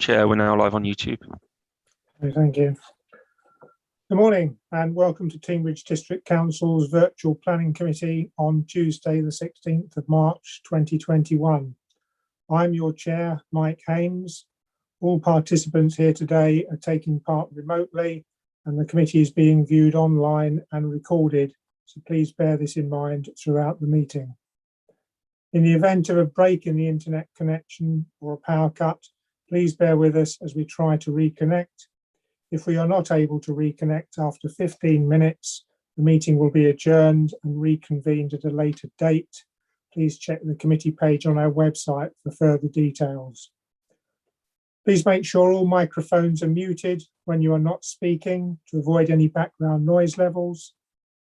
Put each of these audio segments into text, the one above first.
Chair, we're now live on YouTube. Thank you. Good morning and welcome to Teambridge District Council's Virtual Planning Committee on Tuesday the 16th of March 2021. I'm your Chair, Mike Haynes. All participants here today are taking part remotely and the committee is being viewed online and recorded, so please bear this in mind throughout the meeting. In the event of a break in the internet connection or a power cut, please bear with us as we try to reconnect. If we are not able to reconnect after 15 minutes, the meeting will be adjourned and reconvened at a later date. Please check the committee page on our website for further details. Please make sure all microphones are muted when you are not speaking to avoid any background noise levels.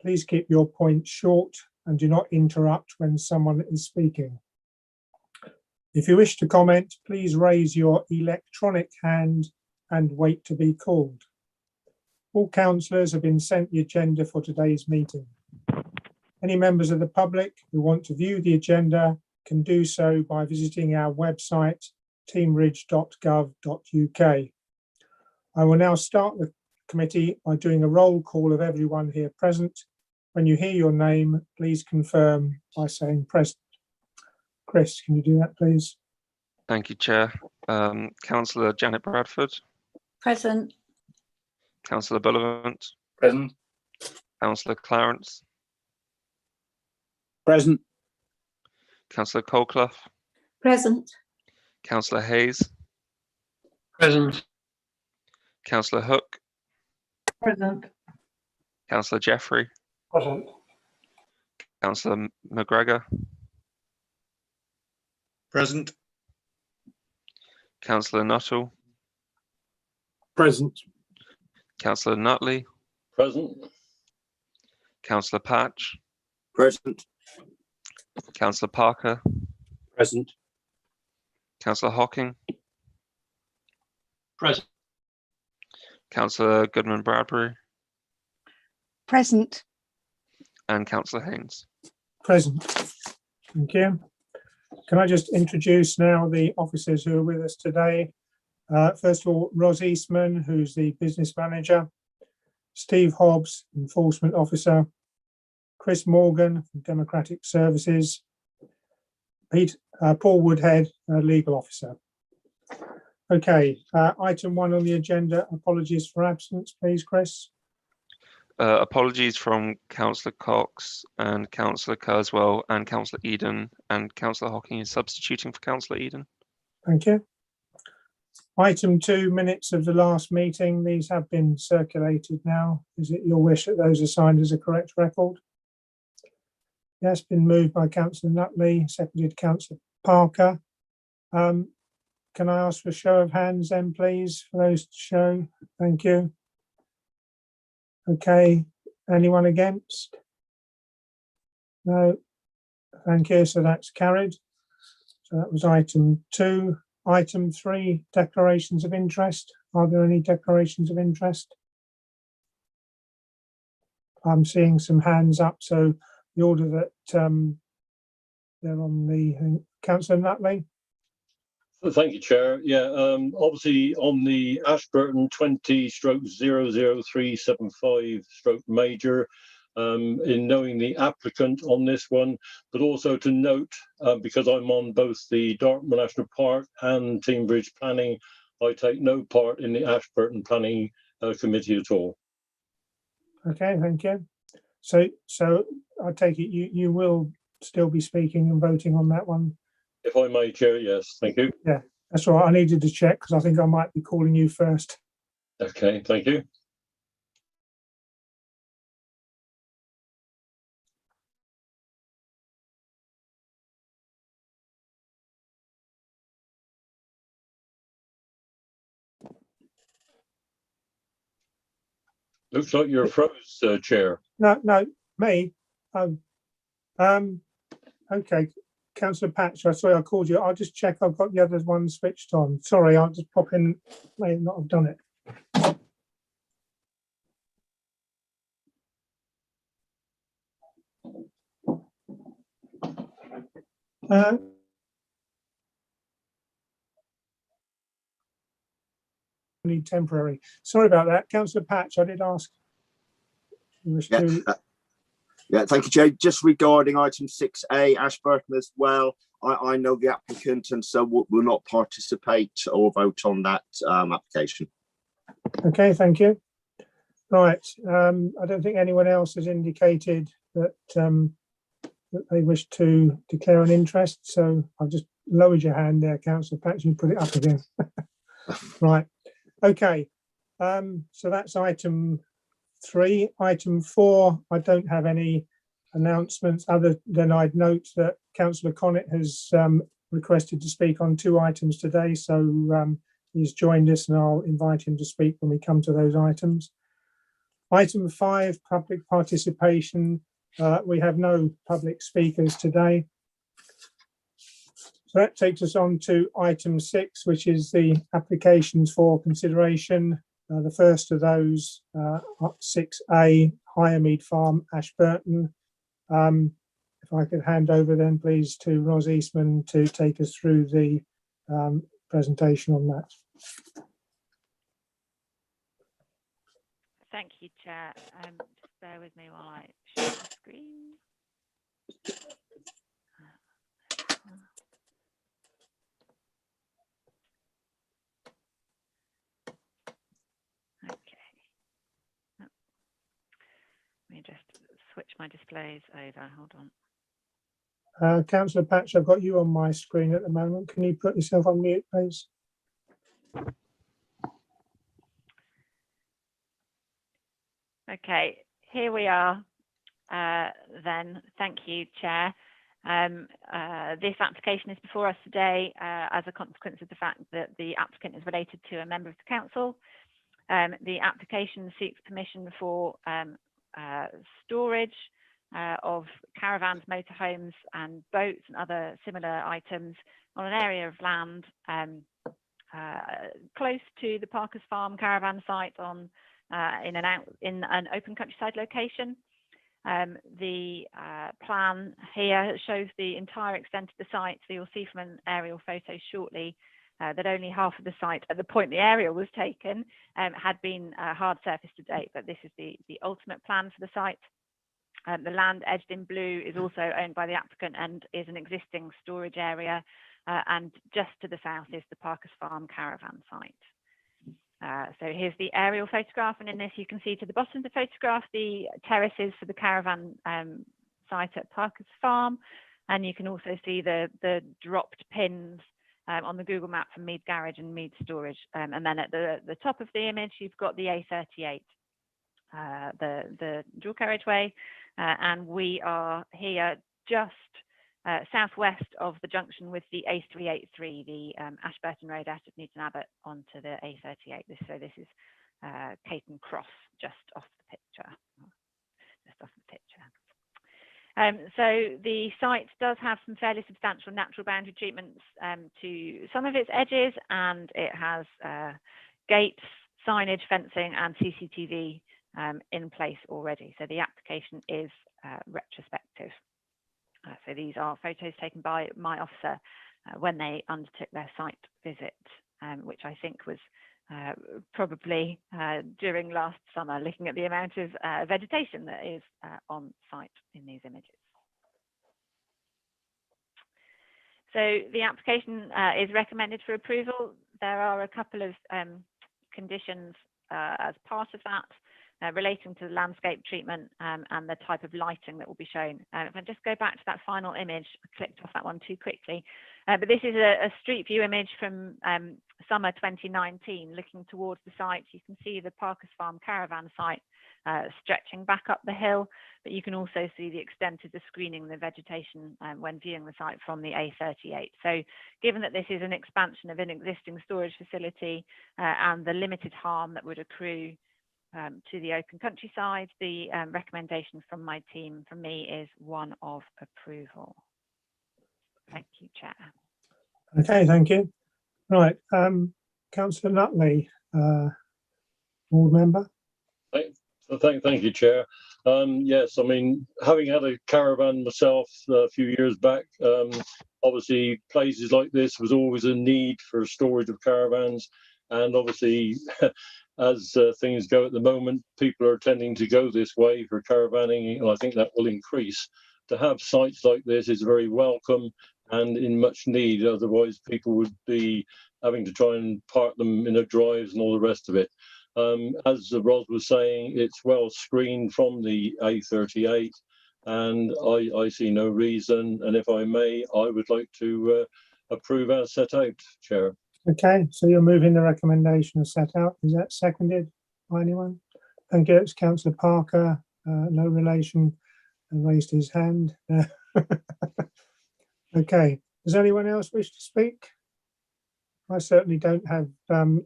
Please keep your points short and do not interrupt when someone is speaking. If you wish to comment, please raise your electronic hand and wait to be called. All councillors have been sent the agenda for today's meeting. Any members of the public who want to view the agenda can do so by visiting our website, teambridge.gov.uk. I will now start the committee by doing a roll call of everyone here present. When you hear your name, please confirm by saying present. Chris, can you do that, please? Thank you, Chair. Councillor Janet Bradford. Present. Councillor Bullivant. Present. Councillor Clarence. Present. Councillor Colclough. Present. Councillor Hayes. Present. Councillor Hook. Present. Councillor Jeffrey. Present. Councillor McGregor. Present. Councillor Nuttall. Present. Councillor Nutley. Present. Councillor Patch. Present. Councillor Parker. Present. Councillor Hocking. Present. Councillor Goodman Bradbury. Present. And Councillor Haynes. Present. Thank you. Can I just introduce now the officers who are with us today? First of all, Ros Eastman, who's the business manager, Steve Hobbs, enforcement officer, Chris Morgan from Democratic Services, Paul Woodhead, legal officer. Okay, item 1 on the agenda, apologies for absence, please, Chris. Apologies from Councillor Cox and Councillor Kurzwell and Councillor Eden, and Councillor Hocking is substituting for Councillor Eden. Thank you. Item 2, minutes of the last meeting. These have been circulated now. Is it your wish that those are signed as a correct record? Yes, been moved by Councillor Nutley, seconded Councillor Parker. Can I ask for a show of hands then, please, for those to show? Thank you. Okay, anyone against? No, thank you, so that's carried. So that was item 2. Item 3, declarations of interest. Are there any declarations of interest? I'm seeing some hands up, so the order that they're on the Councillor Nutley. Thank you, Chair. Yeah, obviously on the Ashburton 20/00375/major, in knowing the applicant on this one, but also to note, because I'm on both the Dartmoor National Park and Teambridge Planning, I take no part in the Ashburton Planning Committee at all. Okay, thank you. So I take it you will still be speaking and voting on that one? If I may, Chair, yes, thank you. Yeah, that's all right. I needed to check because I think I might be calling you first. Okay, thank you. Looks like you're froze, Chair. No, me. Oh, okay. Councillor Patch, sorry I called you. I'll just check I've got the other one switched on. Sorry, I'll just pop in. May not have done it. only temporary. Sorry about that. Councillor Patch, I did ask. You wish to... Yeah, thank you, Chair. Just regarding item 6A, Ashburton as well, I know the applicant and so will not participate or vote on that application. Okay, thank you. Right, I don't think anyone else has indicated that that they wish to declare an interest, so I've just lowered your hand there, Councillor Patch, and put it up again. Right, okay, so that's item 3. Item 4, I don't have any announcements other than I'd note that Councillor Connett has requested to speak on 2 items today, so he's joined us and I'll invite him to speak when we come to those items. Item 5, public participation. We have no public speakers today. So that takes us on to item 6, which is the applications for consideration. The first of those, 6A, Highmead Farm, Ashburton. If I could hand over then please to Ros Eastman to take us through the presentation on that. Thank you, Chair. Just bear with me while I share the screen. Okay. Let me just switch my displays over. Hold on. Councillor Patch, I've got you on my screen at the moment. Can you put yourself on mute, please? Okay, here we are then. Thank you, Chair. This application is before us today as a consequence of the fact that the applicant is related to a member of the council. The application seeks permission for storage of caravans, motorhomes and boats and other similar items on an area of land close to the Parker's Farm caravan site on in an open countryside location. The plan here shows the entire extent of the site, so you'll see from an aerial photo shortly that only half of the site at the point the aerial was taken had been hard surface to date, but this is the ultimate plan for the site. The land edged in blue is also owned by the applicant and is an existing storage area, and just to the south is the Parker's Farm caravan site. So here's the aerial photograph, and in this you can see to the bottom of the photograph the terraces for the caravan site at Parker's Farm, and you can also see the dropped pins on the Google map from Mead Garage and Mead Storage, and then at the top of the image you've got the A38, the dual carriageway, and we are here just southwest of the junction with the A383, the Ashburton Road out of Newton Abbot onto the A38. So this is Caton Cross, just off the picture. So the site does have some fairly substantial natural boundary treatments to some of its edges, and it has gates, signage, fencing and CCTV in place already. So the application is retrospective. So these are photos taken by my officer when they undertook their site visit, which I think was probably during last summer, looking at the amount of vegetation that is on site in these images. So the application is recommended for approval. There are a couple of conditions as part of that, relating to the landscape treatment and the type of lighting that will be shown. If I just go back to that final image, I clicked off that one too quickly, but this is a street view image from summer 2019, looking towards the site. You can see the Parker's Farm caravan site stretching back up the hill, but you can also see the extent of the screening, the vegetation when viewing the site from the A38. So given that this is an expansion of an existing storage facility and the limited harm that would accrue to the open countryside, the recommendation from my team, from me, is one of approval. Thank you, Chair. Okay, thank you. Right, Councillor Nutley, board member. Thank you, Chair. Yes, I mean, having had a caravan myself a few years back, obviously places like this was always a need for storage of caravans. And obviously, as things go at the moment, people are tending to go this way for caravanning, and I think that will increase. To have sites like this is very welcome and in much need. Otherwise, people would be having to try and park them in their drives and all the rest of it. As Ros was saying, it's well screened from the A38, and I see no reason. And if I may, I would like to approve as set out, Chair. Okay, so you're moving the recommendation as set out. Is that seconded by anyone? Thank you. It's Councillor Parker, no relation, and raised his hand. Okay, does anyone else wish to speak? I certainly don't have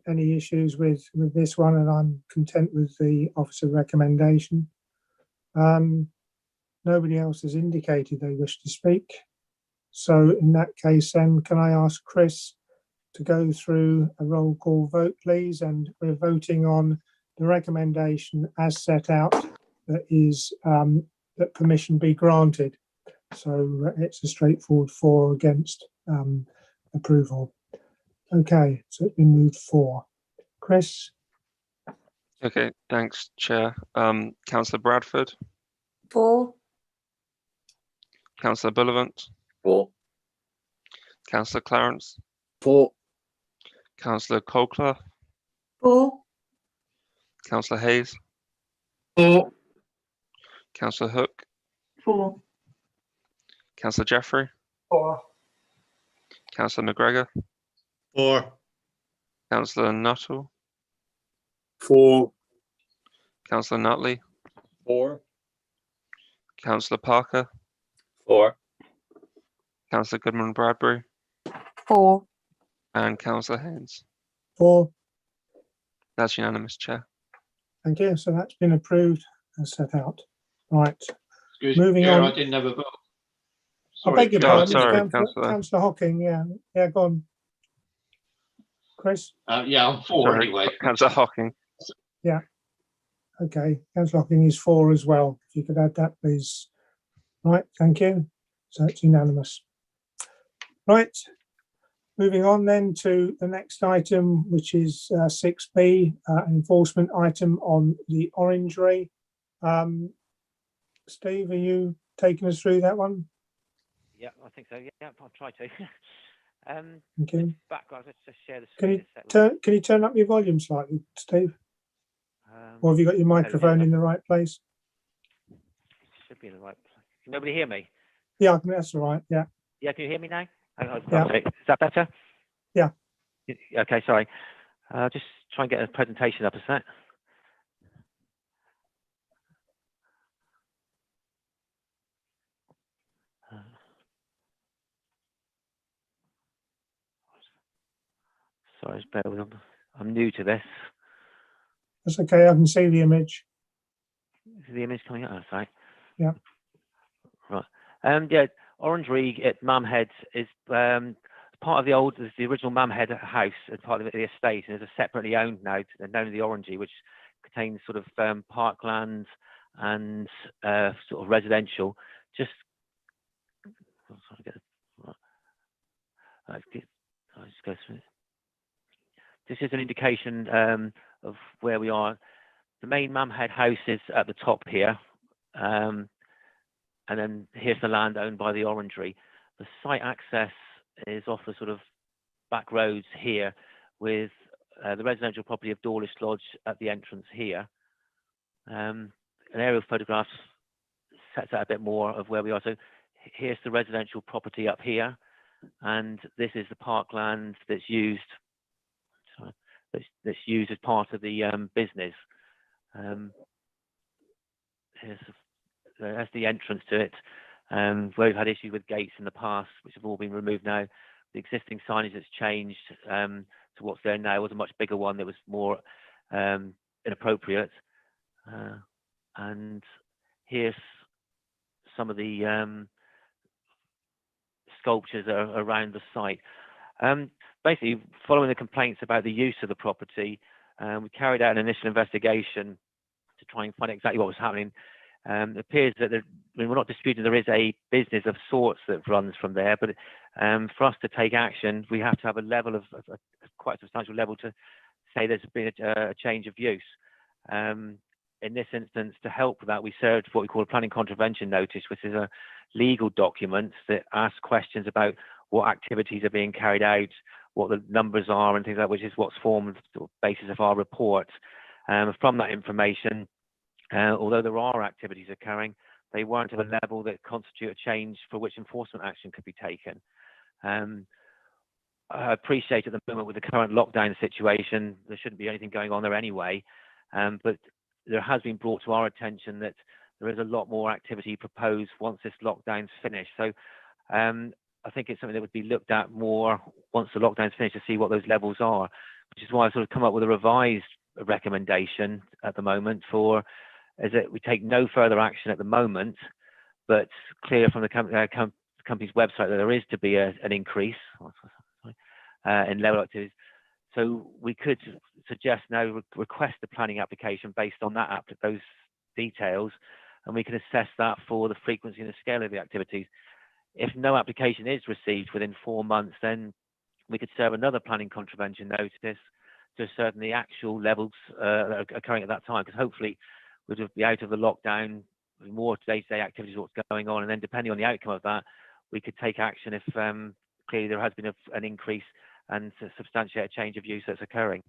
any issues with this one, and I'm content with the officer recommendation. Nobody else has indicated they wish to speak. So in that case, then, can I ask Chris to go through a roll call vote, please? And we're voting on the recommendation as set out, that is that permission be granted. So it's a straightforward for or against approval. Okay, so it's been moved for. Chris? Okay, thanks, Chair. Councillor Bradford, For. Councillor Bullivant, For. Councillor Clarence, For. Councillor Colclough, For. Councillor Hayes, For. Councillor Hook, For. Councillor Jeffrey, For. Councillor McGregor, For. Councillor Nuttall, For. Councillor Nutley, For. Councillor Parker, For. Councillor Goodman Bradbury, For. and Councillor Haynes. For. That's unanimous, Chair. Thank you. So that's been approved as set out. Right. Excuse Moving me, Chair, on. I didn't have a vote. I beg your Oh, pardon, sorry, Councillor Hocking. Yeah, go on. Chris? Yeah, I'm for Sorry, anyway. Councillor Hocking. Okay, Councillor Hocking is for as well. If you could add that, please. Right, thank you. So it's unanimous. Right, moving on then to the next item, which is 6B, an enforcement item on the orangery. Steve, are you taking us through that one? Yeah, I think so. Yeah, I'll try to. Okay. Background, let's just share the Can screen. you turn up your volume slightly, Steve? Or have you got your microphone in the right place? Should be in the right place. Can nobody hear me? Yeah, that's all right. Yeah. Yeah, can you hear me now? Yeah. Is that better? Yeah. Okay, sorry. Just try and get a presentation up a sec. Sorry, just bear with me. I'm new to this. That's okay. I can see the image. Is the image coming up? Oh, sorry. Yeah. Right. Yeah, Orangery at Mumhead is part of the original Mumhead house as part of the estate, and is a separately owned now, known as the Orangery, which contains sort of parklands and sort of residential. Just I'll just go through it. This is an indication of where we are. The main Mumhead house is at the top here, and then here's the land owned by the Orangery. The site access is off the sort of back roads here, with the residential property of Dawlish Lodge at the entrance here. An aerial photograph sets out a bit more of where we are. So here's the residential property up here, and this is the parkland that's used. That's used as part of the business. That's the entrance to it. Where we've had issues with gates in the past, which have all been removed now. The existing signage has changed to what's there now. It was a much bigger one that was more inappropriate. And here's some of the sculptures around the site. Basically, following the complaints about the use of the property, we carried out an initial investigation to try and find exactly what was happening. It appears that we're not disputing there is a business of sorts that runs from there, but for us to take action, we have to have a level of quite a substantial level to say there's been a change of use. In this instance, to help with that, we served what we call a planning contravention notice, which is a legal document that asks questions about what activities are being carried out, what the numbers are and things like that, which is what's formed the basis of our report. From that information, although there are activities occurring, they weren't at a level that constitute a change for which enforcement action could be taken. I appreciate at the moment with the current lockdown situation, there shouldn't be anything going on there anyway, but there has been brought to our attention that there is a lot more activity proposed once this lockdown's finished. So I think it's something that would be looked at more once the lockdown's finished to see what those levels are, which is why I sort of come up with a revised recommendation at the moment is that we take no further action at the moment, but clear from the company's website that there is to be an increase in level activities. So we could suggest now request the planning application based on that those details, and we can assess that for the frequency and the scale of the activities. If no application is received within 4 months, then we could serve another planning contravention notice to ascertain the actual levels that are occurring at that time, because hopefully we'd be out of the lockdown with more day-to-day activities, what's going on, and then depending on the outcome of that, we could take action if clearly there has been an increase and to substantiate a change of use that's occurring.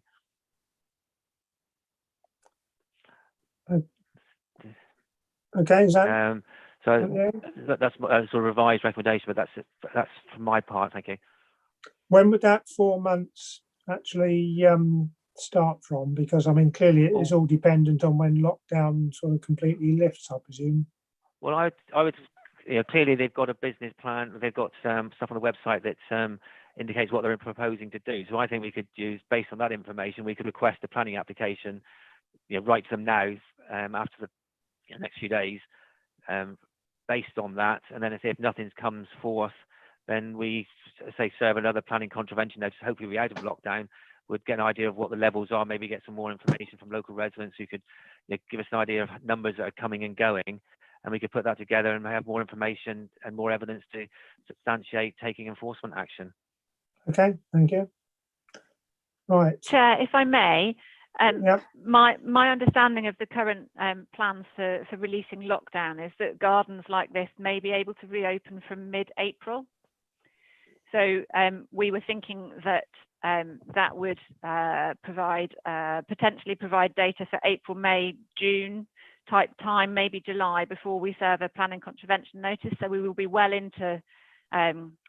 Okay, is that? So that's a sort of revised recommendation, but that's from my part. Thank you. When would that 4 months actually start from? Because I mean, clearly it is all dependent on when lockdown sort of completely lifts, I presume. Well, I would, clearly they've got a business plan. They've got stuff on the website that indicates what they're proposing to do. So I think we could use, based on that information, we could request a planning application, write to them now after the next few days, based on that. And then if nothing comes forth, then we say serve another planning contravention notice. Hopefully we're out of lockdown. We'd get an idea of what the levels are, maybe get some more information from local residents who could give us an idea of numbers that are coming and going. And we could put that together and have more information and more evidence to substantiate taking enforcement action. Okay, thank you. Right. Chair, if I may, Yep. my understanding of the current plans for releasing lockdown is that gardens like this may be able to reopen from mid-April. So we were thinking that that would potentially provide data for April, May, June type time, maybe July, before we serve a planning contravention notice. So we will be well into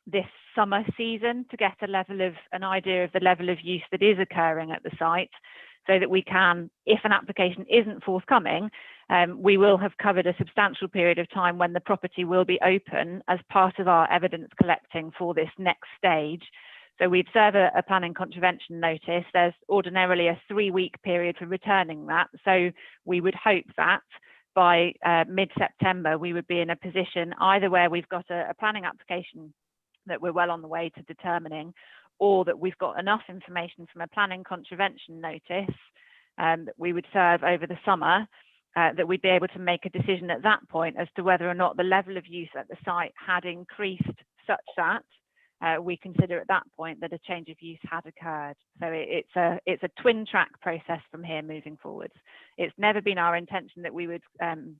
this summer season to get an idea of the level of use that is occurring at the site, so that we can, if an application isn't forthcoming, we will have covered a substantial period of time when the property will be open as part of our evidence collecting for this next stage. So we'd serve a planning contravention notice. There's ordinarily a 3-week period for returning that. So we would hope that by mid-September, we would be in a position either where we've got a planning application that we're well on the way to determining, or that we've got enough information from a planning contravention notice that we would serve over the summer, that we'd be able to make a decision at that point as to whether or not the level of use at the site had increased such that we consider at that point that a change of use had occurred. So it's a twin track process from here moving forwards. It's never been our intention that we would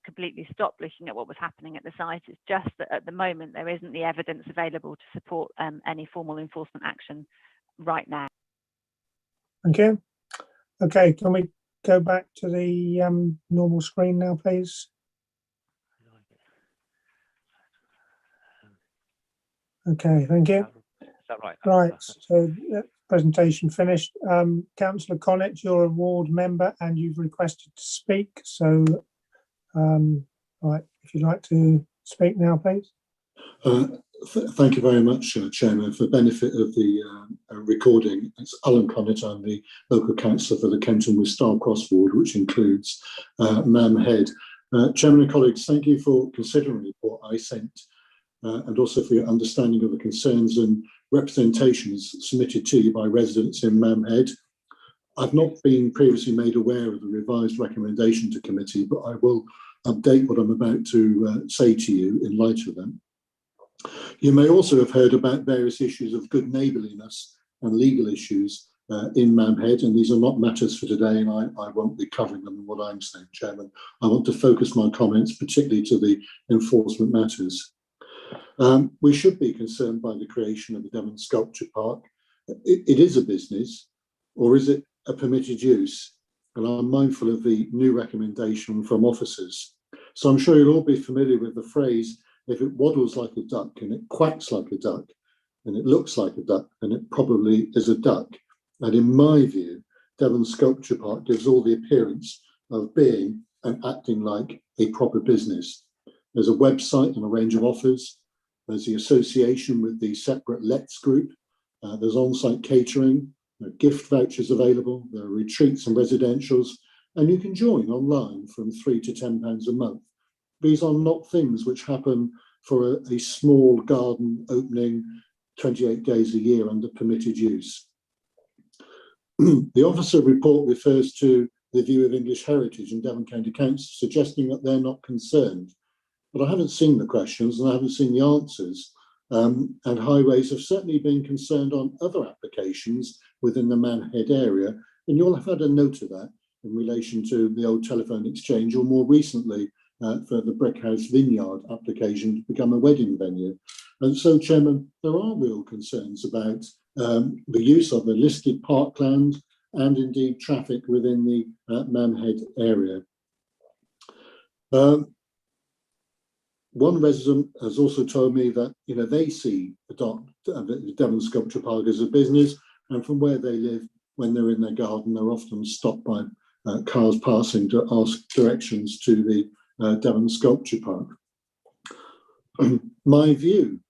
completely stop looking at what was happening at the site. It's just that at the moment there isn't the evidence available to support any formal enforcement action right now. Thank you. Okay, can we go back to the normal screen now, please? Okay, thank you. Is that right? Right, so presentation finished. Councillor Connett, you're a ward member and you've requested to speak. So, right, if you'd like to speak now, please. Thank you very much, Chairman. For the benefit of the recording, it's Alan Connett. I'm the local councillor for the Kenton with Starcross ward, which includes Mam Head. Chairman and colleagues, thank you for considering the report I sent and also for your understanding of the concerns and representations submitted to you by residents in Mam Head. I've not been previously made aware of the revised recommendation to committee, but I will update what I'm about to say to you in light of them. You may also have heard about various issues of good neighbourliness and legal issues in Mamhead, and these are not matters for today, and I won't be covering them in what I'm saying, Chairman. I want to focus my comments particularly to the enforcement matters. We should be concerned by the creation of the Devon Sculpture Park. It is a business, or is it a permitted use? And I'm mindful of the new recommendation from officers. So I'm sure you'll all be familiar with the phrase, if it waddles like a duck and it quacks like a duck and it looks like a duck, then it probably is a duck. And in my view, Devon Sculpture Park gives all the appearance of being and acting like a proper business. There's a website and a range of offers. There's the association with the separate Let's group. There's on-site catering, there are gift vouchers available, there are retreats and residentials, and you can join online from £3 to £10 a month. These are not things which happen for a small garden opening 28 days a year under permitted use. The officer report refers to the view of English Heritage and Devon County Council, suggesting that they're not concerned. But I haven't seen the questions and I haven't seen the answers. And Highways have certainly been concerned on other applications within the Mamhead area. And you'll have had a note of that in relation to the old telephone exchange, or more recently for the Brickhouse Vineyard application to become a wedding venue. And so, Chairman, there are real concerns about the use of the listed parkland and indeed traffic within the Mamhead area. One resident has also told me that they see the Devon Sculpture Park as a business, and from where they live, when they're in their garden, they're often stopped by cars passing to ask directions to the Devon Sculpture Park. My view,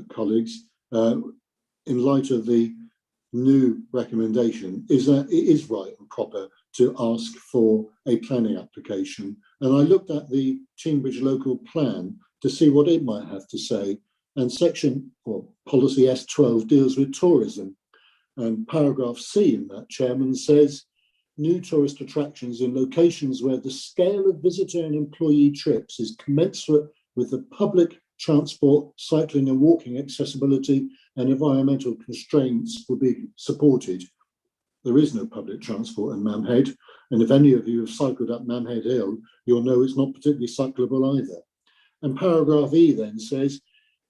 colleagues, in light of the new recommendation, is that it is right and proper to ask for a planning application. And I looked at the Cambridge local plan to see what it might have to say. And section or policy S12 deals with tourism. And paragraph C in that, Chairman, says new tourist attractions in locations where the scale of visitor and employee trips is commensurate with the public transport, cycling and walking accessibility and environmental constraints will be supported. There is no public transport in Mamhead, and if any of you have cycled up Mamhead Hill, you'll know it's not particularly cyclable either. And paragraph E then says,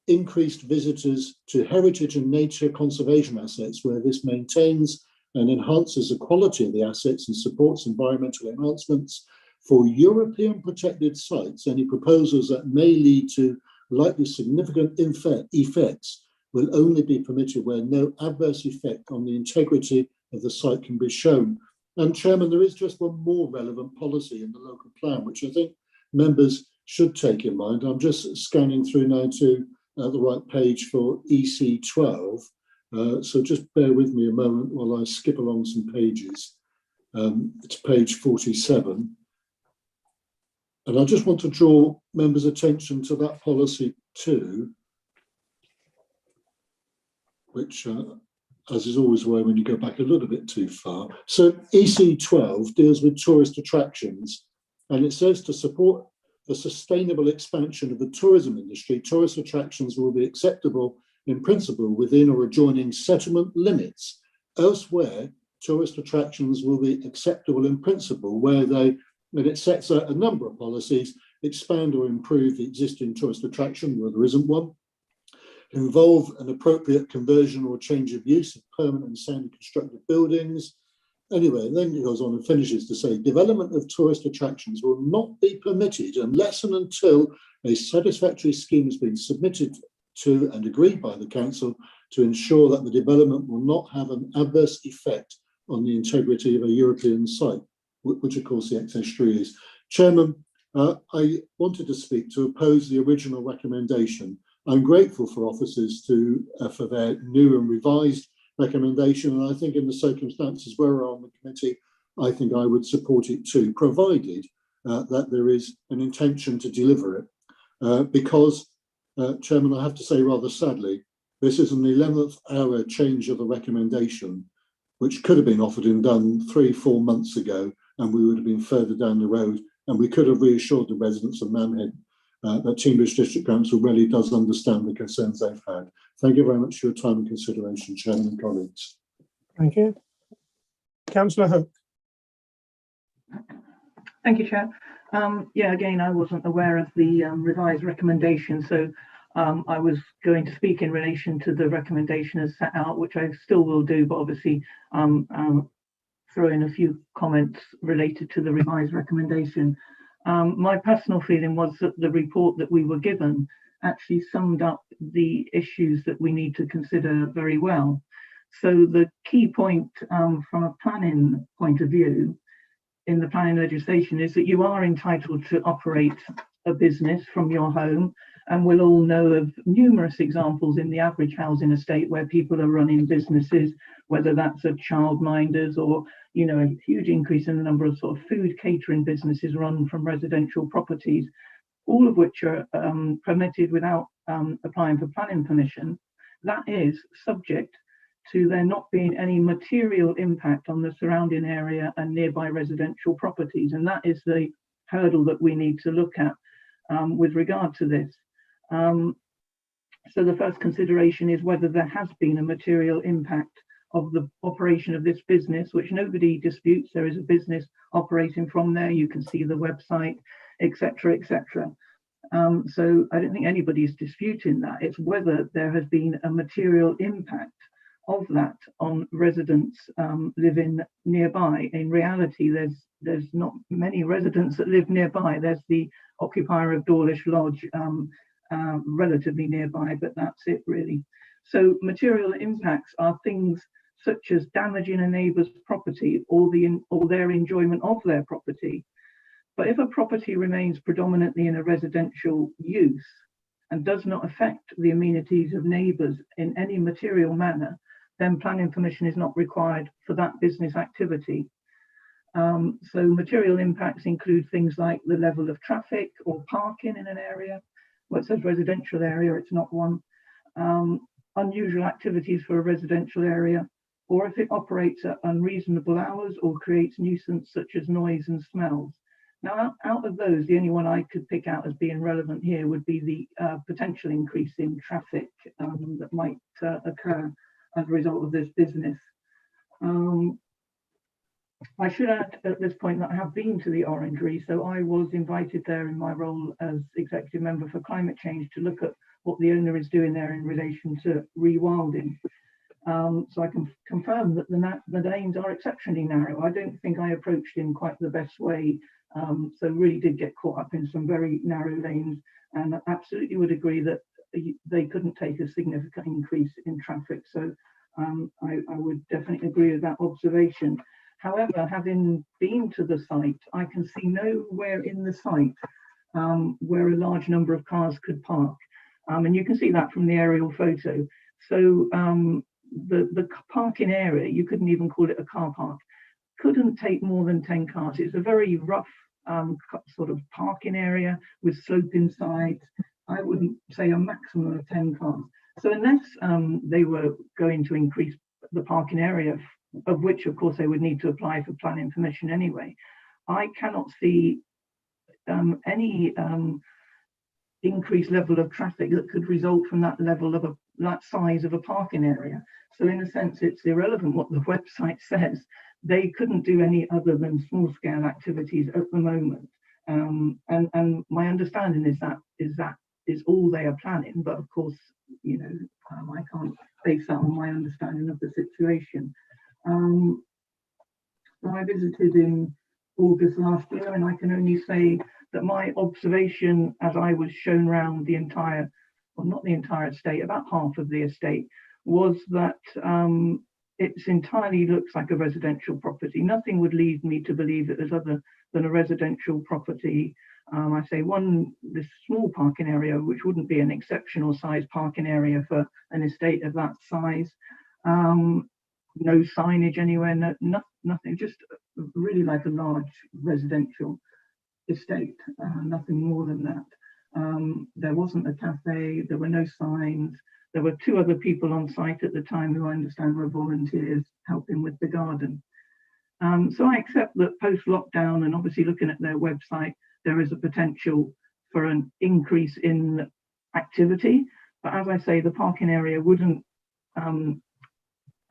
increased visitors to heritage and nature conservation assets where this maintains and enhances the quality of the assets and supports environmental enhancements. For European protected sites, any proposals that may lead to likely significant effects will only be permitted where no adverse effect on the integrity of the site can be shown. And Chairman, there is just one more relevant policy in the local plan, which I think members should take in mind. I'm just scanning through now to the right page for EC12. So just bear with me a moment while I skip along some pages. It's page 47. And I just want to draw members' attention to that policy too, which, as is always the way when you go back a little bit too far. So EC12 deals with tourist attractions, and it says to support the sustainable expansion of the tourism industry, tourist attractions will be acceptable in principle within or adjoining settlement limits. Elsewhere, tourist attractions will be acceptable in principle where and it sets out a number of policies, expand or improve the existing tourist attraction where there isn't one, involve an appropriate conversion or change of use of permanent and sound constructed buildings. Anyway, and then it goes on and finishes to say, development of tourist attractions will not be permitted unless and until a satisfactory scheme has been submitted to and agreed by the council to ensure that the development will not have an adverse effect on the integrity of a European site, which of course the XS3 is. Chairman, I wanted to speak to oppose the original recommendation. I'm grateful for officers for their new and revised recommendation, and I think in the circumstances where we're on the committee, I think I would support it too, provided that there is an intention to deliver it. Because, Chairman, I have to say rather sadly, this is an 11th hour change of the recommendation, which could have been offered and done 3-4 months ago, and we would have been further down the road, and we could have reassured the residents of Mamhead that Cambridge District Council really does understand the concerns they've had. Thank you very much for your time and consideration, Chairman and colleagues. Thank you. Councillor Hook. Thank you, Chair. Yeah, again, I wasn't aware of the revised recommendation, so I was going to speak in relation to the recommendation as set out, which I still will do, but obviously throw in a few comments related to the revised recommendation. My personal feeling was that the report that we were given actually summed up the issues that we need to consider very well. So the key point from a planning point of view in the planning legislation is that you are entitled to operate a business from your home, and we'll all know of numerous examples in the average housing estate where people are running businesses, whether that's a childminders or, you know, a huge increase in the number of sort of food catering businesses run from residential properties, all of which are permitted without applying for planning permission. That is subject to there not being any material impact on the surrounding area and nearby residential properties. And that is the hurdle that we need to look at with regard to this. So the first consideration is whether there has been a material impact of the operation of this business, which nobody disputes. There is a business operating from there. You can see the website, etc., etc. So I don't think anybody's disputing that. It's whether there has been a material impact of that on residents living nearby. In reality, there's not many residents that live nearby. There's the occupier of Dawlish Lodge relatively nearby, but that's it really. So material impacts are things such as damaging a neighbour's property or their enjoyment of their property. But if a property remains predominantly in a residential use and does not affect the amenities of neighbours in any material manner, then planning permission is not required for that business activity. So material impacts include things like the level of traffic or parking in an area. Well, it says residential area, it's not one. Unusual activities for a residential area, or if it operates at unreasonable hours or creates nuisance such as noise and smells. Now, out of those, the only one I could pick out as being relevant here would be the potential increase in traffic that might occur as a result of this business. I should add at this point that I have been to the Orangery, so I was invited there in my role as executive member for climate change to look at what the owner is doing there in relation to rewilding. So I can confirm that the lanes are exceptionally narrow. I don't think I approached in quite the best way, so really did get caught up in some very narrow lanes, and absolutely would agree that they couldn't take a significant increase in traffic. So I would definitely agree with that observation. However, having been to the site, I can see nowhere in the site where a large number of cars could park. And you can see that from the aerial photo. So the parking area, you couldn't even call it a car park, couldn't take more than 10 cars. It's a very rough sort of parking area with sloping sides. I wouldn't say a maximum of 10 cars. So unless they were going to increase the parking area, of which of course they would need to apply for planning permission anyway, I cannot see any increased level of traffic that could result from that level of that size of a parking area. So in a sense, it's irrelevant what the website says. They couldn't do any other than small scale activities at the moment. And my understanding is that is all they are planning. But of course, you know, I can't base that on my understanding of the situation. I visited in August last year, and I can only say that my observation as I was shown around the entire, well, not the entire estate, about half of the estate, was that it entirely looks like a residential property. Nothing would lead me to believe it was other than a residential property. I say this small parking area, which wouldn't be an exceptional size parking area for an estate of that size. No signage anywhere, nothing, just really like a large residential estate, nothing more than that. There wasn't a cafe, there were no signs. There were 2 other people on site at the time who I understand were volunteers helping with the garden. So I accept that post-lockdown, and obviously looking at their website, there is a potential for an increase in activity. But as I say, the parking area wouldn't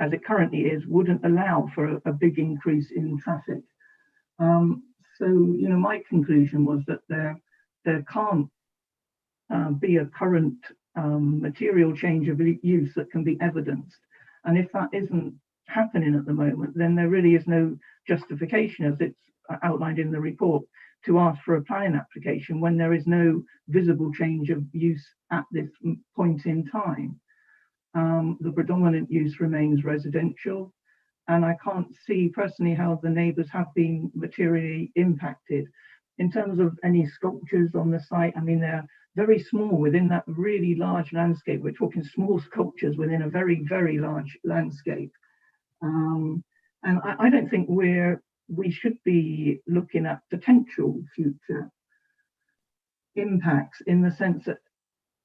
as it currently is, wouldn't allow for a big increase in traffic. So, you know, my conclusion was that there can't be a current material change of use that can be evidenced. And if that isn't happening at the moment, then there really is no justification, as it's outlined in the report, to ask for a planning application when there is no visible change of use at this point in time. The predominant use remains residential, and I can't see personally how the neighbours have been materially impacted. In terms of any sculptures on the site, I mean, they're very small within that really large landscape. We're talking small sculptures within a very, very large landscape. And I don't think we should be looking at potential future impacts, in the sense that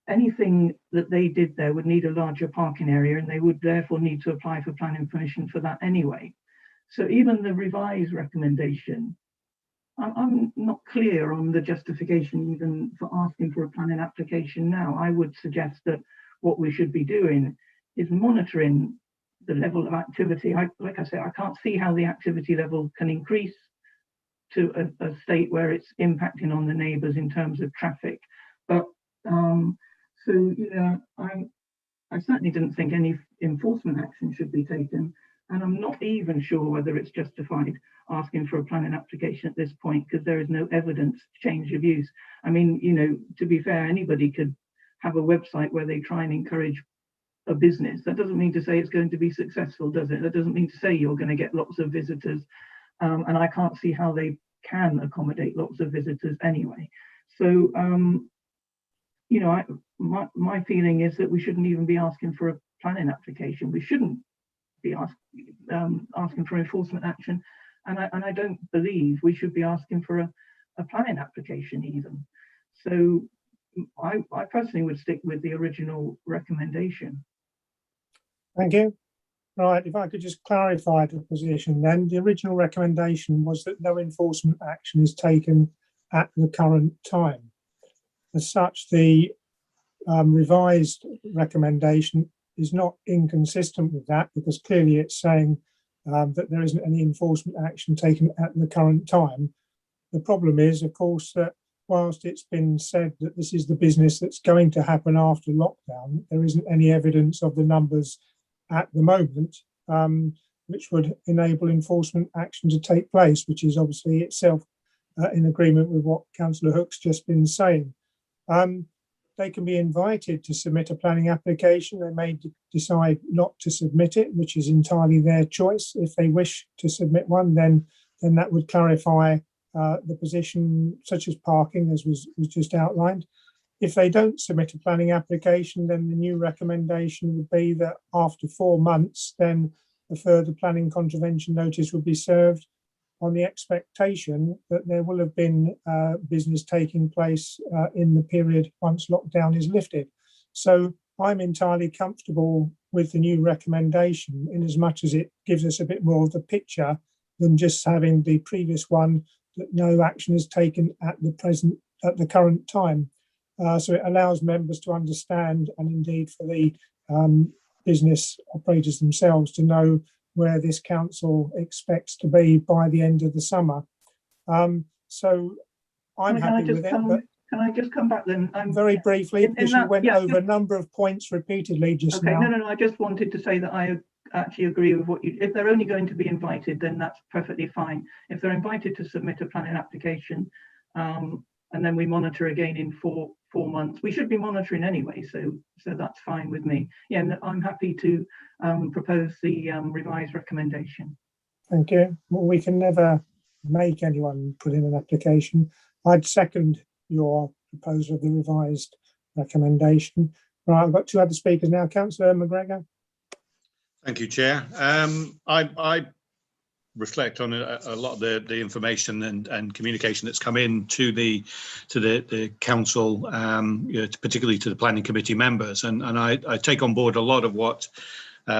anything that they did there would need a larger parking area, and they would therefore need to apply for planning permission for that anyway. So even the revised recommendation, I'm not clear on the justification even for asking for a planning application now. I would suggest that what we should be doing is monitoring the level of activity. Like I say, I can't see how the activity level can increase to a state where it's impacting on the neighbours in terms of traffic. But so, you know, I certainly didn't think any enforcement action should be taken, and I'm not even sure whether it's justified asking for a planning application at this point, because there is no evidence change of use. I mean, you know, to be fair, anybody could have a website where they try and encourage a business. That doesn't mean to say it's going to be successful, does it? That doesn't mean to say you're going to get lots of visitors, and I can't see how they can accommodate lots of visitors anyway. So you know, my feeling is that we shouldn't even be asking for a planning application. We shouldn't be asking for enforcement action, and I don't believe we should be asking for a planning application even. So I personally would stick with the original recommendation. Thank you. Right, if I could just clarify the position then. The original recommendation was that no enforcement action is taken at the current time. As such, the revised recommendation is not inconsistent with that, because clearly it's saying that there isn't any enforcement action taken at the current time. The problem is, of course, that whilst it's been said that this is the business that's going to happen after lockdown, there isn't any evidence of the numbers at the moment, which would enable enforcement action to take place, which is obviously itself in agreement with what Councillor Hook's just been saying. They can be invited to submit a planning application. They may decide not to submit it, which is entirely their choice. If they wish to submit one, then that would clarify the position, such as parking, as was just outlined. If they don't submit a planning application, then the new recommendation would be that after 4 months, then a further planning contravention notice would be served, on the expectation that there will have been business taking place in the period once lockdown is lifted. So I'm entirely comfortable with the new recommendation, in as much as it gives us a bit more of the picture than just having the previous one, that no action is taken at the current time. So it allows members to understand, and indeed for the business operators themselves to know where this council expects to be by the end of the summer. So I'm happy with it. But can I just come back then? Very briefly, because you went over a number of points repeatedly just now. No, I just wanted to say that I actually agree with what you, if they're only going to be invited, then that's perfectly fine. If they're invited to submit a planning application, and then we monitor again in four months, we should be monitoring anyway, so that's fine with me. Yeah, and I'm happy to propose the revised recommendation. Thank you. Well, we can never make anyone put in an application. I'd second your proposal of the revised recommendation. Right, I've got two other speakers now. Councillor McGregor. Thank you, Chair. I reflect on a lot of the information and communication that's come in to the council, particularly to the planning committee members, and I take on board a lot of what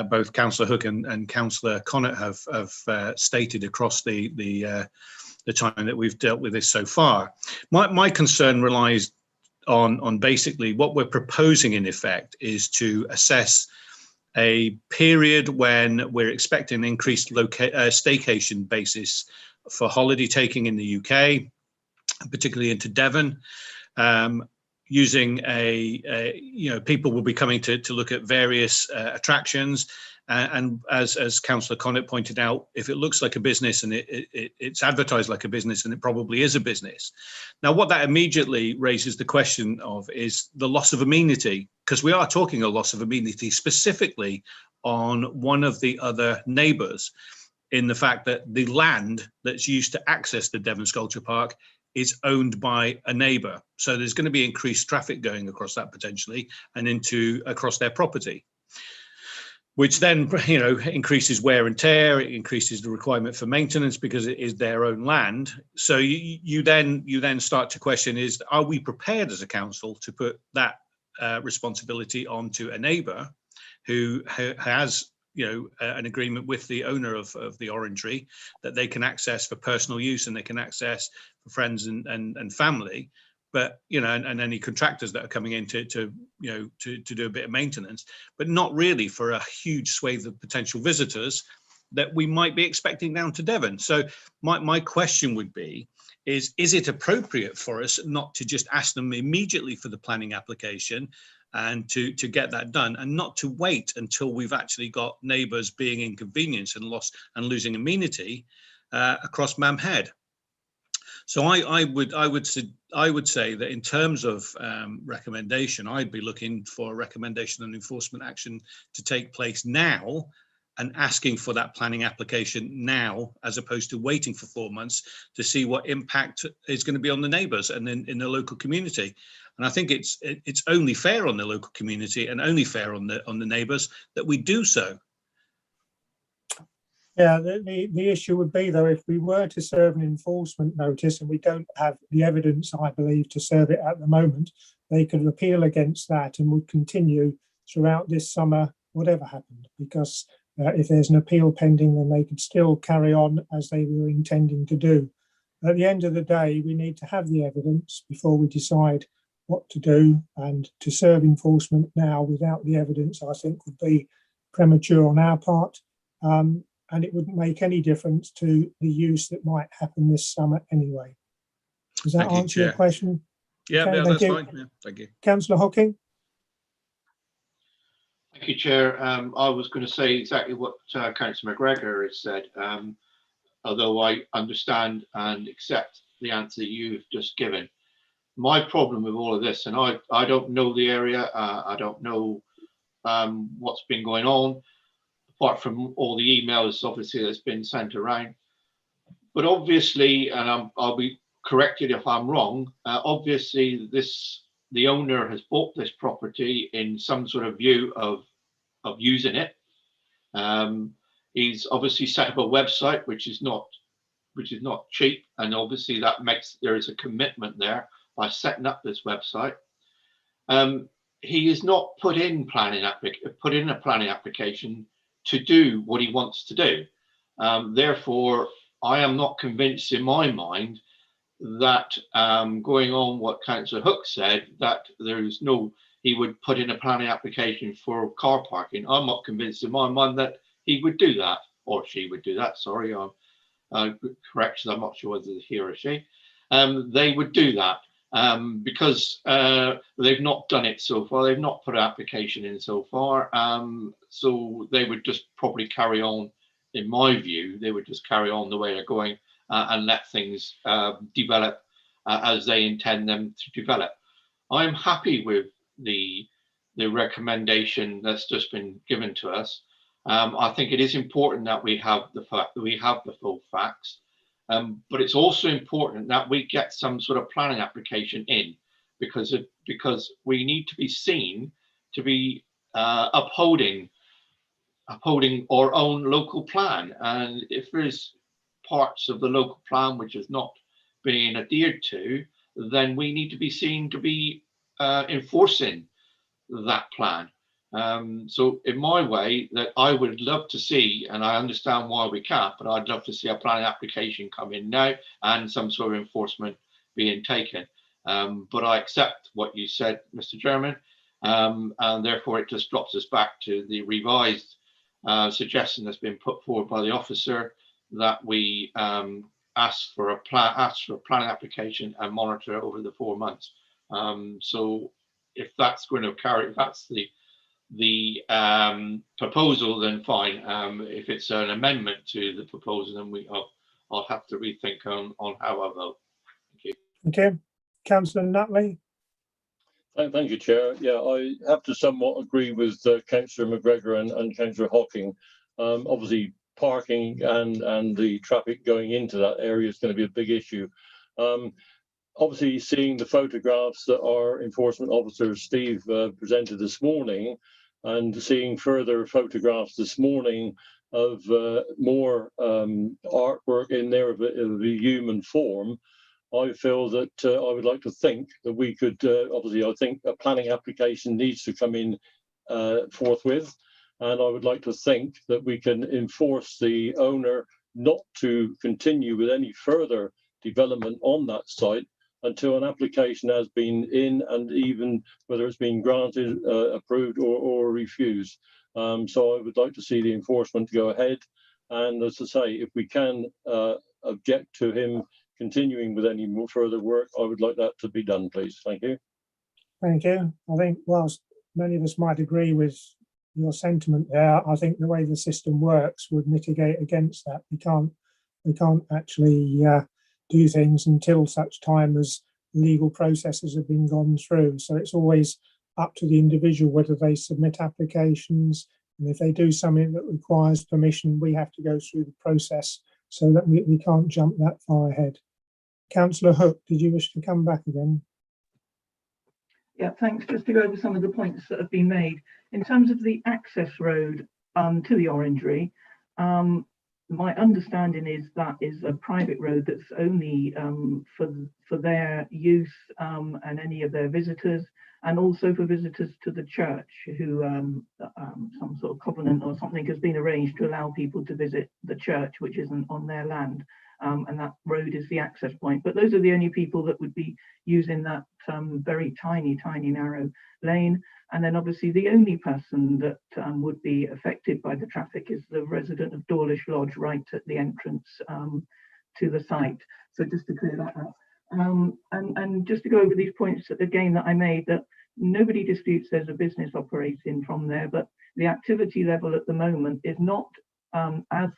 both Councillor Hook and Councillor Connaught have stated across the time that we've dealt with this so far. My concern relies on basically what we're proposing, in effect, is to assess a period when we're expecting an increased staycation basis for holiday taking in the UK, particularly into Devon. Using people will be coming to look at various attractions. And as Councillor Connett pointed out, if it looks like a business and it's advertised like a business, and it probably is a business. Now, what that immediately raises the question of is the loss of amenity, because we are talking a loss of amenity specifically on one of the other neighbours, in the fact that the land that's used to access the Devon Sculpture Park is owned by a neighbour. So there's going to be increased traffic going across that potentially and across their property, which then, increases wear and tear. It increases the requirement for maintenance because it is their own land. So you then start to question are we prepared as a council to put that responsibility onto a neighbour who has an agreement with the owner of the orangery that they can access for personal use and they can access for friends and family, but and any contractors that are coming in to do a bit of maintenance, but not really for a huge swathe of potential visitors that we might be expecting down to Devon. So my question would be, is it appropriate for us not to just ask them immediately for the planning application and to get that done, and not to wait until we've actually got neighbours being inconvenienced and losing amenity across Mam Head? So I would say that in terms of recommendation, I'd be looking for a recommendation and enforcement action to take place now, and asking for that planning application now, as opposed to waiting for 4 months to see what impact is going to be on the neighbours and in the local community. And I think it's only fair on the local community and only fair on the neighbours that we do so. Yeah, the issue would be, though, if we were to serve an enforcement notice, and we don't have the evidence, I believe, to serve it at the moment, they could appeal against that and would continue throughout this summer, whatever happened, because if there's an appeal pending, then they could still carry on as they were intending to do. At the end of the day, we need to have the evidence before we decide what to do, and to serve enforcement now without the evidence, I think, would be premature on our part. And it wouldn't make any difference to the use that might happen this summer anyway. Does that answer your question? Yeah, Okay, that's fine. Yeah, thank you. Councillor Hocking? Thank you, Chair. I was going to say exactly what Councillor McGregor has said, although I understand and accept the answer you've just given. My problem with all of this, and I don't know the area, I don't know what's been going on, apart from all the emails, obviously, that's been sent around. But obviously, and I'll be corrected if I'm wrong, obviously the owner has bought this property in some sort of view of using it. He's obviously set up a website, which is not cheap, and obviously there is a commitment there by setting up this website. He has not put in a planning application to do what he wants to do. Therefore, I am not convinced in my mind that going on what Councillor Hook said, that he would put in a planning application for car parking. I'm not convinced in my mind that he would do that, or she would do that. Sorry, correction, I'm not sure whether it's he or she. They would do that because they've not done it so far. They've not put an application in so far. So they would just probably carry on, in my view, they would just carry on the way they're going and let things develop as they intend them to develop. I'm happy with the recommendation that's just been given to us. I think it is important that we have the full facts, but it's also important that we get some sort of planning application in, because we need to be seen to be upholding our own local plan. And if there's parts of the local plan which is not being adhered to, then we need to be seen to be enforcing that plan. So in my way, that I would love to see, and I understand why we can't, but I'd love to see a planning application come in now and some sort of enforcement being taken. But I accept what you said, Mr. Chairman, and therefore it just drops us back to the revised suggestion that's been put forward by the officer, that we ask for a planning application and monitor it over the 4 months. So if that's going to carry, if that's the proposal, then fine. If it's an amendment to the proposal, then I'll have to rethink on how I vote. Thank you. Okay, Councillor Nutley. Thank you, Chair. Yeah, I have to somewhat agree with Councillor McGregor and Councillor Hocking. Obviously, parking and the traffic going into that area is going to be a big issue. Obviously, seeing the photographs that our enforcement officer Steve presented this morning, and seeing further photographs this morning of more artwork in there of a human form, I feel that I would like to think that we could, obviously, I think a planning application needs to come in forthwith. And I would like to think that we can enforce the owner not to continue with any further development on that site until an application has been in, and even whether it's been granted, approved or refused. So I would like to see the enforcement go ahead. And as I say, if we can object to him continuing with any more further work, I would like that to be done, please. Thank you. Thank you. I think whilst many of us might agree with your sentiment there, I think the way the system works would mitigate against that. We can't actually do things until such time as legal processes have been gone through. So it's always up to the individual whether they submit applications, and if they do something that requires permission, we have to go through the process, so that we can't jump that far ahead. Councillor Hook, did you wish to come back again? Yeah, thanks. Just to go over some of the points that have been made. In terms of the access road to the Orangery, my understanding is that is a private road that's only for their use and any of their visitors, and also for visitors to the church who some sort of covenant or something has been arranged to allow people to visit the church, which isn't on their land. And that road is the access point. But those are the only people that would be using that very tiny narrow lane. And then obviously the only person that would be affected by the traffic is the resident of Dawlish Lodge, right at the entrance to the site. So just to clear that up. And just to go over these points again that I made, that nobody disputes there's a business operating from there, but the activity level at the moment is not as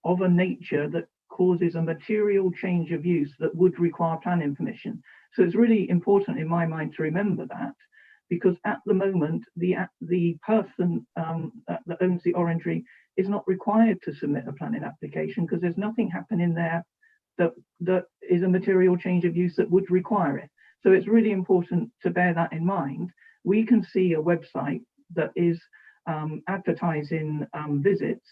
of a nature that causes a material change of use that would require planning permission. So it's really important in my mind to remember that, because at the moment the person that owns the Orangery is not required to submit a planning application, because there's nothing happening there that is a material change of use that would require it. So it's really important to bear that in mind. We can see a website that is advertising visits,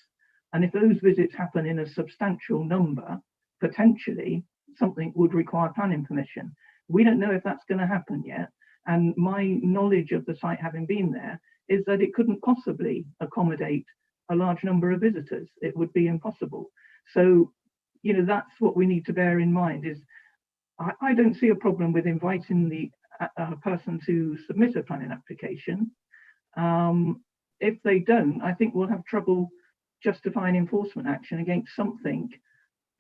and if those visits happen in a substantial number, potentially something would require planning permission. We don't know if that's going to happen yet. And my knowledge of the site, having been there, is that it couldn't possibly accommodate a large number of visitors. It would be impossible. So, you know, that's what we need to bear in mind. Is I don't see a problem with inviting the person to submit a planning application. If they don't, I think we'll have trouble justifying enforcement action against something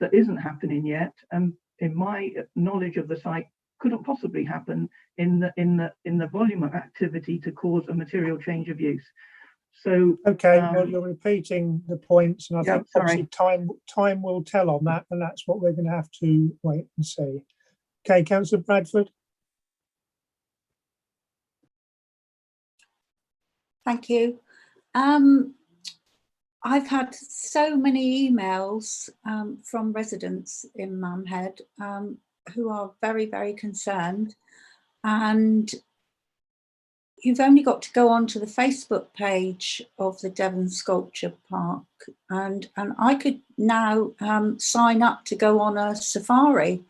that isn't happening yet. And in my knowledge of the site, couldn't possibly happen in the volume of activity to cause a material change of use. So okay, well, you're repeating the points, and I think obviously time will tell on that, and that's what we're going to have to wait and see. Okay, Councillor Bradford. Thank you. I've had so many emails from residents in Mamhead who are very, very concerned, and you've only got to go onto the Facebook page of the Devon Sculpture Park, and I could now sign up to go on a safari.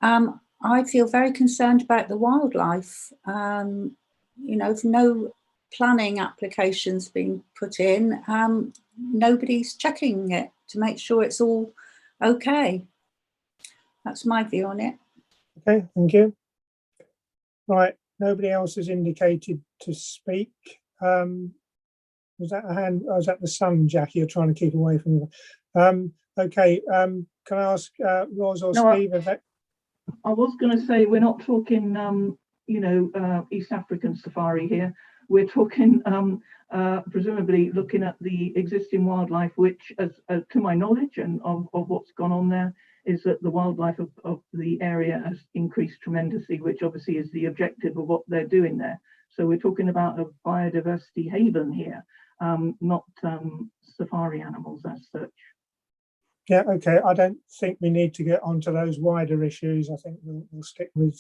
I feel very concerned about the wildlife. You know, if no planning applications being put in, nobody's checking it to make sure it's all okay. That's my view on it. Okay, thank you. Right, Nobody else has indicated to speak. Was that a hand? Oh, was that the sun, Jackie? You're trying to keep away from you. Okay. Can I ask Roz or No, Steve? I was going to say we're not talking, you know, East African safari here. We're talking, presumably looking at the existing wildlife, which, as to my knowledge and of what's gone on there, is that the wildlife of the area has increased tremendously, which obviously is the objective of what they're doing there. So we're talking about a biodiversity haven here, not safari animals as such. Yeah, okay. I don't think we need to get onto those wider issues. I think we'll stick with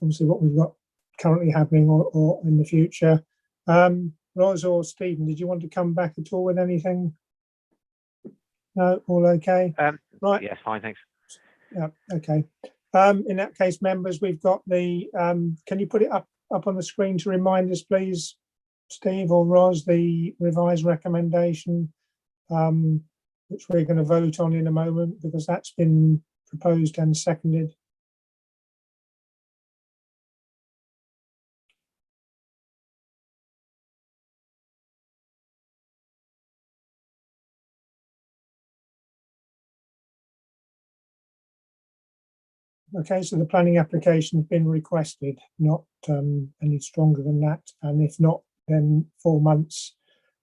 obviously what we've got currently happening or in the future. Roz or Stephen, did you want to come back at all with anything? No, all okay? Right. Yes, fine, thanks. Yeah, okay. In that case, members, we've got the, can you put it up on the screen to remind us, please, Steve or Roz, the revised recommendation, which we're going to vote on in a moment, because that's been proposed and seconded. Okay, so the planning application has been requested, not any stronger than that. And if not, then 4 months,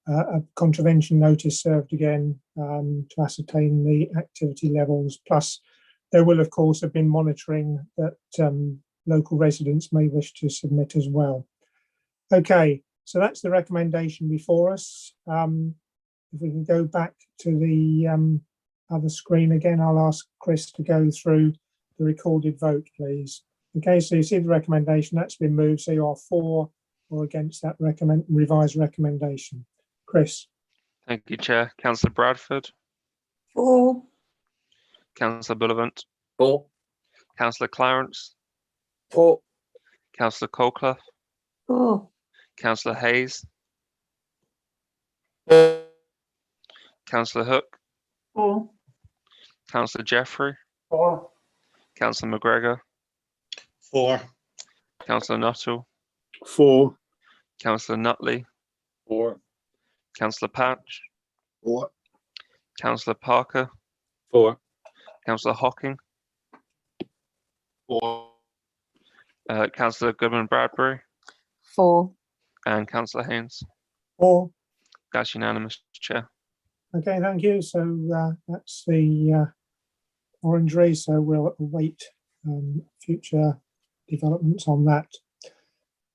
a contravention notice served again to ascertain the activity levels. Plus, there will, of course, have been monitoring that local residents may wish to submit as well. Okay, so that's the recommendation before us. If we can go back to the other screen again, I'll ask Chris to go through the recorded vote, please. Okay, so you see the recommendation that's been moved. So you are for or against that revised recommendation. Chris. Thank you, Chair. Councillor Bradford. For. Councillor Bullivant. For. Councillor Clarence. For. Councillor Colclough. For. Councillor Hayes. Councillor Hook. For. Councillor Jeffrey. For. Councillor McGregor. For. Councillor Nuttall. For. Councillor Nutley. For. Councillor Patch. For. Councillor Parker. For. Councillor Hocking. For. Councillor Goodman Bradbury. For. And Councillor Haynes. For. That's unanimous, Chair. Okay, thank you. So that's the orangery. So we'll await future developments on that.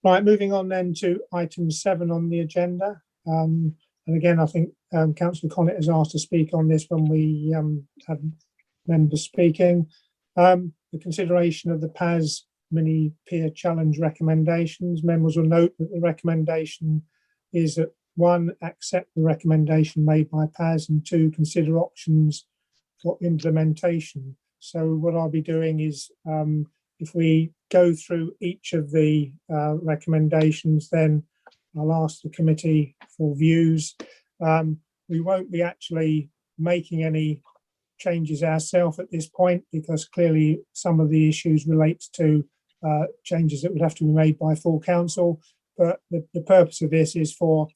Right, moving on then to item 7 on the agenda. And again, I think Councillor Connett has asked to speak on this when we had members speaking. The consideration of the PAS mini peer challenge recommendations. Members will note that the recommendation is that 1, accept the recommendation made by PAS, and 2, consider options for implementation. So what I'll be doing is if we go through each of the recommendations, then I'll ask the committee for views. We won't be actually making any changes ourselves at this point, because clearly some of the issues relate to changes that would have to be made by full council. But the purpose of this is for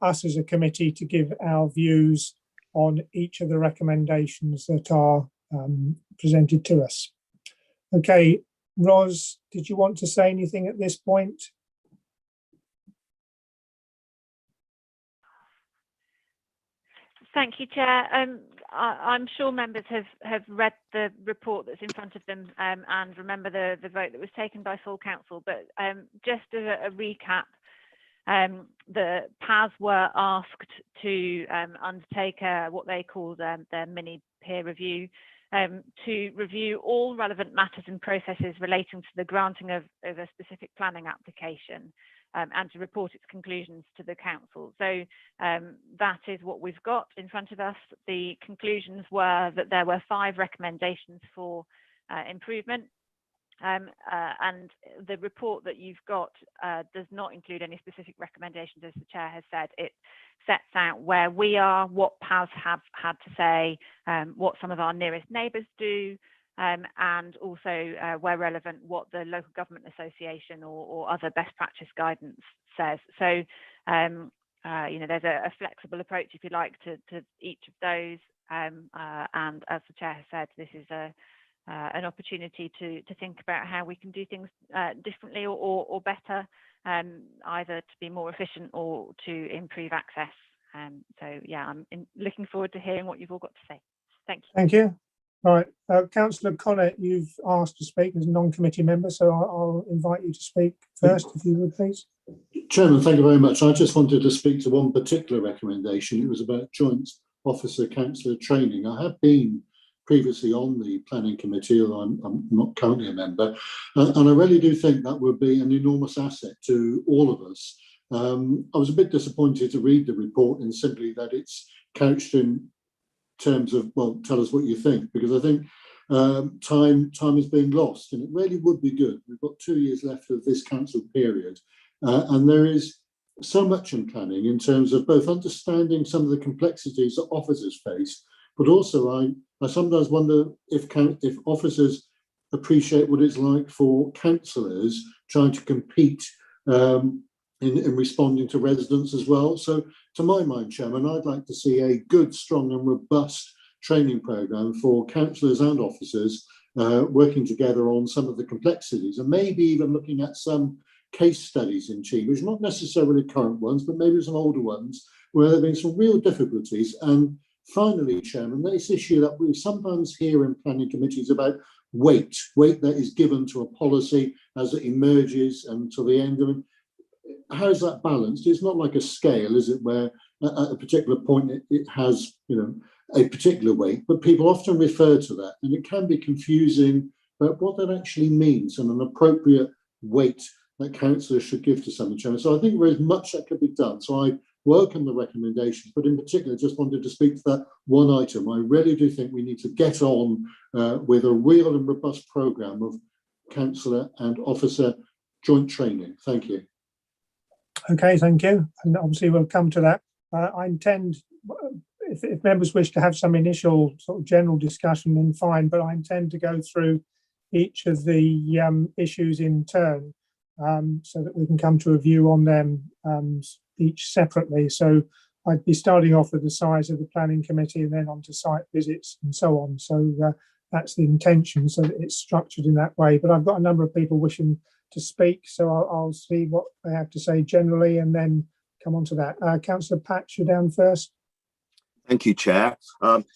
us as a committee to give our views on each of the recommendations that are presented to us. Okay, Roz, did you want to say anything at this point? Thank you, Chair. I'm sure members have read the report that's in front of them and remember the vote that was taken by full council. But just as a recap, the PAS were asked to undertake what they called their mini peer review to review all relevant matters and processes relating to the granting of a specific planning application and to report its conclusions to the council. So that is what we've got in front of us. The conclusions were that there were 5 recommendations for improvement. And the report that you've got does not include any specific recommendations, as the Chair has said. It sets out where we are, what PAS have had to say, what some of our nearest neighbours do, and also, where relevant, what the local government association or other best practice guidance says. So, there's a flexible approach, if you like, to each of those. And as the chair has said, this is an opportunity to think about how we can do things differently or better, either to be more efficient or to improve access. So yeah, I'm looking forward to hearing what you've all got to say. Thank you. Thank you. Right, Councillor Connett, you've asked to speak as a non-committee member, so I'll invite you to speak first, if you would, please. Chairman, thank you very much. I just wanted to speak to one particular recommendation. It was about joint officer councillor training. I have been previously on the planning committee, although I'm not currently a member, and I really do think that would be an enormous asset to all of us. I was a bit disappointed to read the report in simply that it's couched in terms of, well, tell us what you think, because I think time is being lost, and it really would be good. We've got 2 years left of this council period, and there is so much in planning in terms of both understanding some of the complexities that officers face, but also I sometimes wonder if officers appreciate what it's like for councillors trying to compete in responding to residents as well. So to my mind, Chairman, I'd like to see a good, strong and robust training programme for councillors and officers working together on some of the complexities, and maybe even looking at some case studies in Cambridge, not necessarily current ones, but maybe some older ones, where there have been some real difficulties. And finally, Chairman, this issue that we sometimes hear in planning committees about weight that is given to a policy as it emerges until the end of it. How is that balanced? It's not like a scale, is it, where at a particular point it has, a particular weight, but people often refer to that, and it can be confusing about what that actually means and an appropriate weight that councillors should give to something, Chairman. So I think there is much that could be done. So I welcome the recommendations, but in particular, just wanted to speak to that one item. I really do think we need to get on with a real and robust programme of councillor and officer joint training. Thank you. Okay, thank you. And obviously we'll come to that. I intend, if members wish to have some initial sort of general discussion, then fine, but I intend to go through each of the issues in turn so that we can come to a view on them each separately. So I'd be starting off with the size of the planning committee and then on to site visits and so on. So that's the intention, so that it's structured in that way. But I've got a number of people wishing to speak, so I'll see what they have to say generally and then come on to that. Councillor Patch, you're down first. Thank you, Chair.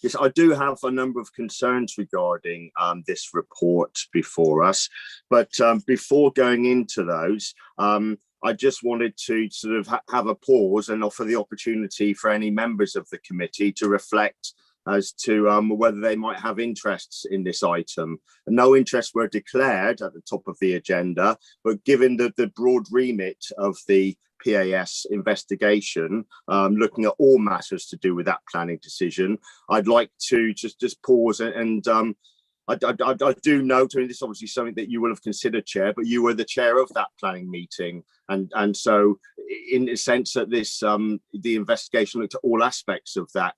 Yes, I do have a number of concerns regarding this report before us, but before going into those, I just wanted to sort of have a pause and offer the opportunity for any members of the committee to reflect as to whether they might have interests in this item. No interests were declared at the top of the agenda, but given the broad remit of the PAS investigation, looking at all matters to do with that planning decision, I'd like to just pause and I do note, I mean, this is obviously something that you will have considered, Chair, but you were the chair of that planning meeting, and so in the sense that this the investigation looked at all aspects of that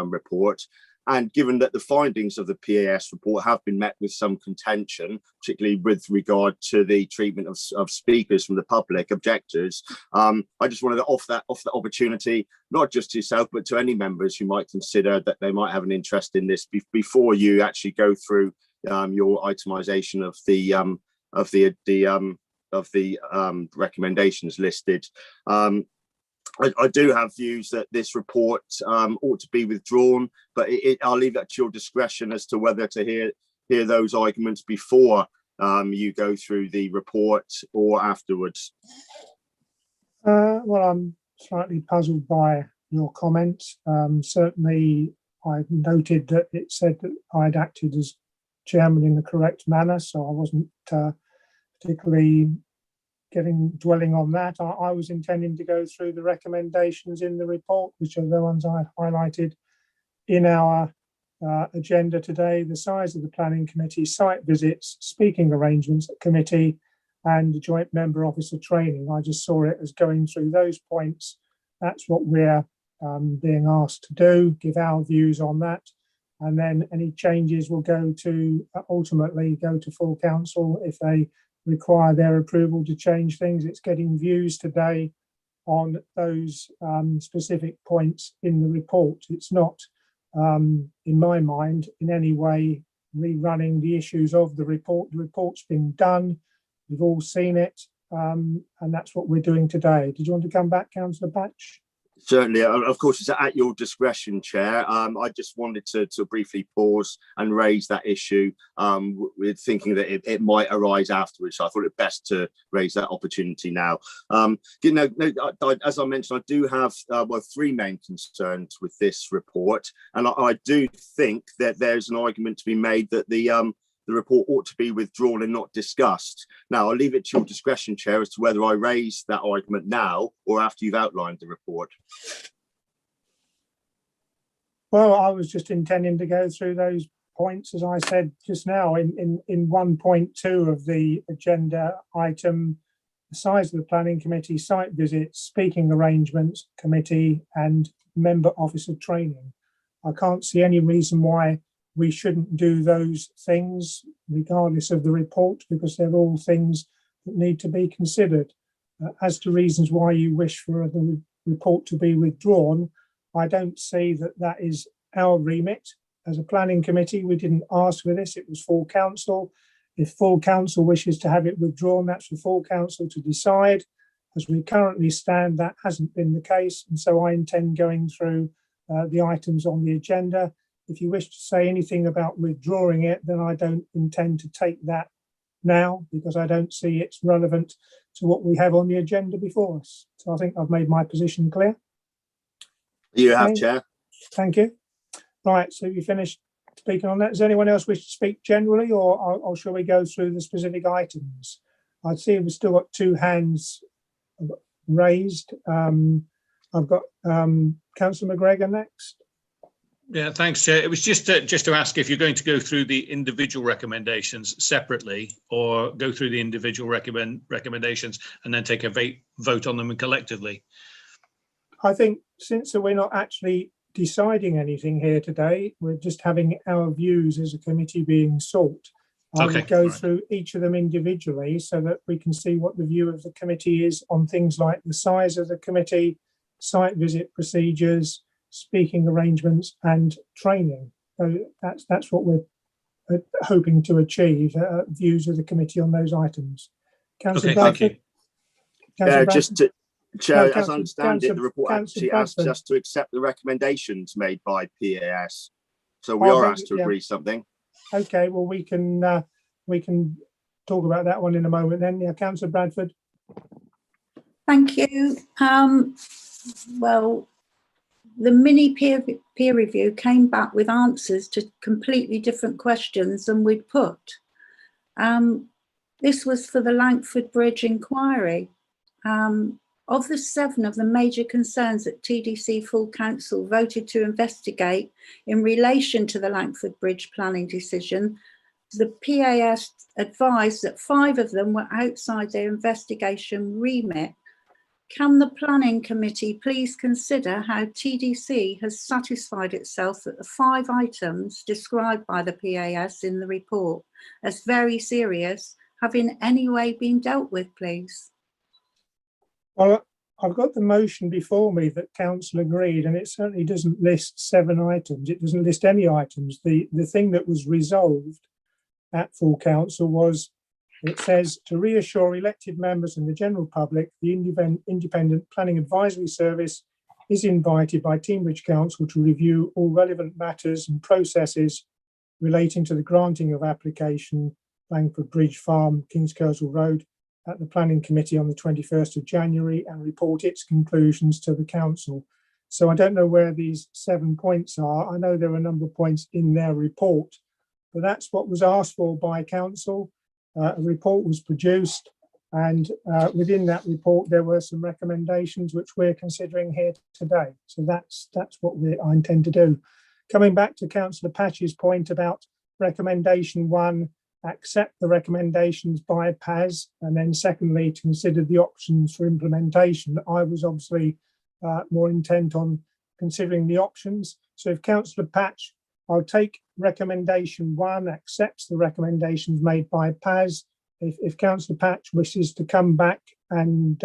report. And given that the findings of the PAS report have been met with some contention, particularly with regard to the treatment of speakers from the public, objectors, I just wanted to offer that opportunity, not just to yourself, but to any members who might consider that they might have an interest in this before you actually go through your itemization of the recommendations listed. I do have views that this report ought to be withdrawn, but I'll leave that to your discretion as to whether to hear those arguments before you go through the report or afterwards. Well, I'm slightly puzzled by your comments. Certainly, I've noted that it said that I'd acted as chairman in the correct manner, so I wasn't particularly dwelling on that. I was intending to go through the recommendations in the report, which are the ones I highlighted in our agenda today: the size of the planning committee, site visits, speaking arrangements at committee, and the joint member officer training. I just saw it as going through those points. That's what we're being asked to do, give our views on that. and then any changes will go to ultimately go to full council if they require their approval to change things. It's getting views today on those specific points in the report. It's not, in my mind, in any way rerunning the issues of the report. The report's been done. We've all seen it, and that's what we're doing today. Did you want to come back, Councillor Patch? Certainly, of course, it's at your discretion, Chair. I just wanted to briefly pause and raise that issue with thinking that it might arise afterwards. So I thought it best to raise that opportunity now. As I mentioned, I do have three main concerns with this report, and I do think that there's an argument to be made that the report ought to be withdrawn and not discussed. Now, I'll leave it to your discretion, Chair, as to whether I raise that argument now or after you've outlined the report. Well, I was just intending to go through those points, as I said just now, in 1.2 of the agenda item, the size of the planning committee, site visits, speaking arrangements committee, and member officer training. I can't see any reason why we shouldn't do those things regardless of the report, because they're all things that need to be considered. As to reasons why you wish for the report to be withdrawn, I don't see that that is our remit. As a planning committee, we didn't ask for this, it was full council. If full council wishes to have it withdrawn, that's for full council to decide. As we currently stand, that hasn't been the case, and so I intend going through the items on the agenda. If you wish to say anything about withdrawing it, then I don't intend to take that now, because I don't see it's relevant to what we have on the agenda before us. So I think I've made my position clear. You have, Chair. Thank you. Right, so you finished speaking on that. Does anyone else wish to speak generally, or shall we go through the specific items? I see we've still got two hands raised. I've got Councillor McGregor next. Yeah, thanks, Chair. It was just to ask if you're going to go through the individual recommendations separately, or go through the individual recommendations and then take a vote on them collectively. I think since we're not actually deciding anything here today, we're just having our views as a committee being sought. I would go through each of them individually so that we can see what the view of the committee is on things like the size of the committee, site visit procedures, speaking arrangements, and training. So that's what we're hoping to achieve, views of the committee on those items. Councillor Bradford. Chair, as I understand it, the report actually asks us to accept the recommendations made by PAS. So we are asked to agree something. Okay, well, we can talk about that one in a moment then. Yeah, Councillor Bradford. Thank you. Well, the mini peer review came back with answers to completely different questions than we'd put. This was for the Langford Bridge inquiry. Of the 7 of the major concerns that TDC Full Council voted to investigate in relation to the Langford Bridge planning decision, the PAS advised that 5 of them were outside their investigation remit. Can the planning committee please consider how TDC has satisfied itself that the 5 items described by the PAS in the report as very serious have in any way been dealt with, please? Well, I've got the motion before me that council agreed, and it certainly doesn't list 7 items. It doesn't list any items. The thing that was resolved at full council was, it says, to reassure elected members and the general public, the Independent Planning Advisory Service is invited by Teambridge Council to review all relevant matters and processes relating to the granting of application Langford Bridge Farm, Kings Kersal Road, at the Planning Committee on the 21st of January and report its conclusions to the Council. So I don't know where these 7 points are. I know there are a number of points in their report, but that's what was asked for by Council. A report was produced, and within that report there were some recommendations which we're considering here today. So that's what I intend to do. Coming back to Councillor Patch's point about recommendation 1, accept the recommendations by PAS, and then secondly, to consider the options for implementation. I was obviously more intent on considering the options. So if Councillor Patch I'll take recommendation 1, accepts the recommendations made by PAS. If Councillor Patch wishes to come back and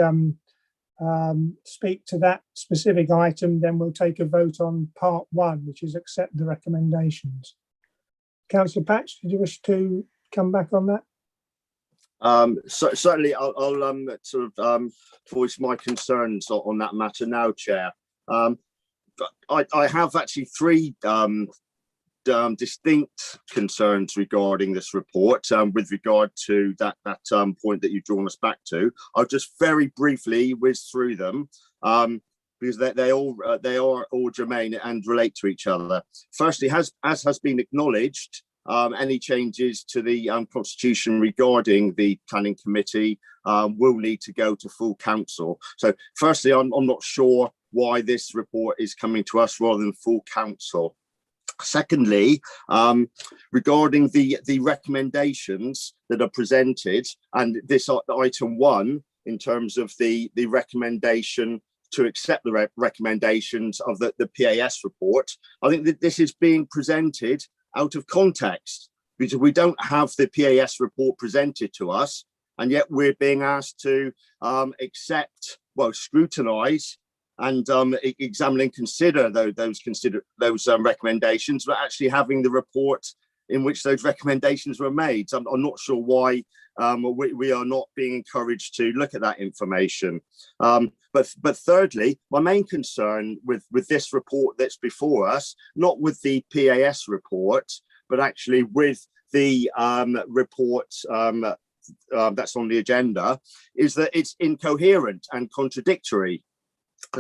speak to that specific item, then we'll take a vote on part 1, which is accept the recommendations. Councillor Patch, did you wish to come back on that? So certainly, I'll sort of voice my concerns on that matter now, Chair. I have actually 3 distinct concerns regarding this report with regard to that point that you've drawn us back to. I'll just very briefly whiz through them because they are all germane and relate to each other. Firstly, as has been acknowledged, any changes to the constitution regarding the planning committee will need to go to full council. So firstly, I'm not sure why this report is coming to us rather than full council. Secondly, regarding the recommendations that are presented, and this item 1 in terms of the recommendation to accept the recommendations of the PAS report, I think that this is being presented out of context because we don't have the PAS report presented to us, and yet we're being asked to scrutinise and examine and consider those recommendations, but actually having the report in which those recommendations were made. So I'm not sure why we are not being encouraged to look at that information. But thirdly, my main concern with this report that's before us, not with the PAS report, but actually with the report that's on the agenda, is that it's incoherent and contradictory.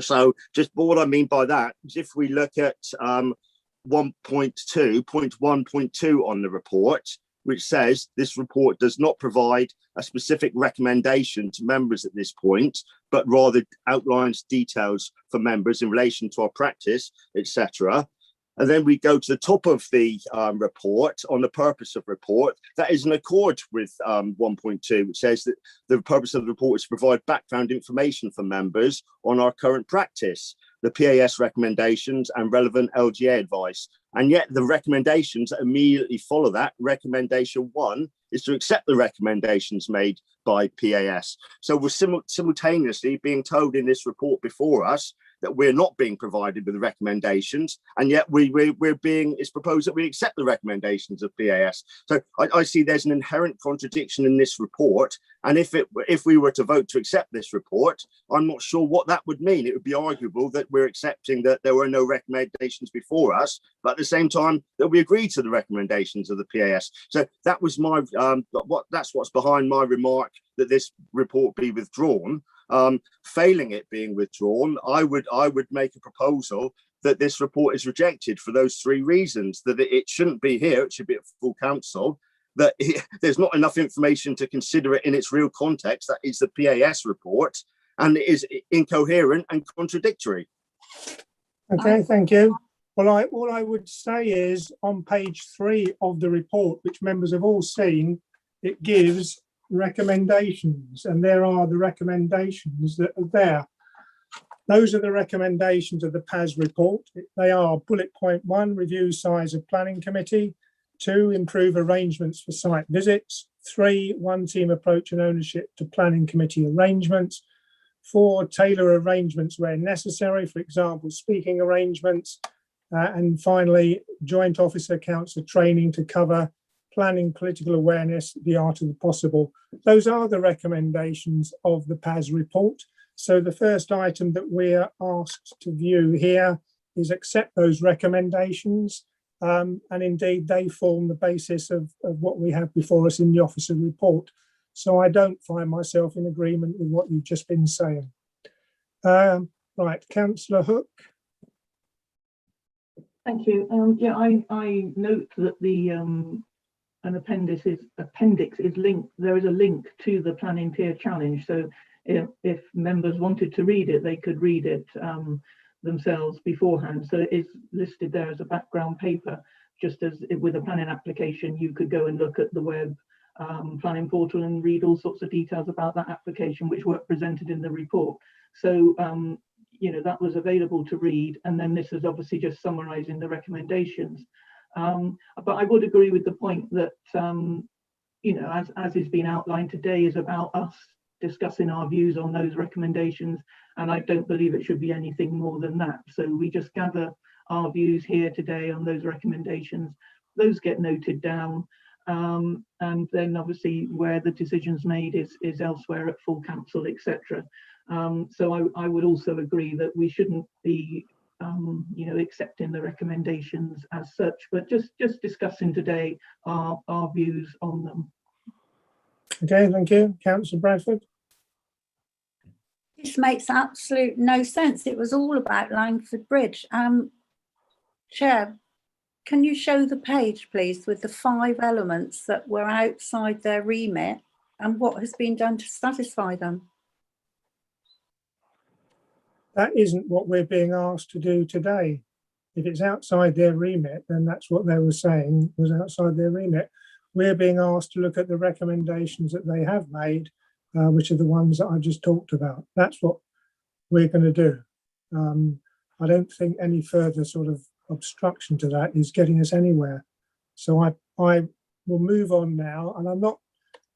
So just what I mean by that is if we look at 1.1.2 on the report, which says this report does not provide a specific recommendation to members at this point, but rather outlines details for members in relation to our practice, etc. And then we go to the top of the report on the purpose of report. That is in accord with 1.2, which says that the purpose of the report is to provide background information for members on our current practice, the PAS recommendations and relevant LGA advice. And yet the recommendations that immediately follow that, recommendation 1, is to accept the recommendations made by PAS. So we're simultaneously being told in this report before us that we're not being provided with the recommendations, and yet it's proposed that we accept the recommendations of PAS. So I see there's an inherent contradiction in this report, and if we were to vote to accept this report, I'm not sure what that would mean. It would be arguable that we're accepting that there were no recommendations before us, but at the same time that we agreed to the recommendations of the PAS. So that was my that's what's behind my remark that this report be withdrawn. Failing it being withdrawn, I would make a proposal that this report is rejected for those 3 reasons: that it shouldn't be here, it should be at full council, that there's not enough information to consider it in its real context, that is the PAS report, and it is incoherent and contradictory. Okay, thank you. Well, all I would say is on page 3 of the report, which members have all seen, it gives recommendations, and there are the recommendations that are there. Those are the recommendations of the PAS report. They are bullet point 1, review size of planning committee; 2, improve arrangements for site visits; 3, one team approach and ownership to planning committee arrangements; 4, tailor arrangements where necessary, for example, speaking arrangements; and finally, joint officer councillor training to cover planning, political awareness, the art of the possible. Those are the recommendations of the PAS report. So the first item that we're asked to view here is accept those recommendations. And indeed, they form the basis of what we have before us in the officer report. So I don't find myself in agreement with what you've just been saying. Right, Councillor Hook. Thank you. Yeah, I note that the an appendix is linked. There is a link to the planning peer challenge. So if members wanted to read it, they could read it themselves beforehand. So it is listed there as a background paper, just as with a planning application, you could go and look at the web planning portal and read all sorts of details about that application, which were presented in the report. So, you know, that was available to read. And then this is obviously just summarising the recommendations. But I would agree with the point that, you know, as has been outlined today, is about us discussing our views on those recommendations. And I don't believe it should be anything more than that. So we just gather our views here today on those recommendations. Those get noted down. And then obviously where the decision's made is elsewhere at full council, etc. So I would also agree that we shouldn't be you know, accepting the recommendations as such, but just discussing today our views on them. Okay, thank you. Councillor Bradford. This makes absolute no sense. It was all about Langford Bridge. Chair, can you show the page, please, with the 5 elements that were outside their remit and what has been done to satisfy them? That isn't what we're being asked to do today. If it's outside their remit, then that's what they were saying was outside their remit. We're being asked to look at the recommendations that they have made, which are the ones that I just talked about. That's what we're going to do. I don't think any further sort of obstruction to that is getting us anywhere. So I will move on now, and I'm not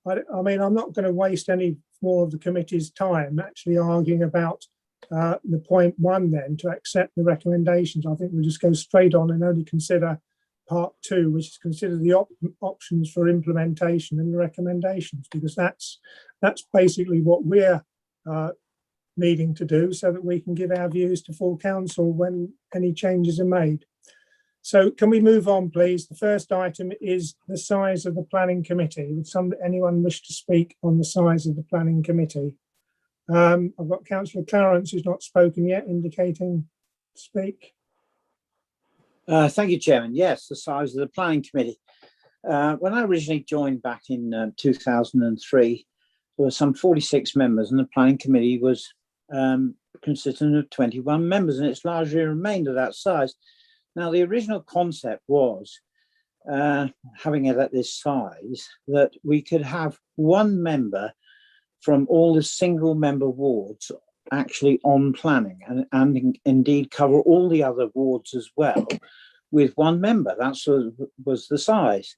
going to waste any more of the committee's time actually arguing about the point 1 then, to accept the recommendations. I think we'll just go straight on and only consider part 2, which is consider the options for implementation and the recommendations, because that's basically what we're needing to do so that we can give our views to full council when any changes are made. So can we move on, please? The first item is the size of the planning committee. Would anyone wish to speak on the size of the planning committee? I've got Councillor Clarence, who's not spoken yet, indicating to speak. Thank you, Chairman. Yes, the size of the planning committee. When I originally joined back in 2003, there were some 46 members, and the planning committee was consisting of 21 members, and it's largely remained of that size. Now, the original concept was, having it at this size, that we could have 1 member from all the single member wards actually on planning, and indeed cover all the other wards as well with 1 member. That was the size.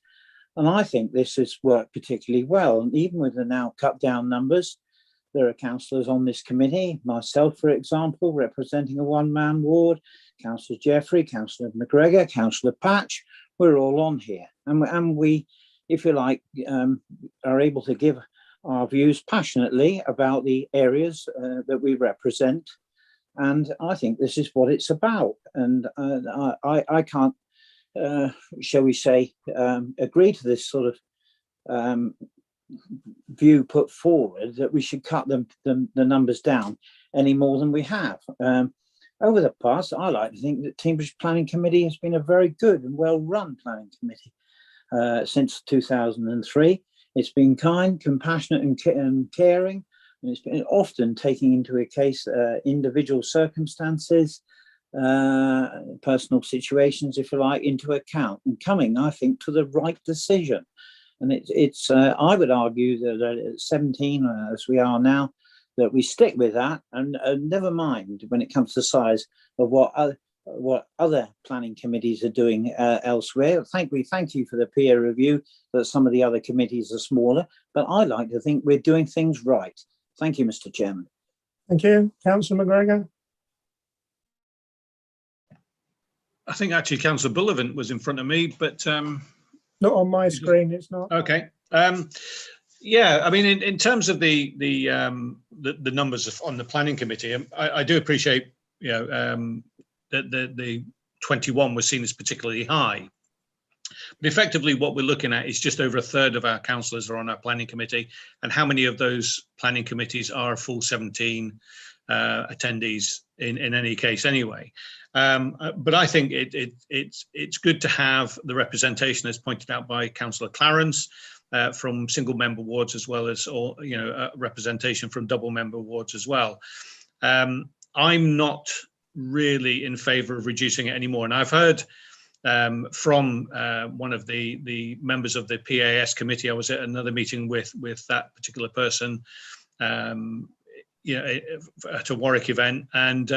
And I think this has worked particularly well. And even with the now cut down numbers, there are councillors on this committee, myself, for example, representing a 1-man ward, Councillor Jeffrey, Councillor McGregor, Councillor Patch, we're all on here. And we, if you like, are able to give our views passionately about the areas that we represent. And I think this is what it's about. And I can't, shall we say, agree to this sort of view put forward that we should cut the numbers down any more than we have. Over the past, I like to think that Teambridge Planning Committee has been a very good and well-run planning committee since 2003. It's been kind, compassionate and caring, and it's been often taking into account individual circumstances, personal situations, if you like, into account, and coming, I think, to the right decision. And it's I would argue that at 17, as we are now, that we stick with that, and never mind when it comes to size of what other planning committees are doing elsewhere. We thank you for the peer review that some of the other committees are smaller, but I like to think we're doing things right. Thank you, Mr. Chairman. Thank you. Councillor McGregor. I think actually Councillor Bullivant was in front of me, but not on my screen. It's not. Okay. Yeah, I mean, in terms of the numbers on the planning committee, I do appreciate, you know, that the 21 was seen as particularly high. But effectively, what we're looking at is just over 1/3 of our councillors are on our planning committee, and how many of those planning committees are full 17 attendees in any case anyway. But I think it's good to have the representation, as pointed out by Councillor Clarence, from single member wards, as well as all, you know, representation from double member wards as well. I'm not really in favour of reducing it anymore, and I've heard from one of the members of the PAS committee. I was at another meeting with that particular person, you know, at a Warwick event, and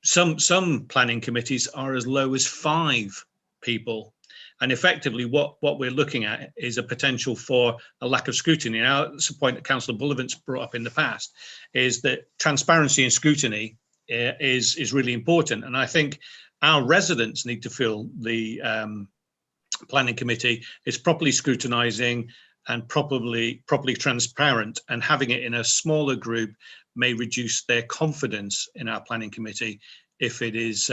some planning committees are as low as 5 people. And effectively, what we're looking at is a potential for a lack of scrutiny. Now, that's a point that Councillor Bullivant's brought up in the past, is that transparency and scrutiny is really important. And I think our residents need to feel the planning committee is properly scrutinising and properly transparent, and having it in a smaller group may reduce their confidence in our planning committee if it is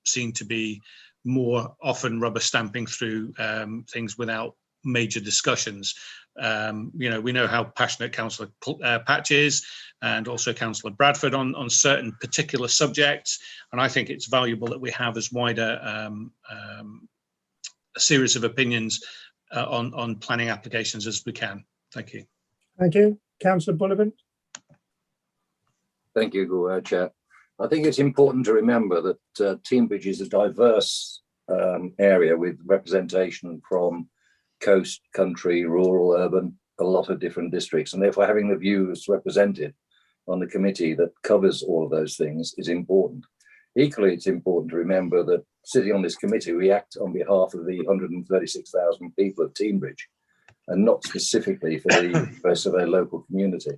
seen to be more often rubber stamping through things without major discussions. You know, we know how passionate Councillor Patch is, and also Councillor Bradford on certain particular subjects. And I think it's valuable that we have as wider a series of opinions on planning applications as we can. Thank you. Thank you. Councillor Bullivant. Thank you, Chair. I think it's important to remember that Teambridge is a diverse area with representation from coast, country, rural, urban, a lot of different districts, and therefore having the views represented on the committee that covers all of those things is important. Equally, it's important to remember that sitting on this committee, we act on behalf of the 136,000 people of Teambridge, and not specifically for the rest of their local community.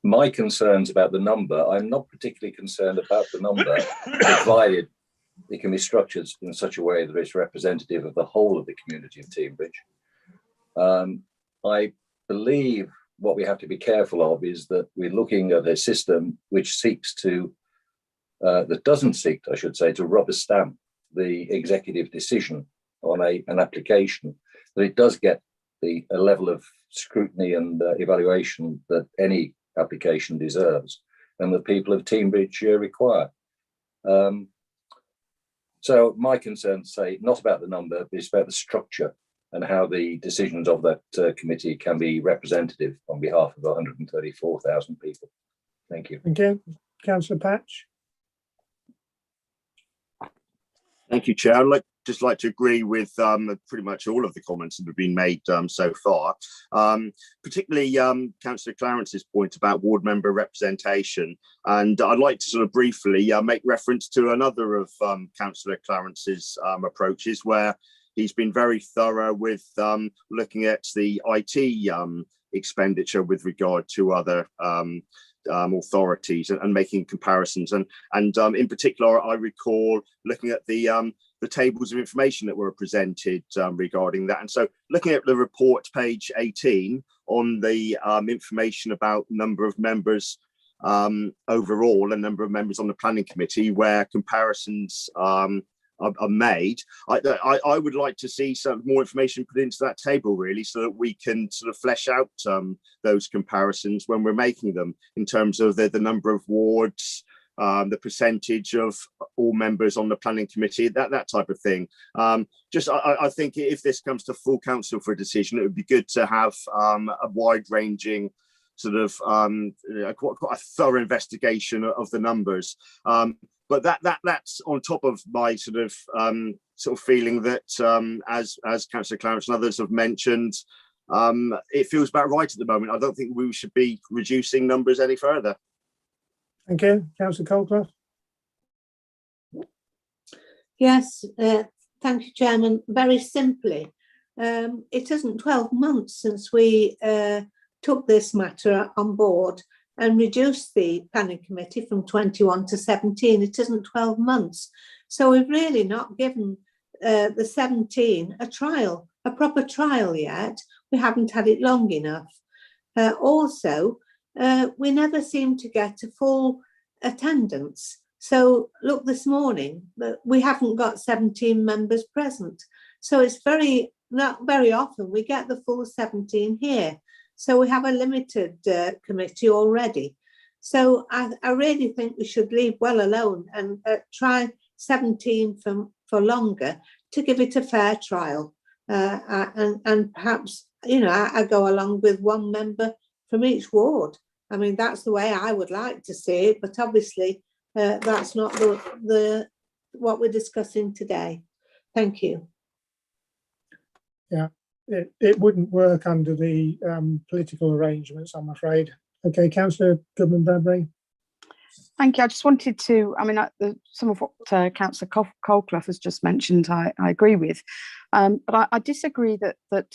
My concerns about the number, I'm not particularly concerned about the number, provided it can be structured in such a way that it's representative of the whole of the community of Teambridge. I believe what we have to be careful of is that we're looking at a system which seeks to, that doesn't seek, I should say, to rubber stamp the executive decision on an application, that it does get a level of scrutiny and evaluation that any application deserves and that people of Teambridge require. So my concerns say not about the number, but it's about the structure and how the decisions of that committee can be representative on behalf of 134,000 people. Thank you. Thank you. Councillor Patch. Thank you, Chair. I'd just like to agree with pretty much all of the comments that have been made so far, particularly Councillor Clarence's point about ward member representation. And I'd like to sort of briefly make reference to another of Councillor Clarence's approaches, where he's been very thorough with looking at the IT expenditure with regard to other authorities and making comparisons, and in particular I recall looking at the tables of information that were presented regarding that. And so looking at the report, page 18, on the information about number of members overall and number of members on the planning committee, where comparisons are made, I would like to see some more information put into that table, really, so that we can sort of flesh out those comparisons when we're making them, in terms of the number of wards, the percentage of all members on the planning committee, that type of thing. I think if this comes to full council for a decision, it would be good to have a wide-ranging sort of quite a thorough investigation of the numbers. But that's on top of my sort of feeling that, as Councillor Clarence and others have mentioned, it feels about right at the moment. I don't think we should be reducing numbers any further. Thank you. Councillor Colclough. Yes, thank you, Chairman. Very simply, it isn't 12 months since we took this matter on board and reduced the planning committee from 21 to 17. It isn't 12 months. So we've really not given the 17 a trial, a proper trial yet. We haven't had it long enough. Also, we never seem to get a full attendance. So look, this morning, we haven't got 17 members present. So it's not very often we get the full 17 here. So we have a limited committee already. So I really think we should leave well alone and try 17 for longer to give it a fair trial. And perhaps, you know, I go along with one member from each ward. I mean, that's the way I would like to see it, but obviously that's not what we're discussing today. Thank you. Yeah. It wouldn't work under the political arrangements, I'm afraid. Okay, Councillor Goodman-Bradbury. Thank you. I just wanted to, I mean, some of what Councillor Colclough has just mentioned, I agree with, but I disagree that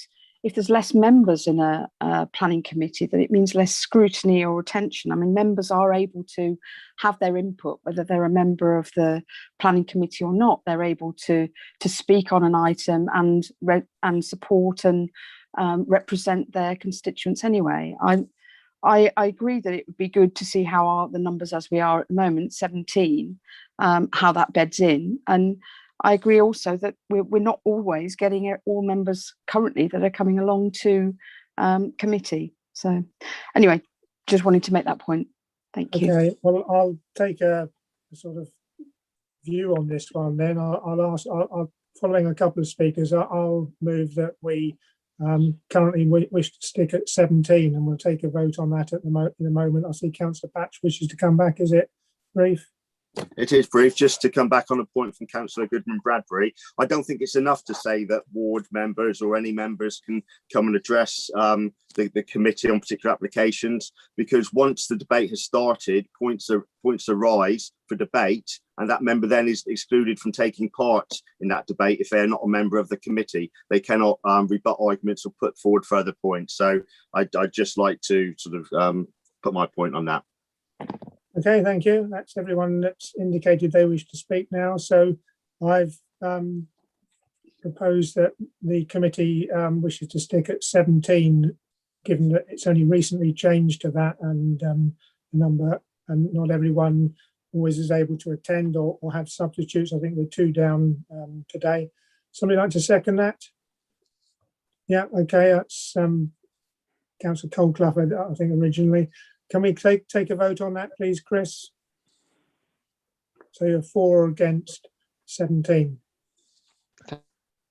if there's less members in a planning committee, that it means less scrutiny or attention. I mean, members are able to have their input, whether they're a member of the planning committee or not. They're able to speak on an item and support and represent their constituents anyway. I agree that it would be good to see how the numbers as we are at the moment, 17, how that beds in. And I agree also that we're not always getting all members currently that are coming along to committee. So anyway, just wanted to make that point. Thank you. Okay, well, I'll take a sort of view on this one then. I'll following a couple of speakers, I'll move that we currently wish to stick at 17, and we'll take a vote on that in a moment. I see Councillor Patch wishes to come back. Is it brief? It is brief. Just to come back on a point from Councillor Goodman-Bradbury, I don't think it's enough to say that ward members or any members can come and address the committee on particular applications, because once the debate has started, points arise for debate, and that member then is excluded from taking part in that debate if they're not a member of the committee. They cannot rebut arguments or put forward further points. So I'd just like to sort of put my point on that. Okay, thank you. That's everyone that's indicated they wish to speak now. So I've proposed that the committee wishes to stick at 17, given that it's only recently changed to that, and the number, and not everyone always is able to attend or have substitutes. I think we're 2 down today. Somebody like to second that? Yeah, okay, that's Councillor Colclough, I think originally. Can we take a vote on that, please, Chris? So you're 4 against 17.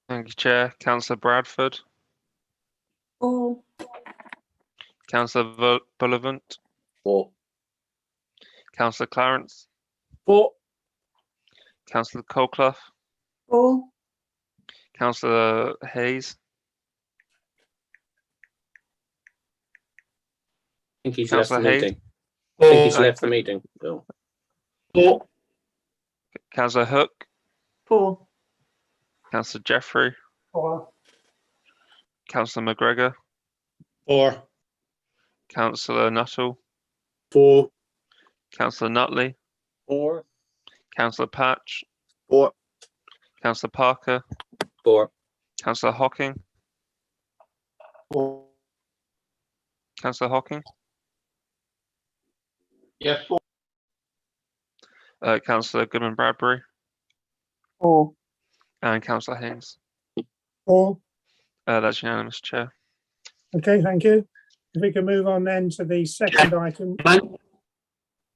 Thank you, Chair. Councillor Bradford. 4. Councillor Bullivant. 4. Councillor Clarence. 4. Councillor Colclough. 4. Councillor Hayes. I think he's left the Councillor Hayes. meeting. I think he's left the meeting. Bill. 4. Councillor Hook. 4. Councillor Jeffrey. 4. Councillor McGregor. 4. Councillor Nuttall. 4. Councillor Nutley. 4. Councillor Patch. 4. Councillor Parker. 4. Councillor Hocking. 4. Councillor Hocking. Yeah, 4. Councillor Goodman-Bradbury. 4. And Councillor Haynes. 4. That's unanimous, Chair. Okay, thank you. If we can move on then to the second item.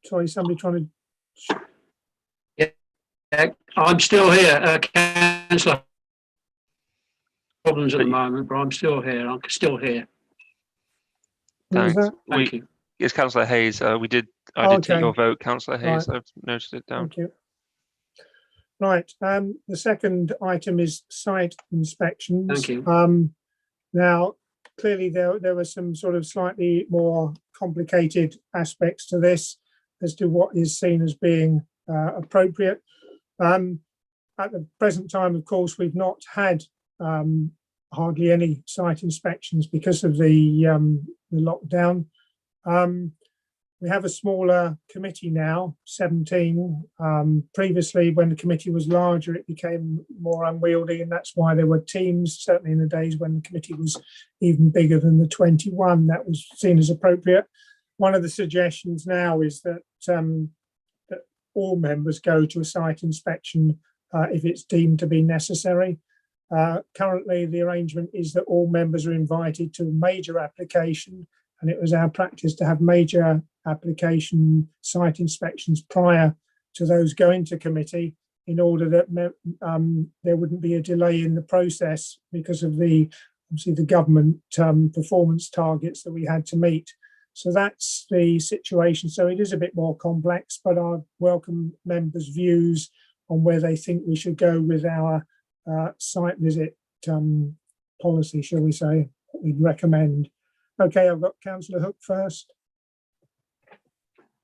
Sorry, somebody trying to... Yeah, I'm still here, Councillor. Problems at the moment, but I'm still here. I'm still here. Thanks. Thank you. It's Councillor Hayes. I did take your vote, Councillor Hayes. Right. I've noted it down. Thank you. Right, the second item is site inspections. Thank you. Now, clearly there were some sort of slightly more complicated aspects to this as to what is seen as being appropriate. At the present time, of course, we've not had hardly any site inspections because of the lockdown. We have a smaller committee now, 17. Previously, when the committee was larger, it became more unwieldy, and that's why there were teams, certainly in the days when the committee was even bigger than the 21, that was seen as appropriate. One of the suggestions now is that, that all members go to a site inspection if it's deemed to be necessary. Currently, the arrangement is that all members are invited to a major application, and it was our practice to have major application site inspections prior to those going to committee, in order that there wouldn't be a delay in the process because of obviously the government performance targets that we had to meet. So that's the situation. So it is a bit more complex, but I welcome members' views on where they think we should go with our site visit policy, shall we say, what we'd recommend. Okay, I've got Councillor Hook first.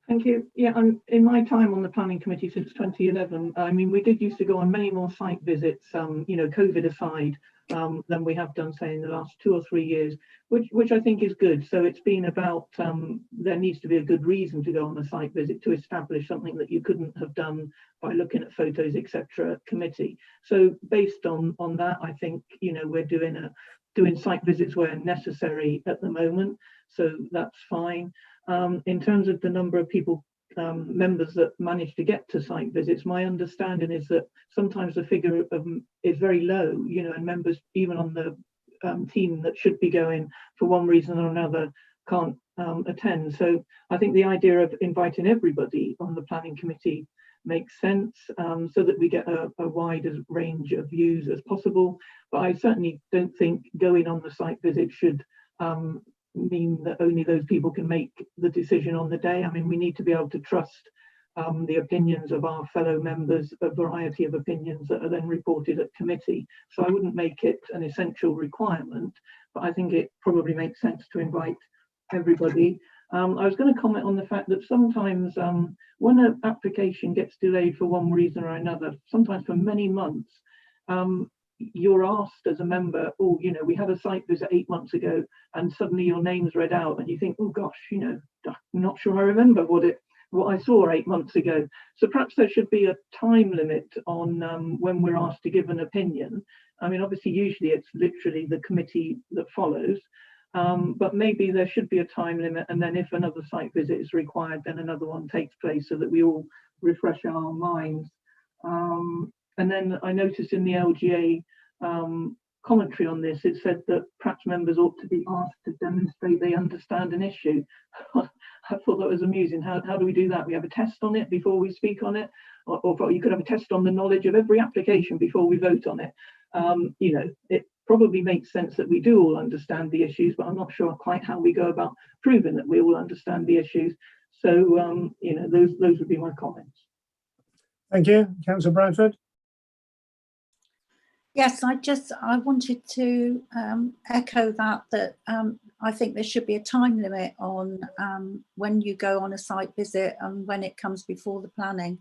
Thank you. Yeah, in my time on the planning committee since 2011, I mean, we did used to go on many more site visits, you know, COVID aside, than we have done, say, in the last 2 or 3 years, which I think is good. So it's been about, there needs to be a good reason to go on a site visit to establish something that you couldn't have done by looking at photos, etc. at committee. So based on that, I think, you know, we're doing site visits where necessary at the moment. So that's fine. In terms of the number of people, members that manage to get to site visits, my understanding is that sometimes the figure is very low, you know, and members even on the team that should be going for one reason or another can't attend. So I think the idea of inviting everybody on the planning committee makes sense, so that we get a wide range of views as possible. But I certainly don't think going on the site visit should mean that only those people can make the decision on the day. I mean, we need to be able to trust the opinions of our fellow members, a variety of opinions that are then reported at committee. So I wouldn't make it an essential requirement, but I think it probably makes sense to invite everybody. I was going to comment on the fact that sometimes when an application gets delayed for one reason or another, sometimes for many months, you're asked as a member, oh, you know, we had a site visit 8 months ago, and suddenly your name's read out and you think, oh gosh, you know, I'm not sure I remember what I saw 8 months ago. So perhaps there should be a time limit on when we're asked to give an opinion. I mean, obviously, usually it's literally the committee that follows, but maybe there should be a time limit, and then if another site visit is required, then another one takes place so that we all refresh our minds. And then I noticed in the LGA commentary on this, it said that perhaps members ought to be asked to demonstrate they understand an issue. I thought that was amusing. How do we do that? We have a test on it before we speak on it, or you could have a test on the knowledge of every application before we vote on it. You know, it probably makes sense that we do all understand the issues, but I'm not sure quite how we go about proving that we all understand the issues. So, you know, those would be my comments. Thank you. Councillor Bradford. Yes, I wanted to echo that I think there should be a time limit on when you go on a site visit and when it comes before the planning.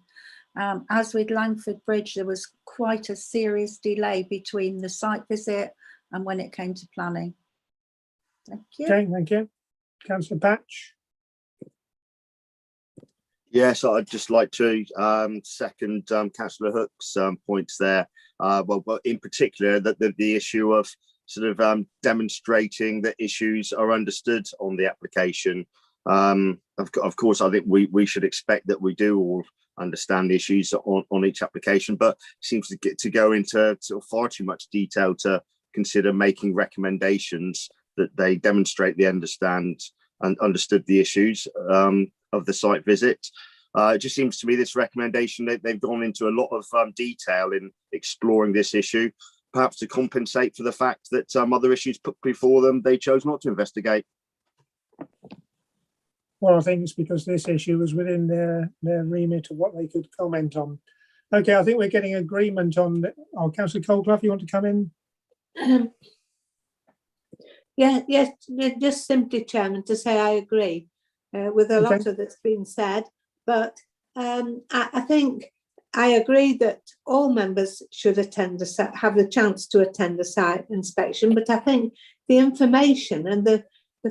As with Langford Bridge, there was quite a serious delay between the site visit and when it came to planning. Thank you. Okay, thank you. Councillor Patch. Yes, I'd just like to second Councillor Hook's points there. Well, in particular, that the issue of sort of demonstrating that issues are understood on the application. Of course, I think we should expect that we do all understand the issues on each application, but it seems to go into sort of far too much detail to consider making recommendations that they demonstrate they understand and understood the issues of the site visit. It just seems to me this recommendation that they've gone into a lot of detail in exploring this issue, perhaps to compensate for the fact that other issues put before them they chose not to investigate. Well, I think it's because this issue was within their remit of what they could comment on. Okay, I think we're getting agreement on. Councillor Colclough, you want to come in? Yes, just simply, Chairman, to say I agree with a lot of that's been said, but I think I agree that all members should attend have the chance to attend the site inspection, but I think the information and the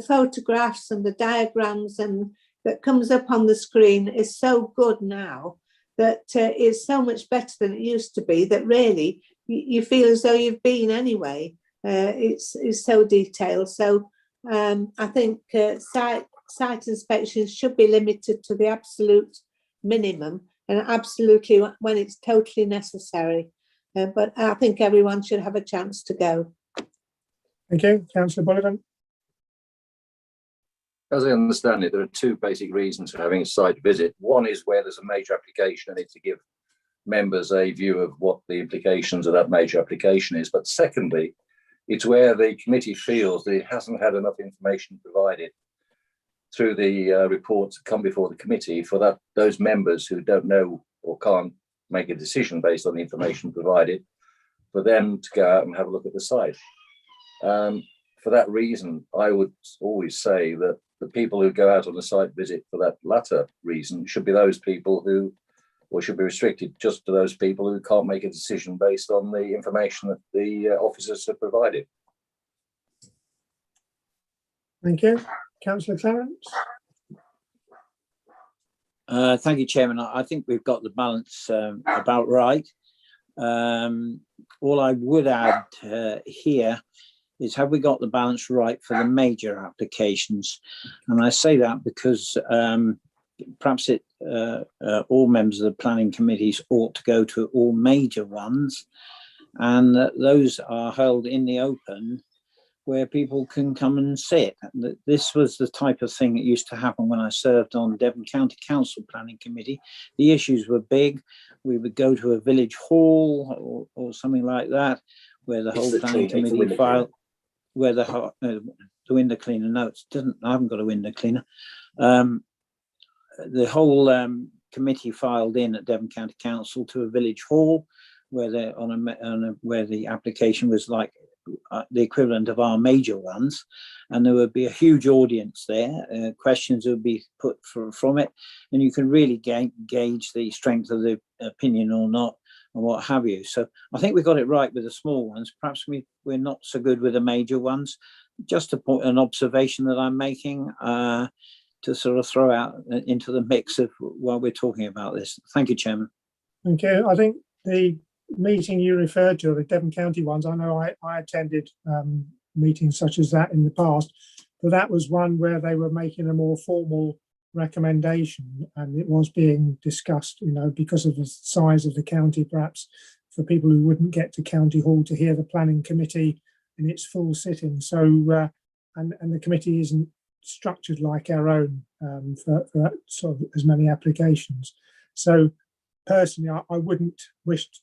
photographs and the diagrams and that comes up on the screen is so good now that it's so much better than it used to be, that really you feel as though you've been anyway. It's so detailed. So I think site inspections should be limited to the absolute minimum and absolutely when it's totally necessary. But I think everyone should have a chance to go. Thank you. Councillor Bullivant. As I understand it, there are two basic reasons for having a site visit. One is where there's a major application and it's to give members a view of what the implications of that major application is. But secondly, it's where the committee feels that it hasn't had enough information provided through the reports that come before the committee for those members who don't know or can't make a decision based on the information provided, for them to go out and have a look at the site. For that reason, I would always say that the people who go out on a site visit for that latter reason should be those people who, or should be restricted just to those people who can't make a decision based on the information that the officers have provided. Thank you. Councillor Clarence. Thank you, Chairman. I think we've got the balance about right. All I would add here is, have we got the balance right for the major applications? And I say that because perhaps all members of the planning committees ought to go to all major ones, and those are held in the open where people can come and sit. This was the type of thing that used to happen when I served on Devon County Council Planning Committee. The issues were big. We would go to a village hall or something like that, where the whole planning committee filed, where the window cleaner, no, it doesn't, I haven't got a window cleaner. The whole committee filed in at Devon County Council to a village hall, where they're where the application was like the equivalent of our major ones, and there would be a huge audience there. Questions would be put from it, and you can really gauge the strength of the opinion or not, and what have you. So I think we got it right with the small ones. Perhaps we're not so good with the major ones. Just an observation that I'm making to sort of throw out into the mix of while we're talking about this. Thank you, Chairman. Thank you. I think the meeting you referred to, the Devon County ones, I know I attended meetings such as that in the past, but that was one where they were making a more formal recommendation, and it was being discussed, you know, because of the size of the county, perhaps for people who wouldn't get to County Hall to hear the planning committee in its full sitting. So, and the committee isn't structured like our own for sort of as many applications. So personally, I wouldn't wish to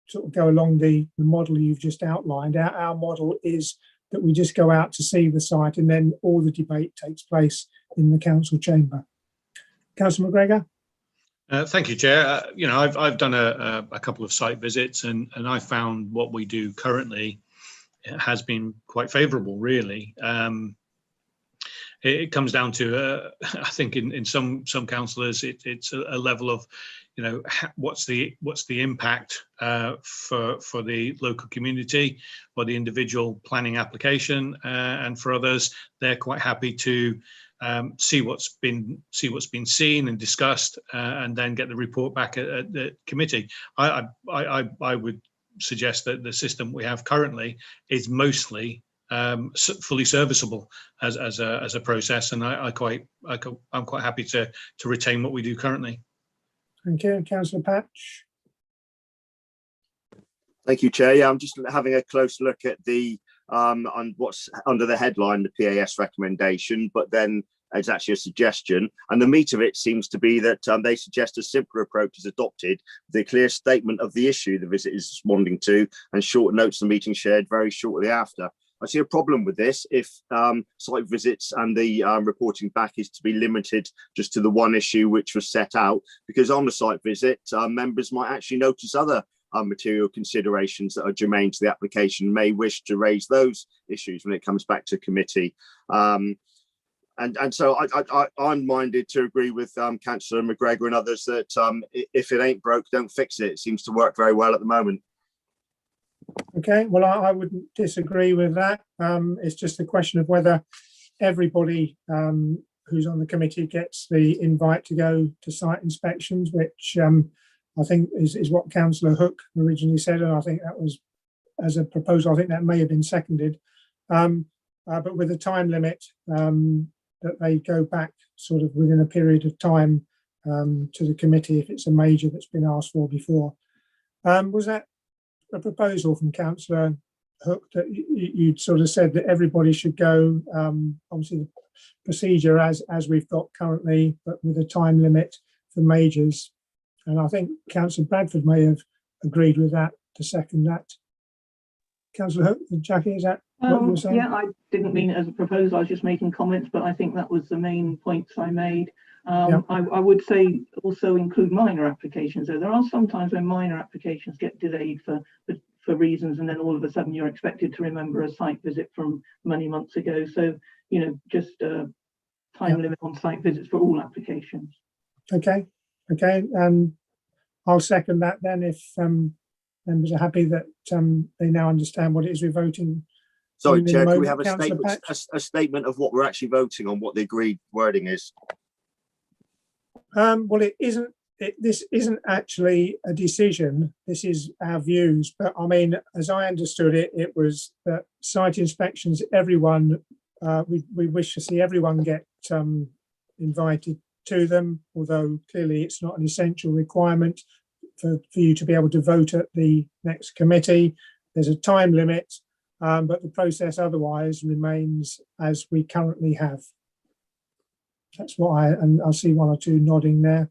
sort of go along the model you've just outlined. Our model is that we just go out to see the site, and then all the debate takes place in the council chamber. Councillor McGregor. Thank you, Chair. You know, I've done a couple of site visits, and I found what we do currently has been quite favourable, really. It comes down to, I think, in some councillors, it's a level of, you know, what's the impact for the local community or the individual planning application, and for others, they're quite happy to see what's been seen and discussed, and then get the report back at the committee. I would suggest that the system we have currently is mostly fully serviceable as a process, and I'm quite happy to retain what we do currently. Thank you, Councillor Patch. Thank you, Chair. Yeah, I'm just having a close look at the on what's under the headline, the PAS recommendation, but then it's actually a suggestion, and the meat of it seems to be that they suggest a simpler approach is adopted, with a clear statement of the issue the visit is responding to, and short notes of the meeting shared very shortly after. I see a problem with this if site visits and the reporting back is to be limited just to the one issue which was set out, because on the site visit, members might actually notice other material considerations that are germane to the application, may wish to raise those issues when it comes back to committee. And so I'm minded to agree with Councillor McGregor and others that if it ain't broke, don't fix it. It seems to work very well at the moment. Okay, well, I wouldn't disagree with that. It's just a question of whether everybody who's on the committee gets the invite to go to site inspections, which I think is what Councillor Hook originally said, and I think that was, as a proposal, I think that may have been seconded, but with a time limit that they go back sort of within a period of time to the committee if it's a major that's been asked for before. Was that a proposal from Councillor Hook that you'd sort of said that everybody should go? Obviously the procedure as we've got currently, but with a time limit for majors, and I think Councillor Bradford may have agreed with that, to second that. Councillor Hook, Jackie, is that what you were saying? Yeah, I didn't mean it as a proposal, I was just making comments, but I think that was the main points I made. I would say also include minor applications. So there are sometimes when minor applications get delayed for reasons, and then all of a sudden you're expected to remember a site visit from many months ago. So, you know, just time limit on site visits for all applications. Okay, okay. I'll second that then if members are happy that they now understand what it is we're voting. Sorry, in the Chair, can we moment. have a statement of what we're actually voting on, what the agreed wording is? Well, this isn't actually a decision. This is our views. But I mean, as I understood it, it was that site inspections, everyone, we wish to see everyone get invited to them, although clearly it's not an essential requirement for you to be able to vote at the next committee. There's a time limit, but the process otherwise remains as we currently have. That's what and I see one or two nodding there.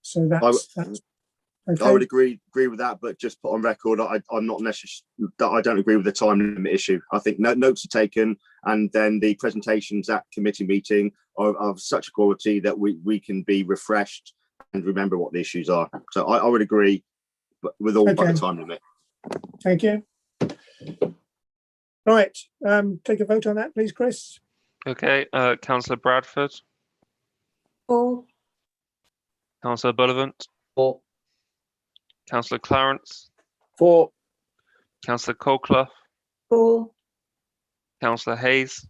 So that's okay. I would agree with that, but just put on record, I'm not necessarily, I don't agree with the time limit issue. I think notes are taken, and then the presentations at committee meeting are of such quality that we can be refreshed and remember what the issues are. So I would agree, but with all but the time limit. Thank you. Right, take a vote on that, please, Chris. Okay, Councillor Bradford. For. Councillor Bullivant. For. Councillor Clarence. For. Councillor Colclough. For. Councillor Hayes.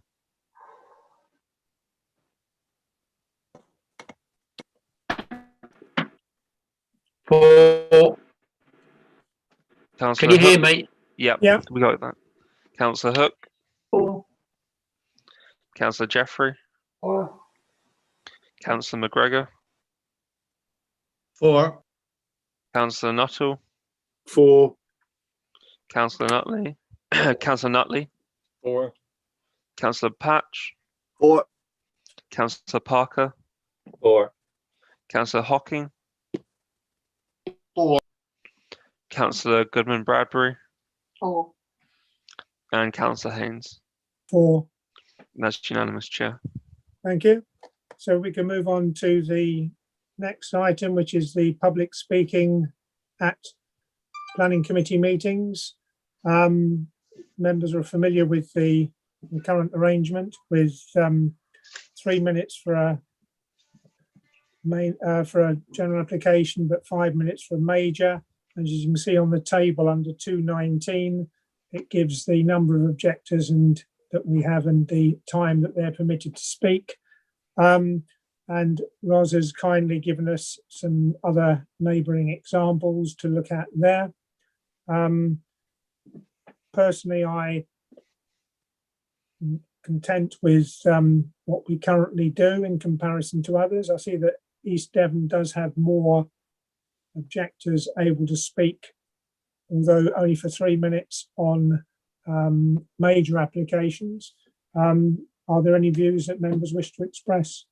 For. Councillor Can you hear Hook. me? Yep, yeah, we got that. Councillor Hook. For. Councillor Jeffrey. For. Councillor McGregor. For. Councillor Nuttall. For. Councillor Nutley. Councillor Nutley. For. Councillor Patch. For. Councillor Parker. For. Councillor Hocking. For. Councillor Goodman Bradbury. For. And Councillor Haynes. for. That's unanimous, Chair. Thank you. So we can move on to the next item, which is the public speaking at planning committee meetings. Members are familiar with the current arrangement with 3 minutes for a general application, but 5 minutes for a major. As you can see on the table under 219, it gives the number of objectors and that we have and the time that they're permitted to speak. And Roz has kindly given us some other neighbouring examples to look at there. Personally, I'm content with what we currently do in comparison to others. I see that East Devon does have more objectors able to speak, although only for 3 minutes on major applications. Are there any views that members wish to express?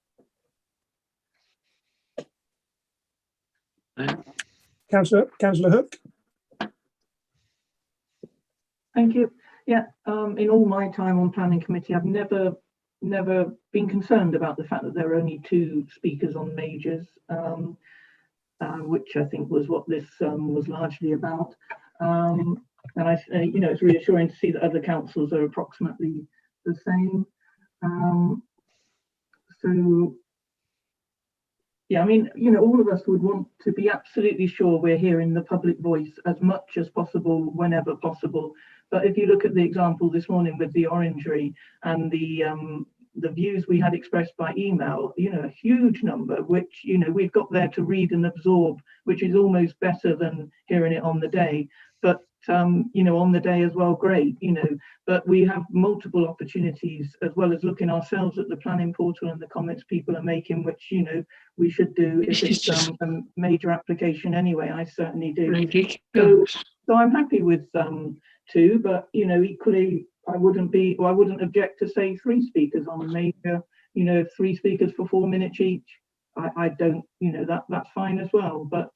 Councillor Hook. Thank you. Yeah, in all my time on planning committee, I've never been concerned about the fact that there are only 2 speakers on majors, which I think was what this was largely about. And it's reassuring to see that other councils are approximately the same. So, yeah, I mean, all of us would want to be absolutely sure we're hearing the public voice as much as possible, whenever possible. But if you look at the example this morning with the orangery and the views we had expressed by email, a huge number, which, we've got there to read and absorb, which is almost better than hearing it on the day. But, on the day as well, great, but we have multiple opportunities as well as looking ourselves at the planning portal and the comments people are making, which, we should do if it's a major application anyway. I certainly do. So I'm happy with 2, but, equally, I wouldn't object to say 3 speakers on a major, 3 speakers for 4 minutes each. I don't, that's fine as well. But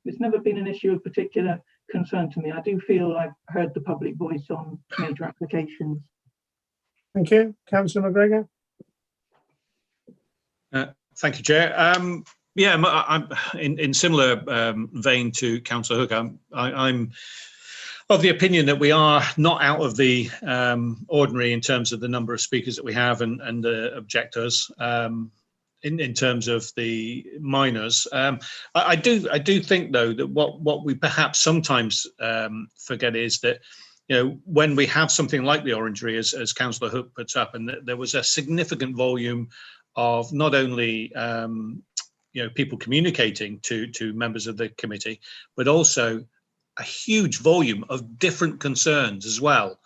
it's never been an issue of particular concern to me. I do feel I've heard the public voice on major applications. Thank you. Councillor McGregor. Thank you, Chair. I'm in similar vein to Councillor Hook. of the opinion that we are not out of the ordinary in terms of the number of speakers that we have and the objectors. In terms of the minors, I do think though that what we perhaps sometimes forget is that, you know, when we have something like the Orangery, as Councillor Hook puts up, and there was a significant volume of not only you know, people communicating to members of the committee, but also a huge volume of different concerns as well.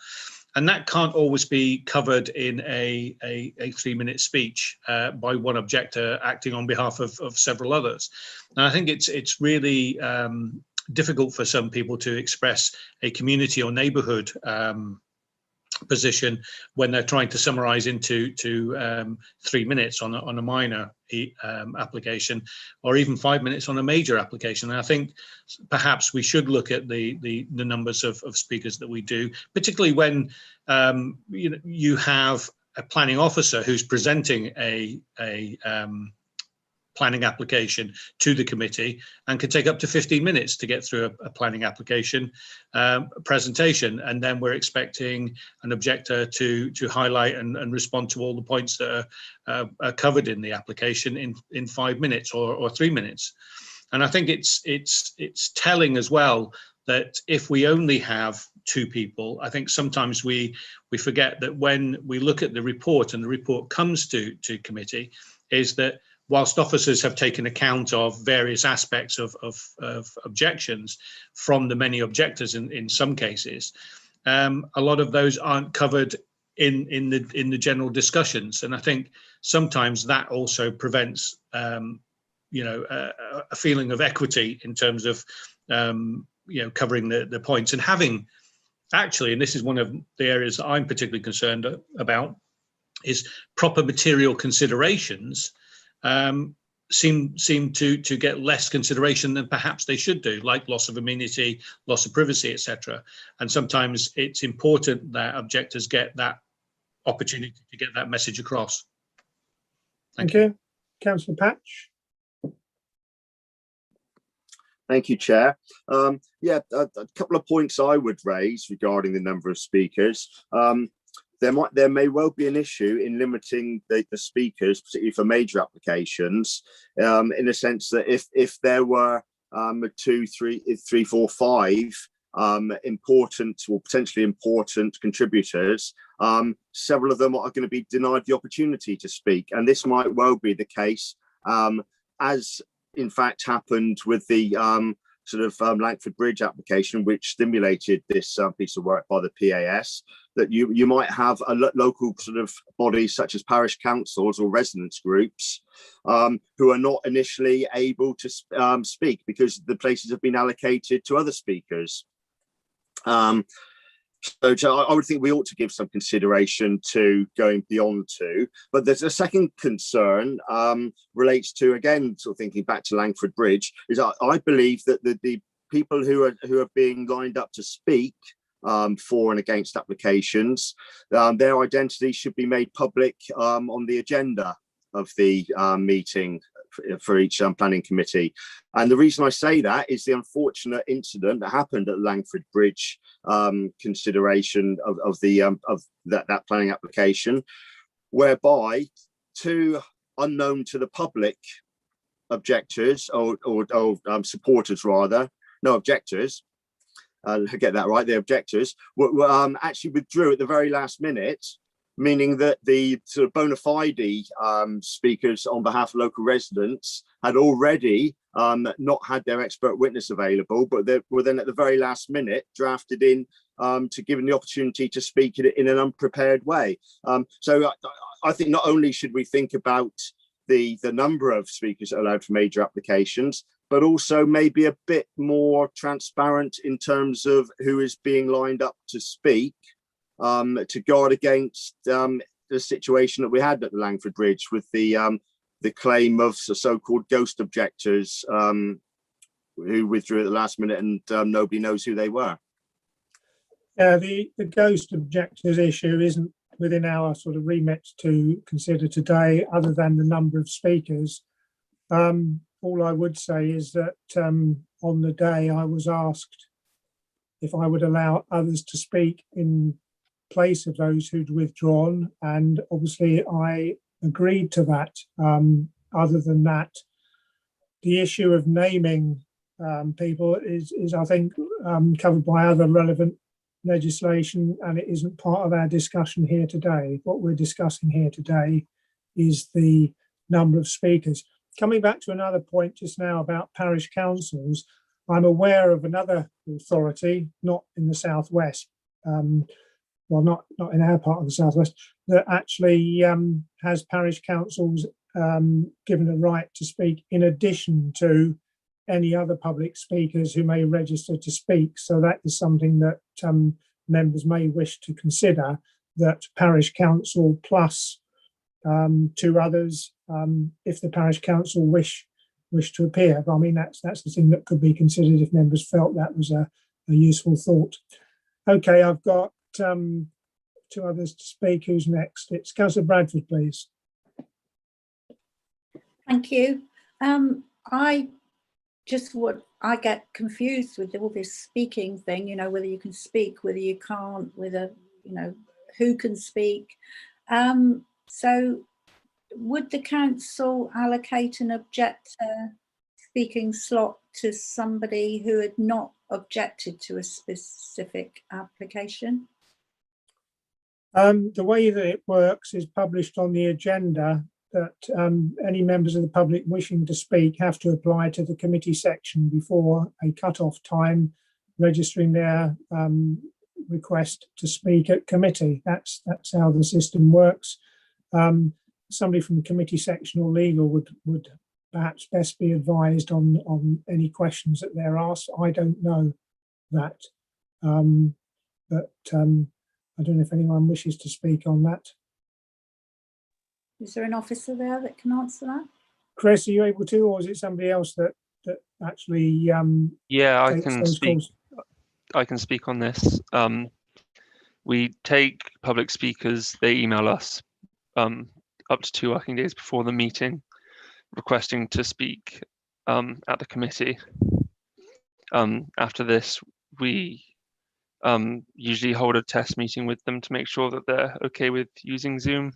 And that can't always be covered in a 3-minute speech by one objector acting on behalf of several others. And I think it's really difficult for some people to express a community or neighbourhood position when they're trying to summarize into 3 minutes on a minor application, or even 5 minutes on a major application. And I think perhaps we should look at the numbers of speakers that we do, particularly when you have a planning officer who's presenting a planning application to the committee, and can take up to 15 minutes to get through a planning application presentation. And then we're expecting an objector to highlight and respond to all the points that are covered in the application in 5 minutes or 3 minutes. And I think it's telling as well that if we only have 2 people, I think sometimes we forget that when we look at the report and the report comes to committee, is that whilst officers have taken account of various aspects of objections from the many objectors in some cases, a lot of those aren't covered in the general discussions. And I think sometimes that also prevents you know, a feeling of equity in terms of you know, covering the points and having actually, and this is one of the areas that I'm particularly concerned about, is proper material considerations seem to get less consideration than perhaps they should do, like loss of immunity, loss of privacy, etc. And sometimes it's important that objectors get that opportunity to get that message across. Thank you. Councillor Patch. Thank you, Chair. Yeah, a couple of points I would raise regarding the number of speakers. There may well be an issue in limiting the speakers, particularly for major applications, in the sense that if there were 2, 3, 4, 5 important or potentially important contributors, several of them are going to be denied the opportunity to speak. And this might well be the case, as in fact happened with the Langford Bridge application, which stimulated this piece of work by the PAS, that you might have a local sort of bodies such as parish councils or residents groups who are not initially able to speak because the places have been allocated to other speakers. So I would think we ought to give some consideration to going beyond 2. But there's a second concern relates to, again, sort of thinking back to Langford Bridge, is I believe that the people who are being lined up to speak for and against applications, their identity should be made public on the agenda of the meeting for each planning committee. And the reason I say that is the unfortunate incident that happened at Langford Bridge consideration of that planning application, whereby 2 unknown to the public objectors or supporters rather, no objectors, get that right, the objectors were actually withdrew at the very last minute, meaning that the sort of bona fide speakers on behalf of local residents had already not had their expert witness available, but they were then at the very last minute drafted in to give them the opportunity to speak in an unprepared way. So I think not only should we think about the number of speakers allowed for major applications, but also maybe a bit more transparent in terms of who is being lined up to speak, to guard against the situation that we had at the Langford Bridge with the claim of so-called ghost objectors who withdrew at the last minute and nobody knows who they were. The ghost objectors issue isn't within our sort of remit to consider today, other than the number of speakers. All I would say is that on the day I was asked if I would allow others to speak in place of those who'd withdrawn, and obviously I agreed to that. Other than that, the issue of naming people is I think covered by other relevant legislation, and it isn't part of our discussion here today. What we're discussing here today is the number of speakers. Coming back to another point just now about parish councils, I'm aware of another authority, not in the southwest, well, not in our part of the southwest, that actually has parish councils given a right to speak in addition to any other public speakers who may register to speak. So that is something that members may wish to consider, that parish council plus two others, if the parish council wish to appear. But I mean, that's the thing that could be considered if members felt that was a useful thought. Okay, I've got two others to speak. Who's next? It's Councillor Bradford, please. Thank you. I get confused with all this speaking thing, you know, whether you can speak, whether you can't, whether, you know, who can speak. So would the council allocate an objector speaking slot to somebody who had not objected to a specific application? The way that it works is published on the agenda that any members of the public wishing to speak have to apply to the committee section before a cut-off time, registering their request to speak at committee. That's how the system works. Somebody from the committee section or legal would perhaps best be advised on any questions that they're asked. I don't know that, but I don't know if anyone wishes to speak on that. Is there an officer there that can answer that? Chris, are you able to, or is it somebody else that actually? Yeah, I can speak. I can speak on this. We take public speakers. They email us up to 2 working days before the meeting, requesting to speak at the committee. After this, we usually hold a test meeting with them to make sure that they're okay with using Zoom.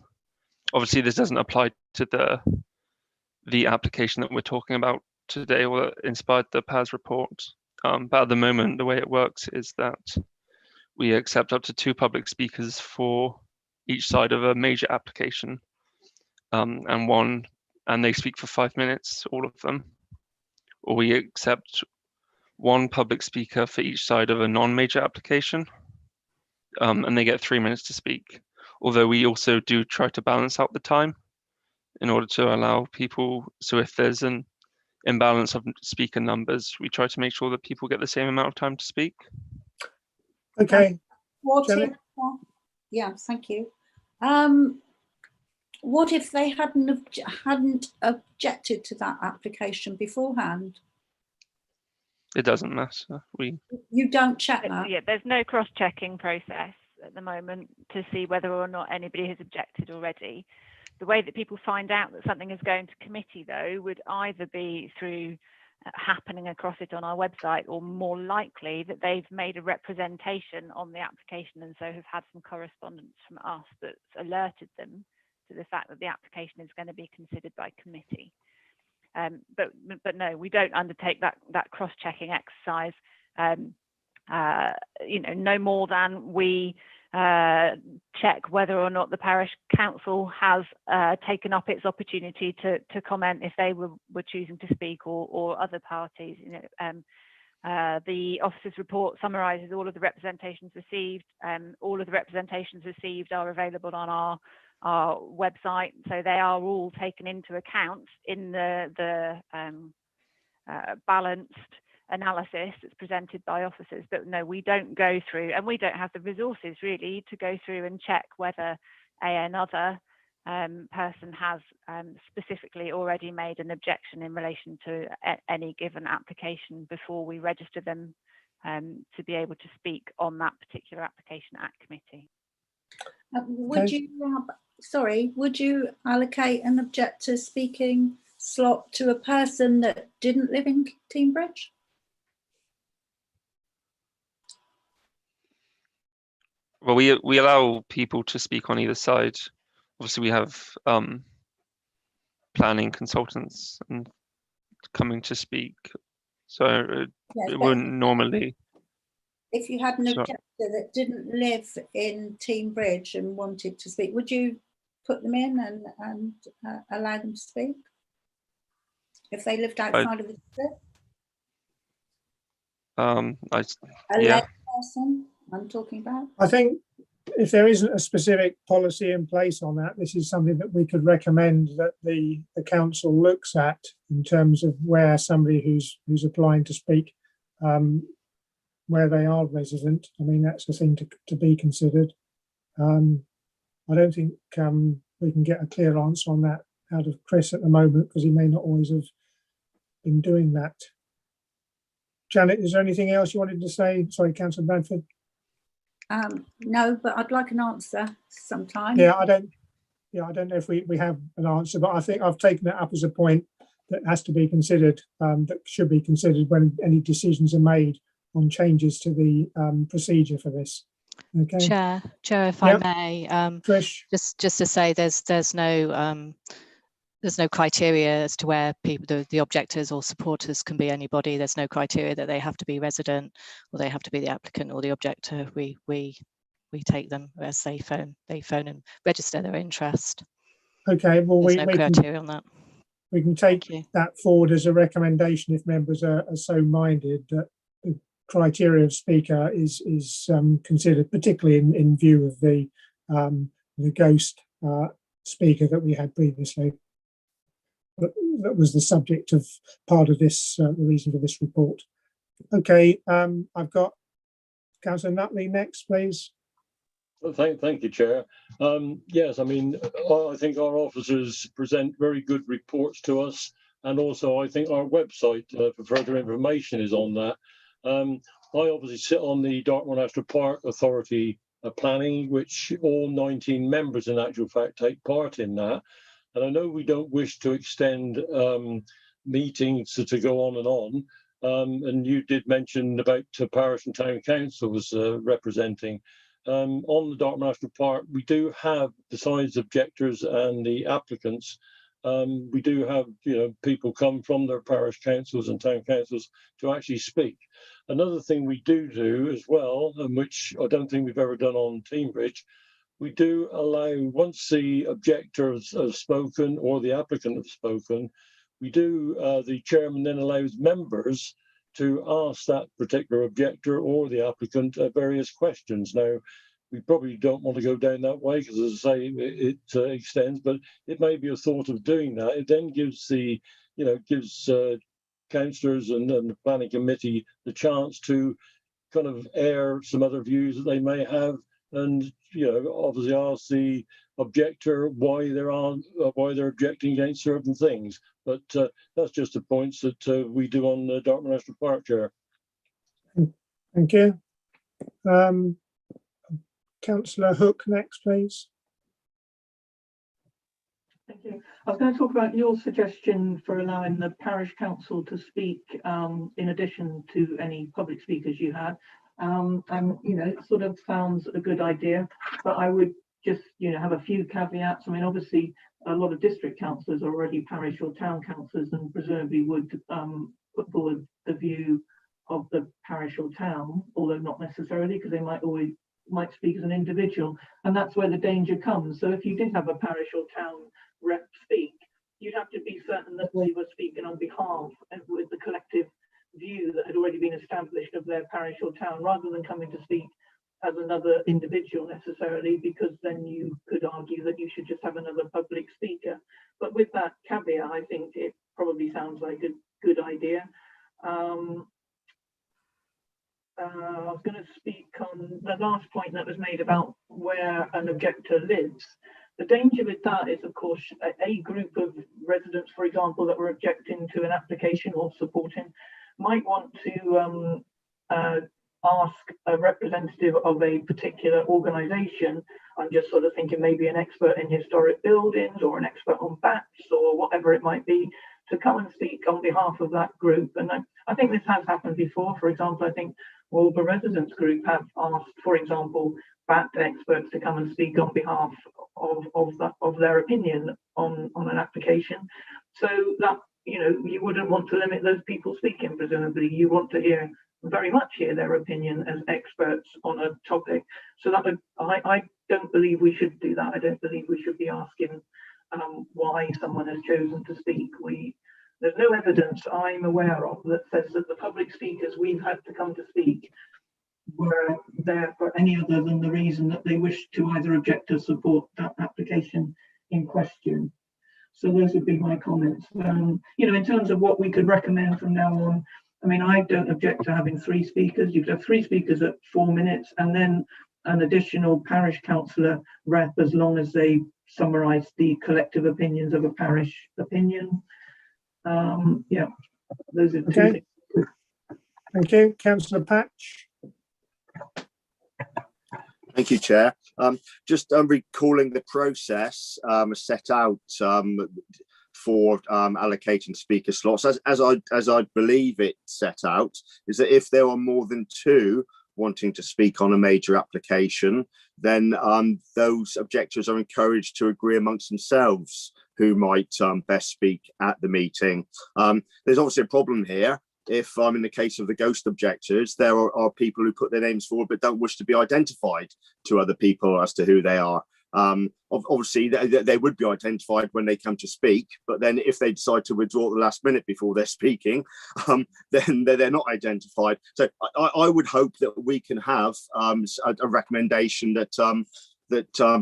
Obviously, this doesn't apply to the application that we're talking about today, or that inspired the PAS report. But at the moment, the way it works is that we accept up to 2 public speakers for each side of a major application, and they speak for 5 minutes, all of them. Or we accept 1 public speaker for each side of a non-major application, and they get 3 minutes to speak. Although we also do try to balance out the time in order to allow people, so if there's an imbalance of speaker numbers, we try to make sure that people get the same amount of time to speak. Okay. Yeah, thank you. What if they hadn't objected to that application beforehand? It doesn't matter. You don't check that? Yeah, there's no cross-checking process at the moment to see whether or not anybody has objected already. The way that people find out that something is going to committee, though, would either be through happening across it on our website, or more likely that they've made a representation on the application and so have had some correspondence from us that's alerted them to the fact that the application is going to be considered by committee. But no, we don't undertake that cross-checking exercise. You know, no more than we check whether or not the parish council has taken up its opportunity to comment if they were choosing to speak, or other parties. You know, the officer's report summarises all of the representations received. All of the representations received are available on our website, so they are all taken into account in the balanced analysis that's presented by officers. But no, we don't go through, and we don't have the resources really to go through and check whether another person has specifically already made an objection in relation to any given application before we register them to be able to speak on that particular application at committee. Would you allocate an objector speaking slot to a person that didn't live in Teambridge? Well, we allow people to speak on either side. Obviously, we have planning consultants and coming to speak, so Yes, it but wouldn't normally. if you had an So- objector that didn't live in Team Bridge and wanted to speak, would you put them in and allow them to speak if they lived outside of the district? A Yeah. lay person I'm talking about. I think if there isn't a specific policy in place on that, this is something that we could recommend that the council looks at in terms of where somebody who's applying to speak, where they are resident. I mean, that's a thing to be considered. I don't think we can get a clear answer on that out of Chris at the moment, because he may not always have been doing that. Janet, is there anything else you wanted to say? Sorry, Councillor Bradford. No, but I'd like an answer sometime. Yeah, I don't know if we have an answer, but I think I've taken it up as a point that has to be considered, that should be considered when any decisions are made on changes to the procedure for this. Okay. Chair, if I may, Trish. just to say there's no criteria as to where people, the objectors or supporters can be anybody. There's no criteria that they have to be resident or they have to be the applicant or the objector. We take them as they phone and register their interest. Okay, well, there's no criteria on that. We can take that forward as a recommendation if members are so minded that the criteria of speaker is considered, particularly in view of the ghost speaker that we had previously. That was the subject of part of this, the reason for this report. Okay, I've got Councillor Nutley next, please. Well, thank you, Chair. Yes, I mean, I think our officers present very good reports to us, and also I think our website for further information is on that. I obviously sit on the Dartmoor National Park Authority planning, which all 19 members in actual fact take part in that. And I know we don't wish to extend meetings to go on and on. And you did mention about parish and town councils representing. On the Dartmoor National Park, we do have, besides objectors and the applicants, we do have people come from their parish councils and town councils to actually speak. Another thing we do as well, and which I don't think we've ever done on Teambridge, we do allow, once the objectors have spoken or the applicant have spoken, we do, the chairman then allows members to ask that particular objector or the applicant various questions. Now, we probably don't want to go down that way because, as I say, it extends, but it may be a thought of doing that. It then gives the, councillors and the planning committee the chance to kind of air some other views that they may have, and obviously ask the objector why they're objecting against certain things. But that's just the points that we do on the Dartmoor National Park, Chair. Thank you. Councillor Hook next, please. Thank you. I was going to talk about your suggestion for allowing the parish council to speak in addition to any public speakers you had. And it sort of sounds a good idea, but I would just have a few caveats. I mean, obviously a lot of district councillors are already parish or town councillors and presumably would put forward the view of the parish or town, although not necessarily, because they might speak as an individual, and that's where the danger comes. So if you did have a parish or town rep speak, you'd have to be certain that they were speaking on behalf and with the collective view that had already been established of their parish or town, rather than coming to speak as another individual necessarily, because then you could argue that you should just have another public speaker. But with that caveat, I think it probably sounds like a good idea. I was going to speak on the last point that was made about where an objector lives. The danger with that is, of course, a group of residents, for example, that were objecting to an application or supporting, might want to ask a representative of a particular organisation. I'm just sort of thinking maybe an expert in historic buildings or an expert on bats or whatever it might be, to come and speak on behalf of that group. And I think this has happened before. For example, I think Wilbur Residents Group have asked, for example, fact experts to come and speak on behalf of their opinion on an application. So that, you know, you wouldn't want to limit those people speaking. Presumably, you want to very much hear their opinion as experts on a topic. So that I don't believe we should do that. I don't believe we should be asking why someone has chosen to speak. There's no evidence I'm aware of that says that the public speakers we've had to come to speak were there for any other than the reason that they wished to either object or support that application in question. So those would be my comments. You know, in terms of what we could recommend from now on, I mean, I don't object to having 3 speakers. You could have 3 speakers at 4 minutes and then an additional parish councillor rep as long as they summarise the collective opinions of a parish opinion. Yeah, those are 2 things. Thank you. Councillor Patch. Thank you, Chair. Just recalling the process set out for allocating speaker slots, as I believe it set out, is that if there are more than 2 wanting to speak on a major application, then those objectors are encouraged to agree amongst themselves who might best speak at the meeting. There's obviously a problem here. If in the case of the ghost objectors, there are people who put their names forward but don't wish to be identified to other people as to who they are. Obviously, they would be identified when they come to speak, but then if they decide to withdraw at the last minute before they're speaking, then they're not identified. So I would hope that we can have a recommendation that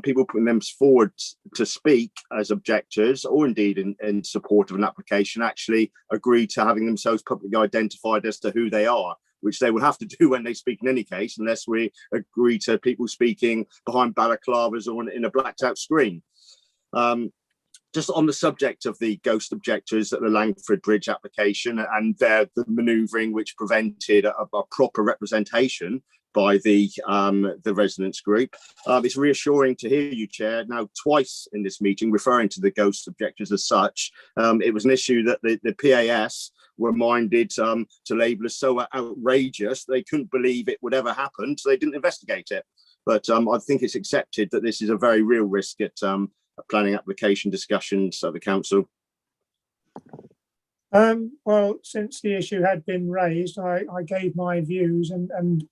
people putting them forward to speak as objectors, or indeed in support of an application, actually agree to having themselves publicly identified as to who they are, which they will have to do when they speak in any case, unless we agree to people speaking behind balaclavas or in a blacked out screen. Just on the subject of the ghost objectors at the Langford Bridge application and the manoeuvring which prevented a proper representation by the residents group. It's reassuring to hear you, Chair, now twice in this meeting referring to the ghost objectors as such. It was an issue that the PAS were minded to label as so outrageous they couldn't believe it would ever happen, so they didn't investigate it. But I think it's accepted that this is a very real risk at planning application discussions at the council. Well, since the issue had been raised, I gave my views and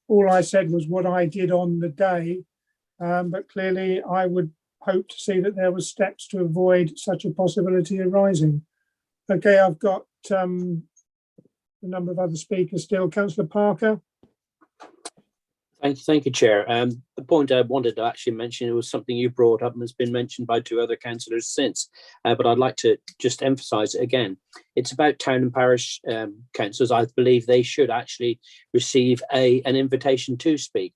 all I said was what I did on the day, but clearly I would hope to see that there were steps to avoid such a possibility arising. Okay, I've got a number of other speakers still. Councillor Parker. Thank you, Chair. The point I wanted to actually mention, it was something you brought up and has been mentioned by 2 other councillors since, but I'd like to just emphasise it again. It's about town and parish councillors. I believe they should actually receive an invitation to speak,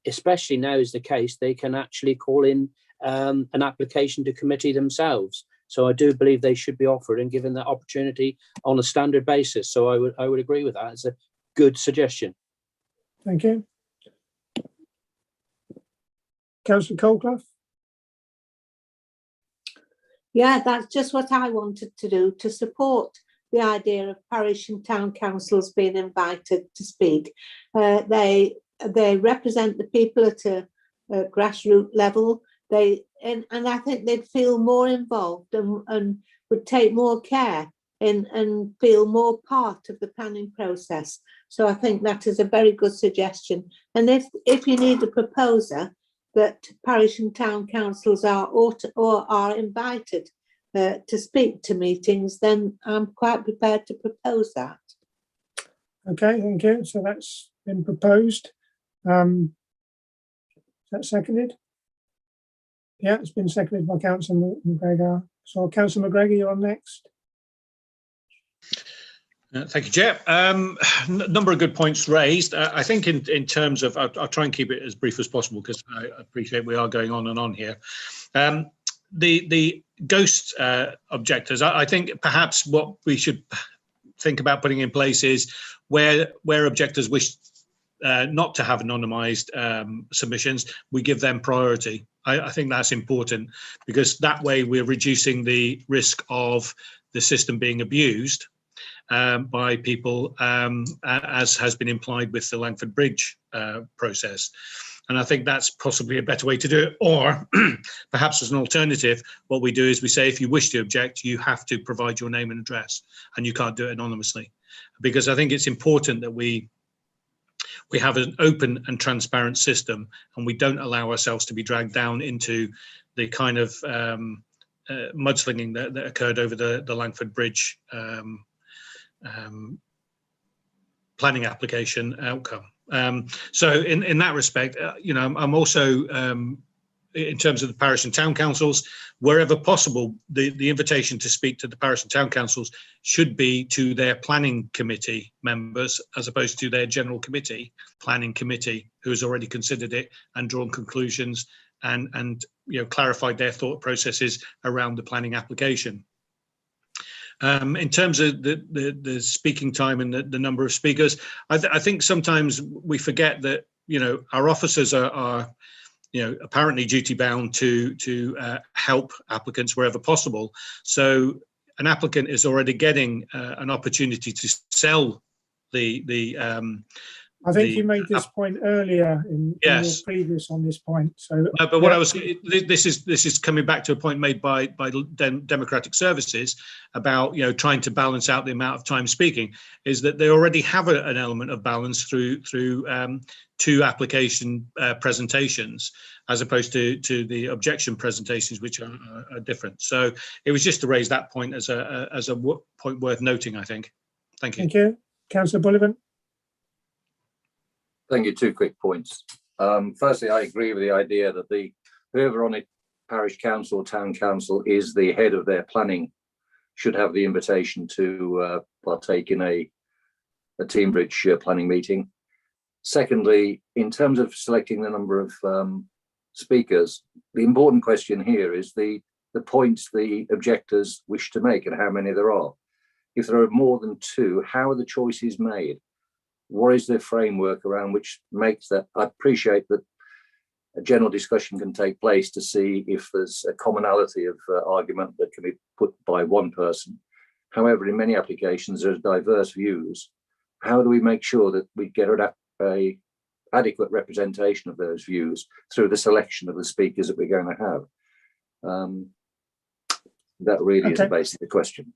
especially now is the case, they can actually call in an application to committee themselves. So I do believe they should be offered and given that opportunity on a standard basis. So I would agree with that. It's a good suggestion. Thank you. Councillor Colclough. Yeah, that's just what I wanted to do, to support the idea of parish and town councils being invited to speak. They represent the people at a grassroots level. And I think they'd feel more involved and would take more care and feel more part of the planning process. So I think that is a very good suggestion. And if you need a proposer that parish and town councils are invited to speak to meetings, then I'm quite prepared to propose that. Okay, thank you. So that's been proposed. Is that seconded? Yeah, it's been seconded by Councillor McGregor. So Councillor McGregor, you're on next. Thank you, Chair. Number of good points raised. I think in terms of, I'll try and keep it as brief as possible because I appreciate we are going on and on here. The ghost objectors, I think perhaps what we should think about putting in place is where objectors wish not to have anonymised submissions, we give them priority. I think that's important because that way we're reducing the risk of the system being abused by people, as has been implied with the Langford Bridge process. And I think that's possibly a better way to do it. Or perhaps as an alternative, what we do is we say, if you wish to object, you have to provide your name and address, and you can't do it anonymously. Because I think it's important that we have an open and transparent system, and we don't allow ourselves to be dragged down into the kind of mudslinging that occurred over the Langford Bridge planning application outcome. So in that respect, I'm also, in terms of the parish and town councils, wherever possible, the invitation to speak to the parish and town councils should be to their planning committee members, as opposed to their general committee, planning committee, who has already considered it and drawn conclusions and clarified their thought processes around the planning application. In terms of the speaking time and the number of speakers, I think sometimes we forget that our officers are apparently duty bound to help applicants wherever possible. So an applicant is already getting an opportunity to sell I think you made this point earlier in your previous on this point. So, but what I was this is coming back to a point made by Democratic Services about trying to balance out the amount of time speaking, is that they already have an element of balance through two application presentations, as opposed to the objection presentations, which are different. So it was just to raise that point as a point worth noting, I think. Thank you. Thank you, Councillor Bullivant. Thank you. 2 quick points. Firstly, I agree with the idea that whoever on a parish council or town council is the head of their planning should have the invitation to partake in a Teambridge planning meeting. Secondly, in terms of selecting the number of speakers, the important question here is the points the objectors wish to make and how many there are. If there are more than 2, how are the choices made? What is the framework around which makes that? I appreciate that a general discussion can take place to see if there's a commonality of argument that can be put by one person. However, in many applications, there's diverse views. How do we make sure that we get a adequate representation of those views through the selection of the speakers that we're going to have? That really is basically the question.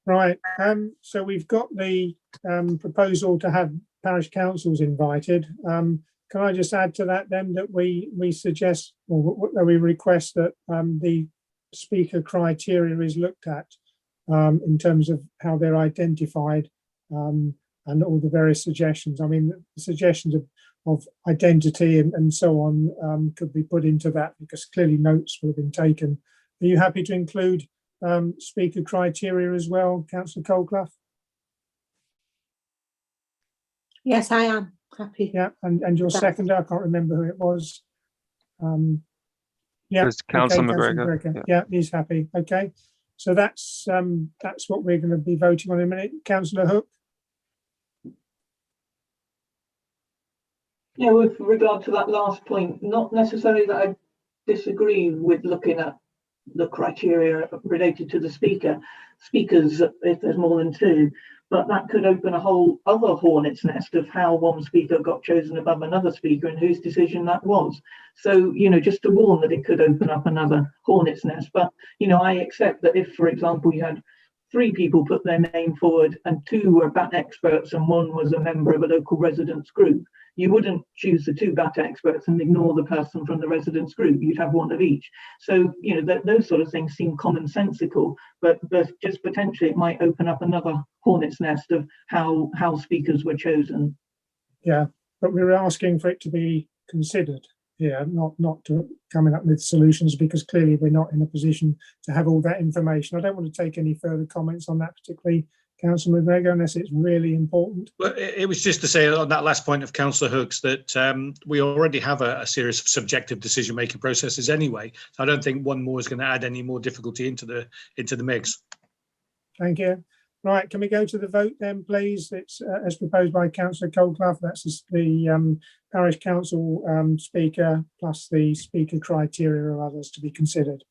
Right. So we've got the proposal to have parish councils invited. Can I just add to that then that we suggest, or that we request that the speaker criteria is looked at in terms of how they're identified and all the various suggestions. I mean, the suggestions of identity and so on could be put into that, because clearly notes would have been taken. Are you happy to include speaker criteria as well, Councillor Colclough? Yes, I am happy. Yeah, and your seconder, I can't remember who it was. Yeah, it's Councillor McGregor. Yeah, he's happy. Okay, so that's what we're going to be voting on in a minute. Councillor Hook. Yeah, with regard to that last point, not necessarily that I disagree with looking at the criteria related to the speakers if there's more than 2, but that could open a whole other hornet's nest of how one speaker got chosen above another speaker and whose decision that was. So, just to warn that it could open up another hornet's nest. But, I accept that if, for example, you had 3 people put their name forward and 2 were BAT experts and 1 was a member of a local residents group, you wouldn't choose the 2 BAT experts and ignore the person from the residents group. You'd have 1 of each. So, those sort of things seem commonsensical, but just potentially it might open up another hornet's nest of how speakers were chosen. Yeah, but we were asking for it to be considered. Yeah, not to coming up with solutions, because clearly we're not in a position to have all that information. I don't want to take any further comments on that, particularly Councillor McGregor, unless it's really important. Well, it was just to say on that last point of Councillor Hook's that we already have a series of subjective decision-making processes anyway. So I don't think one more is going to add any more difficulty into the mix. Thank you. Right, can we go to the vote then, please? It's as proposed by Councillor Colclough. That's the parish council speaker plus the speaker criteria of others to be considered.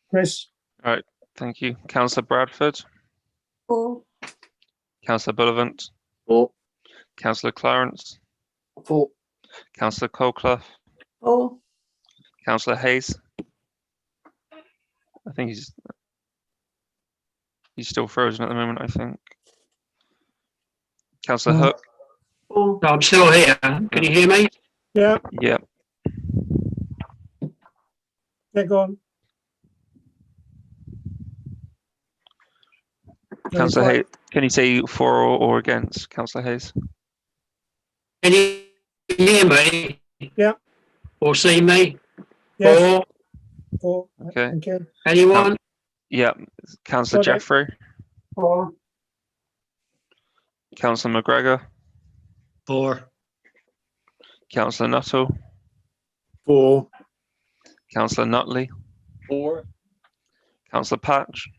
Chris? All right, thank you. Councillor Bradford? 4. Councillor Bullivant? 4. Councillor Clarence? 4. Councillor Colclough, For. Councillor Hayes. I think he's still frozen at the moment, I think. Councillor Hook. No, I'm still here. Can you hear me? Yeah. Yeah. Yeah, go on. Councillor Hayes, can you say for or against, Councillor Hayes? Can you hear me? Yeah. Or see me? Yes. For. Okay. Thank you. Anyone? Yeah. Councillor Okay. Jeffrey. For. Councillor McGregor. For. Councillor Nuttall. For. Councillor Nutley. For. Councillor Patch.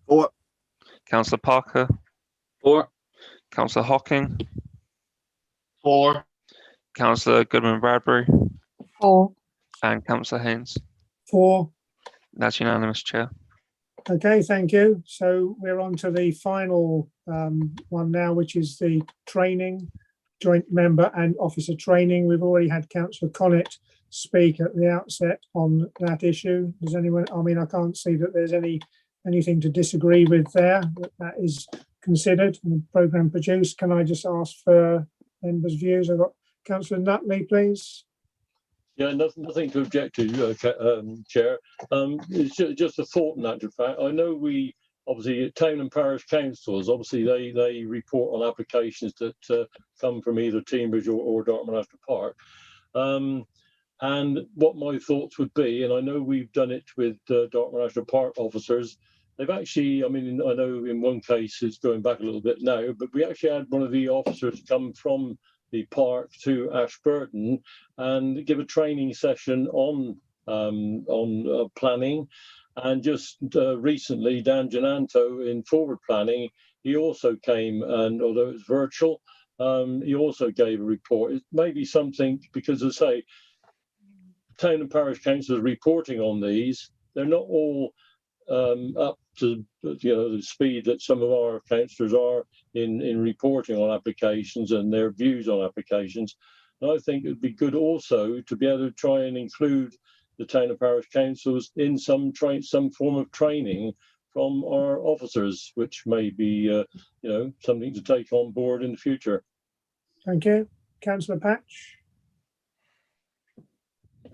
For. Councillor Parker. For. Councillor Hocking. For. Councillor Goodman Bradbury. For. And Councillor Haynes. For. That's unanimous, Chair. Okay, thank you. So we're on to the final one now, which is the training, joint member and officer training. We've already had Councillor Connett speak at the outset on that issue. Does anyone, I mean, I can't see that there's anything to disagree with there. That is considered and the programme produced. Can I just ask for members' views? I've got Councillor Nutley, please. Yeah, nothing to object to, Chair. It's just a thought, in actual fact. I know we, obviously, town and parish councils, obviously, they report on applications that come from either Teignbridge or Dartmouth National Park. And what my thoughts would be, and I know we've done it with Dartmouth National Park officers, they've actually, I mean, I know in one case it's going back a little bit now, but we actually had one of the officers come from the park to Ashburton and give a training session on planning. And just recently, Dan Jananto in forward planning, he also came, and although it's virtual, he also gave a report. It may be something, because as I say, town and parish councils reporting on these, they're not all up to the speed that some of our councillors are in reporting on applications and their views on applications. And I think it would be good also to be able to try and include the town and parish councils in some form of training from our officers, which may be something to take on board in the future. Thank you. Councillor Patch.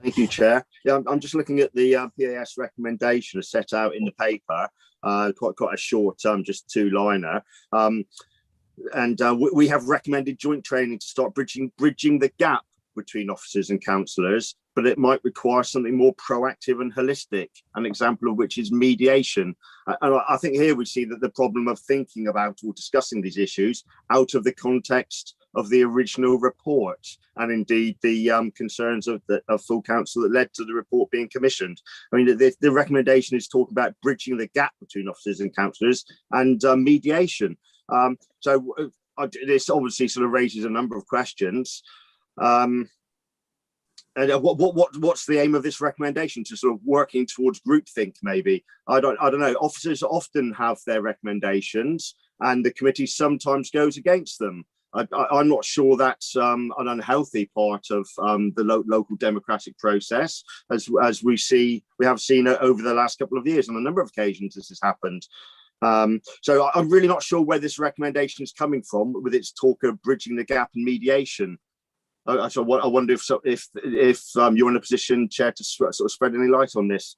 Thank you, Chair. Yeah, I'm just looking at the PAS recommendation set out in the paper, quite a short, just two-liner. We have recommended joint training to start bridging the gap between officers and councillors, but it might require something more proactive and holistic, an example of which is mediation. And I think here we see that the problem of thinking about or discussing these issues out of the context of the original report, and indeed the concerns of full council that led to the report being commissioned. I mean, the recommendation is talking about bridging the gap between officers and councillors and mediation. So this obviously sort of raises a number of questions. And what's the aim of this recommendation? To sort of working towards groupthink, maybe? I don't know. Officers often have their recommendations, and the committee sometimes goes against them. I'm not sure that's an unhealthy part of the local democratic process, as we have seen over the last couple of years on a number of occasions this has happened. So I'm really not sure where this recommendation is coming from with its talk of bridging the gap and mediation. So I wonder if you're in a position, Chair, to sort of spread any light on this.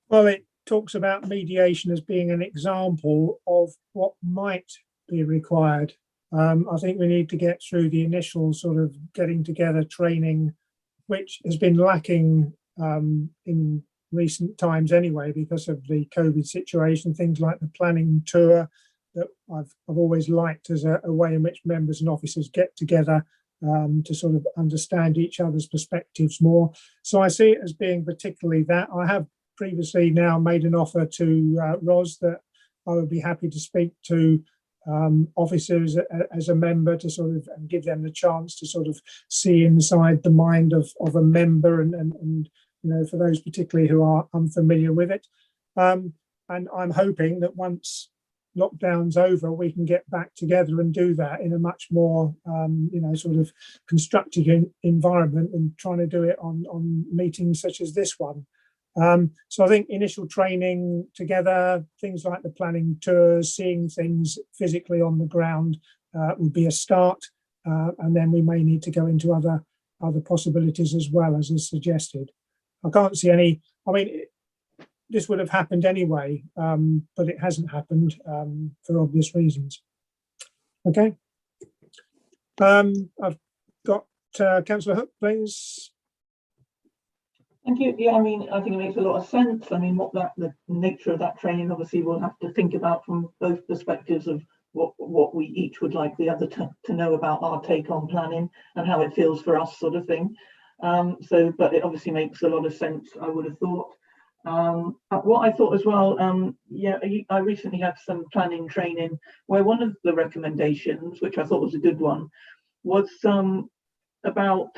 Well, it talks about mediation as being an example of what might be required. I think we need to get through the initial sort of getting together training, which has been lacking in recent times anyway, because of the COVID situation, things like the planning tour that I've always liked as a way in which members and officers get together to sort of understand each other's perspectives more. So I see it as being particularly that. I have previously now made an offer to Ros that I would be happy to speak to officers as a member to sort of give them the chance to sort of see inside the mind of a member and for those particularly who are unfamiliar with it. And I'm hoping that once lockdown's over, we can get back together and do that in a much more, sort of constructive environment than trying to do it on meetings such as this one. So I think initial training together, things like the planning tours, seeing things physically on the ground would be a start. And then we may need to go into other possibilities as well, as is suggested. I can't see any, this would have happened anyway, but it hasn't happened for obvious reasons. Okay. I've got Councillor Hook, please. Thank you. Yeah, I think it makes a lot of sense. The nature of that training, obviously, we'll have to think about from both perspectives of what we each would like the other to know about our take on planning and how it feels for us, sort of thing. But it obviously makes a lot of sense, I would have thought. What I thought as well, I recently had some planning training where one of the recommendations, which I thought was a good one, was about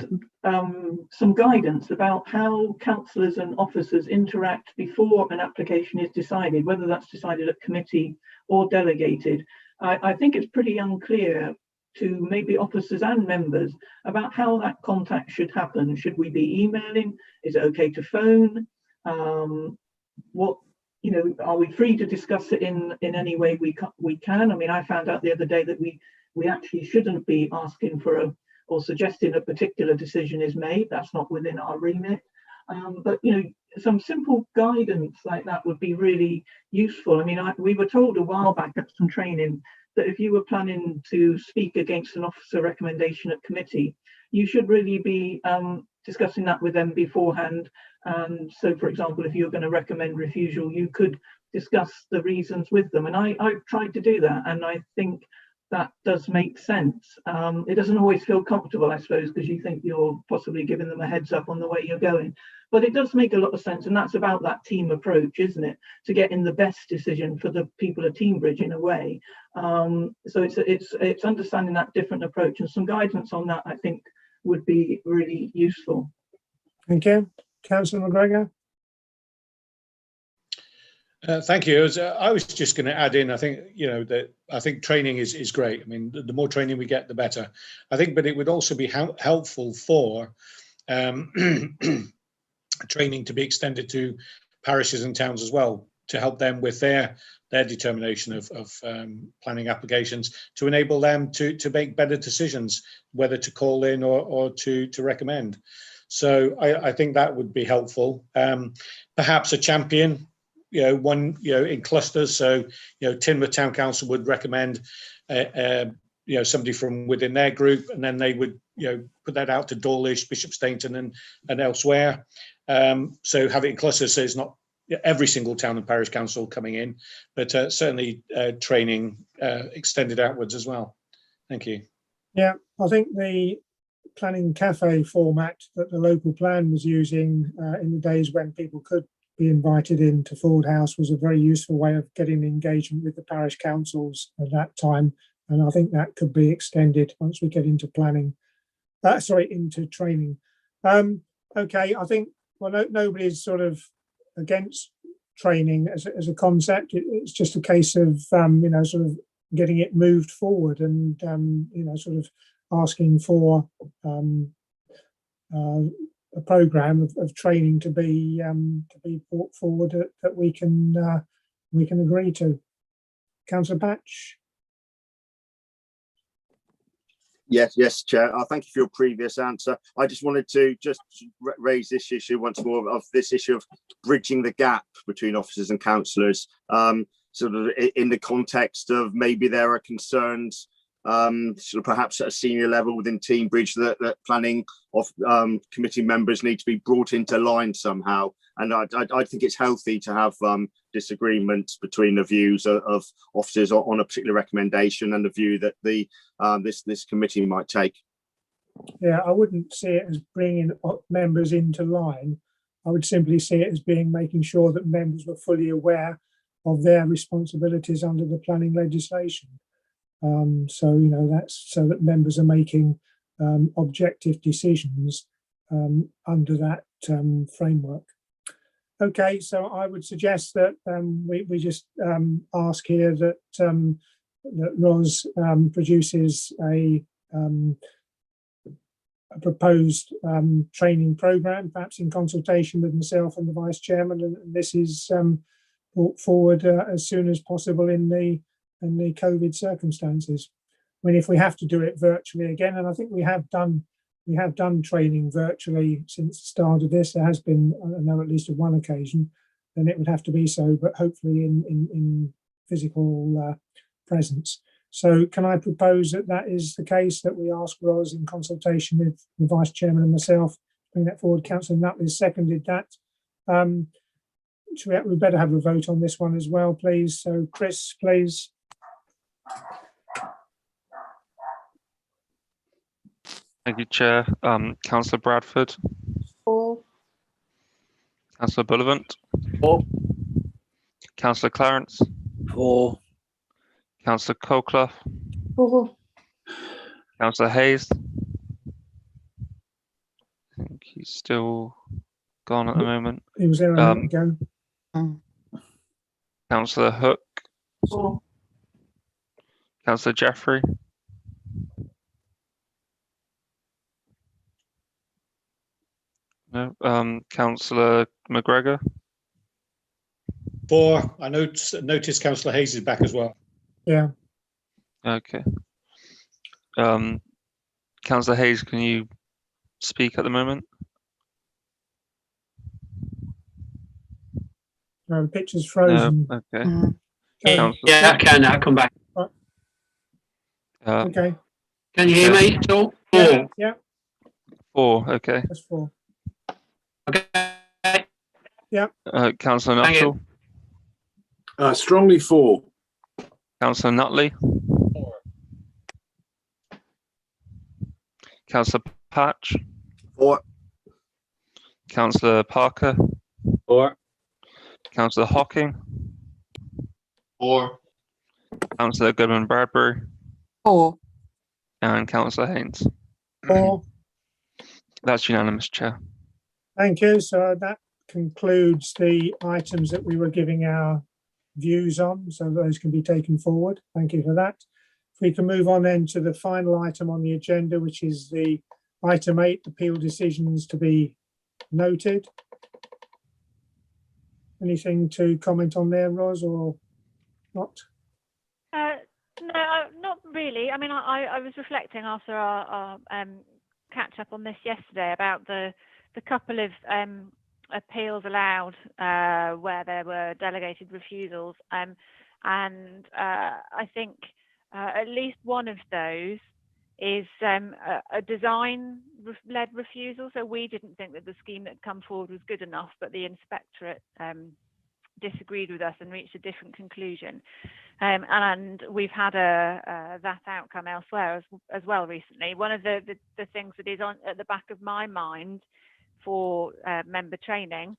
some guidance about how councillors and officers interact before an application is decided, whether that's decided at committee or delegated. I think it's pretty unclear to maybe officers and members about how that contact should happen. Should we be emailing? Is it okay to phone? Are we free to discuss it in any way we can? I found out the other day that we actually shouldn't be asking for or suggesting a particular decision is made. That's not within our remit. But some simple guidance like that would be really useful. We were told a while back at some training that if you were planning to speak against an officer recommendation at committee, you should really be discussing that with them beforehand. And so, for example, if you're going to recommend refusal, you could discuss the reasons with them. And I've tried to do that, and I think that does make sense. It doesn't always feel comfortable, I suppose, because you think you're possibly giving them a heads up on the way you're going. But it does make a lot of sense, and that's about that team approach, isn't it? To get in the best decision for the people of Teambridge in a way. So it's understanding that different approach, and some guidance on that, I think, would be really useful. Thank you. Councillor McGregor. Thank you. I was just going to add in, I think training is great. The more training we get, the better. I think, but it would also be helpful for training to be extended to parishes and towns as well, to help them with their determination of planning applications, to enable them to make better decisions, whether to call in or to recommend. So I think that would be helpful. Perhaps a champion, one in clusters. So Teignmouth Town Council would recommend somebody from within their group, and then they would put that out to Dawlish, Bishop Stainton, and elsewhere. So have it in clusters, so it's not every single town and parish council coming in, but certainly training extended outwards as well. Thank you. Yeah, I think the planning cafe format that the local plan was using in the days when people could be invited into Ford House was a very useful way of getting engagement with the parish councils at that time. And I think that could be extended once we get into planning, into training. Okay, I think, nobody's sort of against training as a concept. It's just a case of, sort of getting it moved forward and, sort of asking for a programme of training to be brought forward that we can agree to. Councillor Batch. Yes, Chair. Thank you for your previous answer. I just wanted to raise this issue once more, of this issue of bridging the gap between officers and councillors, sort of in the context of maybe there are concerns sort of perhaps at a senior level within Teambridge that planning committee members need to be brought into line somehow. And I think it's healthy to have disagreements between the views of officers on a particular recommendation and the view that this committee might take. Yeah, I wouldn't see it as bringing members into line. I would simply see it as making sure that members were fully aware of their responsibilities under the planning legislation. That's so that members are making objective decisions under that framework. Okay, so I would suggest that we just ask here that that Ros produces a proposed training programme, perhaps in consultation with myself and the Vice Chairman, and this is brought forward as soon as possible in the COVID circumstances. I mean, if we have to do it virtually again, and I think we have done training virtually since the start of this. There has been, I know, at least on one occasion, then it would have to be so, but hopefully in physical presence. So can I propose that that is the case, that we ask Ros in consultation with the Vice Chairman and myself, bring that forward. Councillor Nutley has seconded that. We better have a vote on this one as well, please. So Chris, please. Thank you, Chair. Councillor Bradford. For. Councillor Bullivant. For. Councillor Clarence. For. Councillor Colclough. For. Councillor Hayes. I think he's still gone at the moment. He was there a minute ago. Councillor Hook. For. Councillor Jeffrey. No. Councillor McGregor. For. I notice Councillor Hayes is back as well. Yeah. Okay. Councillor Hayes, can you speak at the moment? No, the picture's frozen. No. Okay. Yeah, I can. I'll come back. Okay. Can you hear me? Still? Yeah. Yeah. 4. Okay. That's 4. Okay. Yeah. Councillor Nuttall. Strongly for. Councillor Nutley. Councillor Patch. For. Councillor Parker. For. Councillor Hocking. For. Councillor Goodman Bradbury. For. And Councillor Haynes. For. That's unanimous, Chair. Thank you. So that concludes the items that we were giving our views on, so those can be taken forward. Thank you for that. If we can move on then to the final item on the agenda, which is the item 8, appeal decisions to be noted. Anything to comment on there, Ros, or not? No, not really. I mean, I was reflecting after our catch up on this yesterday about the couple of appeals allowed where there were delegated refusals, and I think at least one of those is a design-led refusal. So we didn't think that the scheme that had come forward was good enough, but the inspectorate disagreed with us and reached a different conclusion. And we've had that outcome elsewhere as well recently. One of the things that is at the back of my mind for member training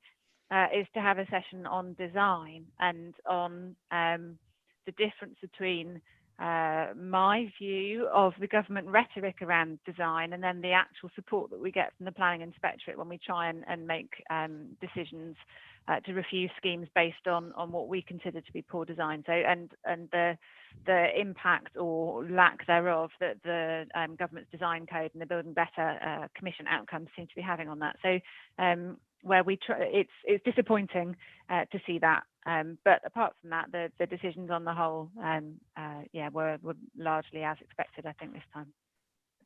is to have a session on design and on the difference between my view of the government rhetoric around design and then the actual support that we get from the planning inspectorate when we try and make decisions to refuse schemes based on what we consider to be poor design. So and the impact or lack thereof that the government's design code and the Building Better Commission outcomes seem to be having on that. So where we try, it's disappointing to see that. But apart from that, the decisions on the whole, were largely as expected, I think, this time.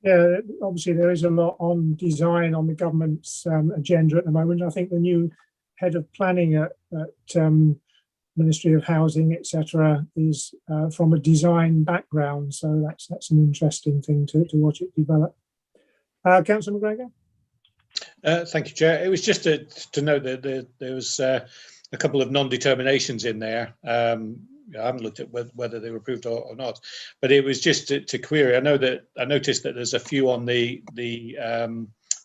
Yeah, obviously there is a lot on design on the government's agenda at the moment. I think the new head of planning at Ministry of Housing, etc., is from a design background, so that's an interesting thing to watch it develop. Councillor McGregor. Thank you, Chair. It was just to note that there was a couple of non-determinations in there. I haven't looked at whether they were approved or not, but it was just to query. I noticed that there's a few on the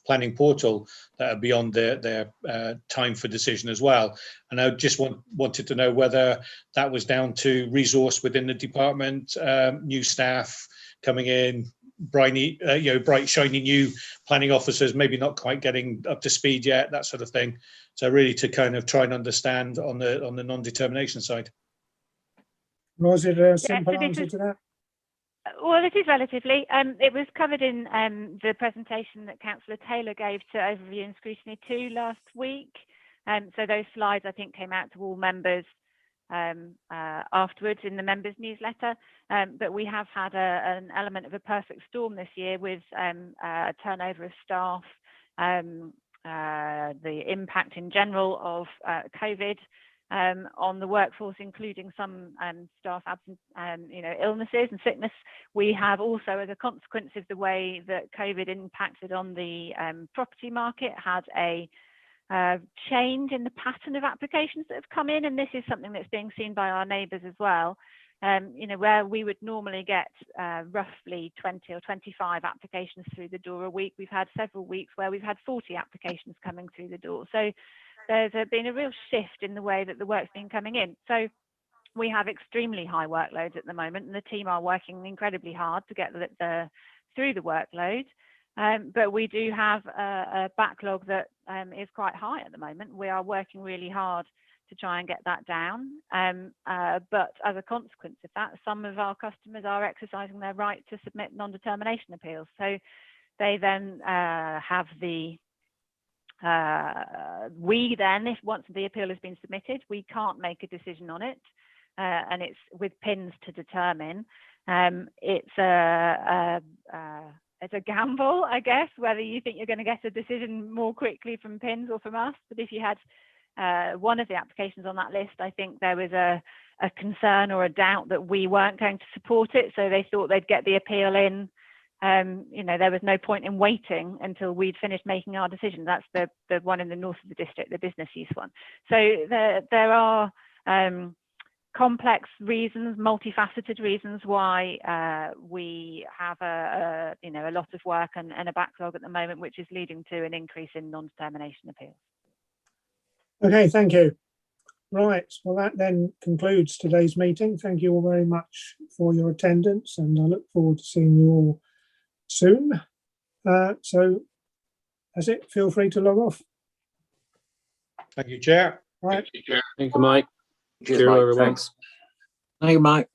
planning portal that are beyond their time for decision as well, and I just wanted to know whether that was down to resource within the department, new staff coming in, bright, shiny new planning officers, maybe not quite getting up to speed yet, that sort of thing. So really to kind of try and understand on the non-determination side. Was it a simple answer to that? Well, it is relatively. It was covered in the presentation that Councillor Taylor gave to Overview and Scrutiny 2 last week. So those slides, I think, came out to all members afterwards in the members' newsletter. But we have had an element of a perfect storm this year with a turnover of staff, the impact in general of COVID on the workforce, including some staff absent, illnesses and sickness. We have also, as a consequence of the way that COVID impacted on the property market, had a change in the pattern of applications that have come in, and this is something that's being seen by our neighbours as well. Where we would normally get roughly 20 or 25 applications through the door a week, we've had several weeks where we've had 40 applications coming through the door. So there's been a real shift in the way that the work's been coming in. So we have extremely high workloads at the moment, and the team are working incredibly hard to get through the workload. But we do have a backlog that is quite high at the moment. We are working really hard to try and get that down. But as a consequence of that, some of our customers are exercising their right to submit non-determination appeals. So they then have the we then, if once the appeal has been submitted, we can't make a decision on it, and it's with PINs to determine. It's a gamble, I guess, whether you think you're going to get a decision more quickly from PINs or from us. But if you had one of the applications on that list, I think there was a concern or a doubt that we weren't going to support it, so they thought they'd get the appeal in. There was no point in waiting until we'd finished making our decision. That's the one in the north of the district, the business use one. So there are complex reasons, multifaceted reasons why we have a lot of work and a backlog at the moment, which is leading to an increase in non-determination appeals. Okay, thank you. Right, well, that then concludes today's meeting. Thank you all very much for your attendance, and I look forward to seeing you all soon. So that's it. Feel free to log off. Thank you, Chair. Right. Thank you, Mike. Cheers, Cheerio, Mike. everyone. Thanks. Thank you, Mike.